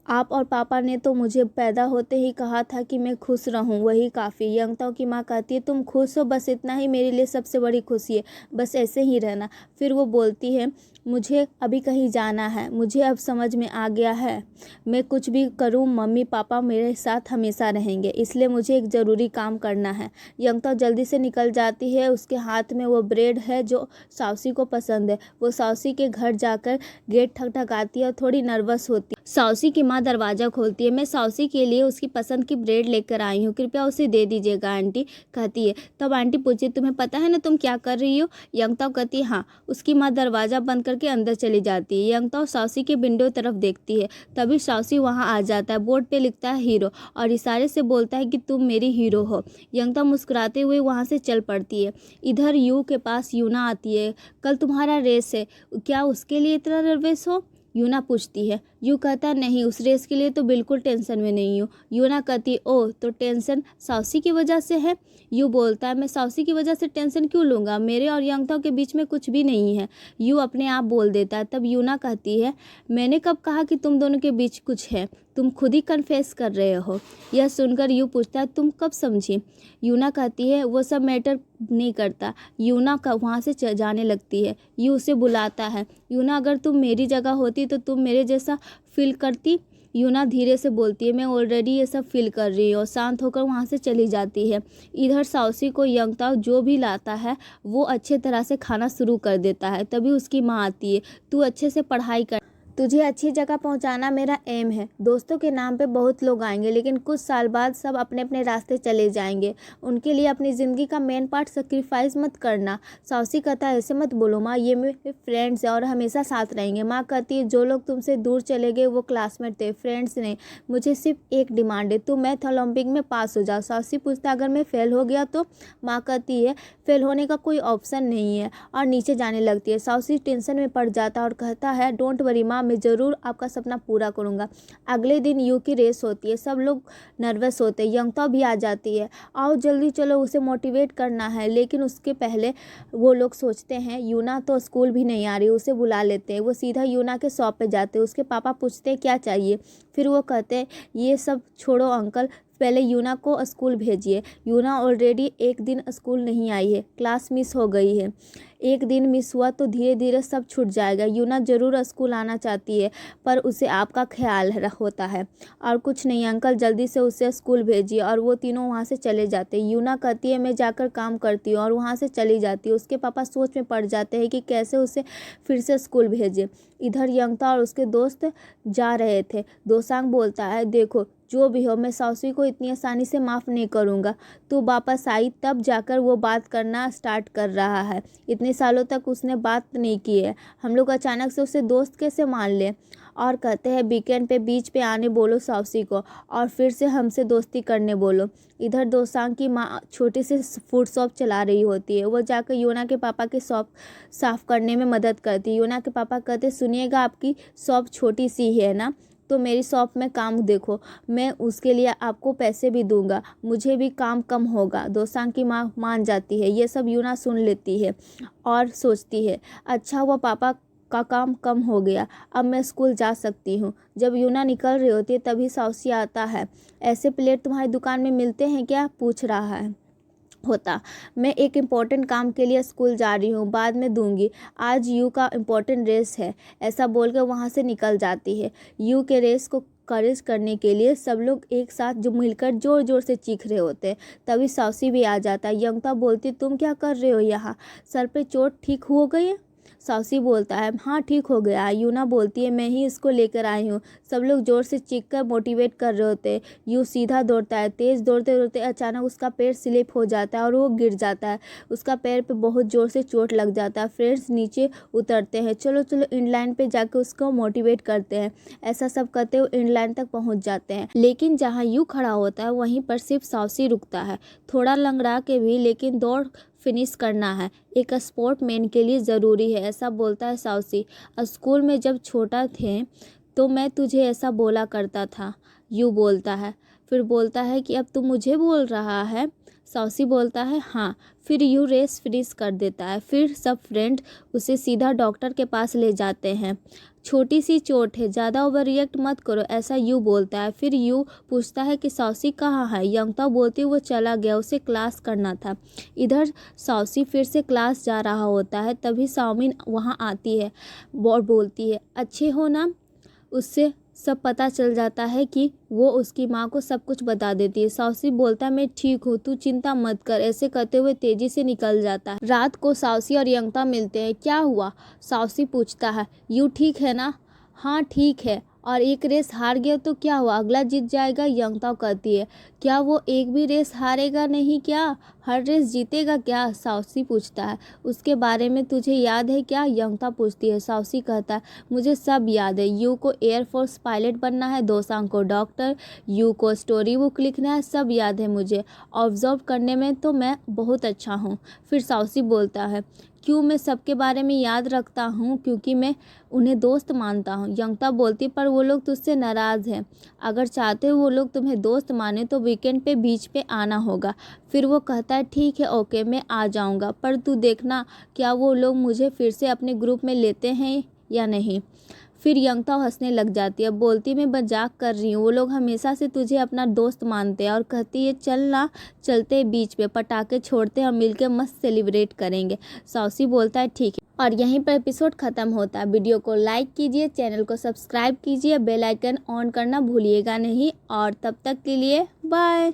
आप और पापा ने तो मुझे पैदा होते ही कहा था कि मैं खुश रहूं, वही काफ़ी। यंगताओं की माँ कहती है, तुम खुश हो, बस इतना ही मेरे लिए सबसे बड़ी खुशी है, बस ऐसे ही रहना। फिर वो बोलती है, मुझे अभी कहीं जाना है, मुझे अब समझ में आ गया है मैं कुछ भी करूं मम्मी पापा मेरे साथ हमेशा रहेंगे, इसलिए मुझे एक ज़रूरी काम करना है। यंगताओं जल्दी से निकल जाती है। उसके हाथ में वो ब्रेड है जो साउसी को पसंद है। वो साउसी के घर जाकर गेट ठकठकाती है और थोड़ी नर्वस होती है। साउसी की माँ दरवाज़ा खोलती है। मैं साउसी के लिए उसकी पसंद की ब्रेड लेकर आई हूँ, कृपया उसे दे दीजिएगा आंटी, कहती है। तब आंटी पूछती, तुम्हें पता है ना तुम क्या कर रही हो? यंगताओ कहती है, हाँ। उसकी माँ दरवाज़ा बंद करके अंदर चली जाती है। यंगताओ साउसी के विंडो तरफ देखती है। तभी साउसी वहाँ आ जाता है। बोर्ड पे लिखता है हीरो और इशारे से बोलता है कि तुम मेरी हीरो हो। यंगताओ मुस्कुराते हुए वहाँ से चल पड़ती है। इधर यू के पास यूना आती है। कल तुम्हारा रेस है, क्या उसके लिए इतना नर्वस हो? यूना पूछती है। यू कहता नहीं, उस रेस के लिए तो बिल्कुल टेंशन में नहीं हूँ। यूना कहती ओह तो टेंशन साउसी की वजह से है। यू बोलता है मैं साउसी की वजह से टेंशन क्यों लूँगा, मेरे और यंगताओ के बीच में कुछ भी नहीं है। यू अपने आप बोल देता है। तब यूना कहती है मैंने कब कहा कि तुम दोनों के बीच कुछ है, तुम खुद ही कन्फेस कर रहे हो। यह सुनकर यू पूछता है तुम कब समझी। यूना कहती है वो सब मैटर नहीं करता। यूना का वहाँ से जाने लगती है। यू उसे बुलाता है। यूना अगर तुम मेरी जगह होती तो तुम मेरे जैसा फील करती। यूना धीरे से बोलती है मैं ऑलरेडी ये सब फील कर रही हूँ। शांत होकर वहाँ से चली जाती है। इधर साउसी को यंगताओ जो भी लाता है वो अच्छे तरह से खाना शुरू कर देता है। तभी उसकी माँ आती है। तू अच्छे से पढ़ाई कर, तुझे अच्छी जगह पहुंचाना मेरा एम है। दोस्तों के नाम पे बहुत लोग आएंगे लेकिन कुछ साल बाद सब अपने अपने रास्ते चले जाएंगे। उनके लिए अपनी ज़िंदगी का मेन पार्ट सेक्रीफाइस मत करना। साउसी कहता है ऐसे मत बोलो माँ, ये मेरे फ्रेंड्स हैं और हमेशा साथ रहेंगे। माँ कहती है जो लोग तुमसे दूर चले गए वो क्लासमेट थे, फ्रेंड्स नहीं। मुझे सिर्फ एक डिमांड है, तू मैथ ओलंपिक में पास हो जा। साउसी पूछता है अगर मैं फ़ेल हो गया तो। माँ कहती है फेल होने का कोई ऑप्शन नहीं है और नीचे जाने लगती है। साउसी टेंशन में पड़ जाता है और कहता है डोंट वरी माँ, मैं ज़रूर आपका सपना पूरा करूँगा। अगले दिन यू की रेस होती है। सब लोग नर्वस होते हैं। यंगताओ भी आ जाती है। आओ जल्दी चलो, उसे मोटिवेट करना है। लेकिन उसके पहले वो लोग सोचते हैं यूना तो स्कूल भी नहीं आ रही, उसे बुला लेते हैं। वो सीधा यूना के शॉप पे जाते हैं। उसके पापा पूछते हैं क्या चाहिए। फिर वो कहते हैं ये सब छोड़ो अंकल, पहले यूना को स्कूल भेजिए। यूना ऑलरेडी एक दिन स्कूल नहीं आई है, क्लास मिस हो गई है। एक दिन मिस हुआ तो धीरे धीरे सब छूट जाएगा। यूना ज़रूर स्कूल आना चाहती है पर उसे आपका ख्याल होता है और कुछ नहीं अंकल, जल्दी से उसे स्कूल भेजिए। और वो तीनों वहाँ से चले जाते हैं। यूना कहती है मैं जाकर काम करती हूँ और वहाँ से चली जाती है। उसके पापा सोच में पड़ जाते हैं कि कैसे उसे फिर से स्कूल भेजे। इधर यंगता और उसके दोस्त जा रहे थे। दोसांग बोलता है देखो जो भी हो मैं साउसी को इतनी आसानी से माफ़ नहीं करूँगा। तू वापस आई तब जाकर वो बात करना स्टार्ट कर रहा है। इतने सालों तक उसने बात नहीं की है। हम लोग अचानक से उसे दोस्त कैसे मान लें। और कहते हैं वीकेंड पे बीच पे आने बोलो साउसी को और फिर से हमसे दोस्ती करने बोलो। इधर दोसांग की माँ छोटी सी फूड शॉप चला रही होती है। वो जाकर यूना के पापा की शॉप साफ़ करने में मदद करती है। यूना के पापा कहते सुनिएगा आपकी शॉप छोटी सी है ना, तो मेरी शॉप में काम देखो, मैं उसके लिए आपको पैसे भी दूंगा, मुझे भी काम कम होगा। दोसांग की माँ मान जाती है। ये सब यूना सुन लेती है और सोचती है अच्छा हुआ पापा का काम कम हो गया, अब मैं स्कूल जा सकती हूँ। जब यूना निकल रही होती है तभी साउसी आता है। ऐसे प्लेट तुम्हारी दुकान में मिलते हैं क्या, पूछ रहा है। होता मैं एक इम्पॉर्टेंट काम के लिए स्कूल जा रही हूँ, बाद में दूंगी, आज यू का इम्पॉर्टेंट रेस है। ऐसा बोलकर वहाँ से निकल जाती है। यू के रेस को करेज करने के लिए सब लोग एक साथ जो मिलकर जोर जोर से चीख रहे होते हैं। तभी साउसी भी आ जाता है। यंगता बोलती तुम क्या कर रहे हो यहाँ, सर पे चोट ठीक हो गई है। साउसी बोलता है हाँ ठीक हो गया। यूना बोलती है मैं ही इसको लेकर आई हूँ। सब लोग जोर से चीख कर मोटिवेट कर रहे होते हैं। यू सीधा दौड़ता है। तेज़ दौड़ते दौड़ते अचानक उसका पैर स्लिप हो जाता है और वो गिर जाता है। उसका पैर पे बहुत ज़ोर से चोट लग जाता है। फ्रेंड्स नीचे उतरते हैं। चलो चलो इंडलाइन पे जाकर उसको मोटिवेट करते हैं। ऐसा सब करते हुए इंडलाइन तक पहुँच जाते हैं। लेकिन जहाँ यू खड़ा होता है वहीं पर सिर्फ साउसी रुकता है। थोड़ा लंगड़ा के भी, लेकिन दौड़ फिनिश करना है, एक स्पोर्टमैन के लिए ज़रूरी है, ऐसा बोलता है साउसी। स्कूल में जब छोटा थे तो मैं तुझे ऐसा बोला करता था, यू बोलता है। फिर बोलता है कि अब तू मुझे बोल रहा है। साउसी बोलता है हाँ। फिर यू रेस फिनिश कर देता है। फिर सब फ्रेंड उसे सीधा डॉक्टर के पास ले जाते हैं। छोटी सी चोट है, ज़्यादा ओवर रिएक्ट मत करो, ऐसा यू बोलता है। फिर यू पूछता है कि साउसी कहाँ है। यंगता बोलती वो चला गया, उसे क्लास करना था। इधर साउसी फिर से क्लास जा रहा होता है। तभी साउमिन वहाँ आती है और बोलती है अच्छे हो ना। उससे सब पता चल जाता है कि वो उसकी माँ को सब कुछ बता देती है। साउसी बोलता है मैं ठीक हूँ, तू चिंता मत कर। ऐसे कहते हुए तेजी से निकल जाता है। रात को साउसी और यंगता मिलते हैं। क्या हुआ, साउसी पूछता है। यू ठीक है ना। हाँ ठीक है। और एक रेस हार गया तो क्या हुआ, अगला जीत जाएगा। यंगता कहती है क्या वो एक भी रेस हारेगा नहीं क्या, हर रेस जीतेगा क्या। साउसी पूछता है उसके बारे में तुझे याद है क्या। यंगता पूछती है। साउसी कहता है मुझे सब याद है। यू को एयरफोर्स पायलट बनना है, दोसांग को डॉक्टर, यू को स्टोरी बुक लिखना है, सब याद है मुझे। ऑब्जर्व करने में तो मैं बहुत अच्छा हूँ। फिर साउसी बोलता है क्यों मैं सबके बारे में याद रखता हूँ? क्योंकि मैं उन्हें दोस्त मानता हूँ। यंगता बोलती, पर वो लोग तुझसे नाराज़ हैं। अगर चाहते हो वो लोग तुम्हें दोस्त माने तो वीकेंड पे बीच पे आना होगा। फिर वो कहता है ठीक है ओके मैं आ जाऊँगा, पर तू देखना क्या वो लोग मुझे फिर से अपने ग्रुप में लेते हैं या नहीं। फिर यंगता हंसने लग जाती है, बोलती मैं मजाक कर रही हूँ, वो लोग हमेशा से तुझे अपना दोस्त मानते हैं। और कहती है चल ना चलते हैं बीच पे, पटाखे छोड़ते हैं और मिलके मस्त सेलिब्रेट करेंगे। सौसी बोलता है ठीक है। और यहीं पर एपिसोड ख़त्म होता है। वीडियो को लाइक कीजिए, चैनल को सब्सक्राइब कीजिए, बेल आइकन ऑन करना भूलिएगा नहीं। और तब तक के लिए बाय।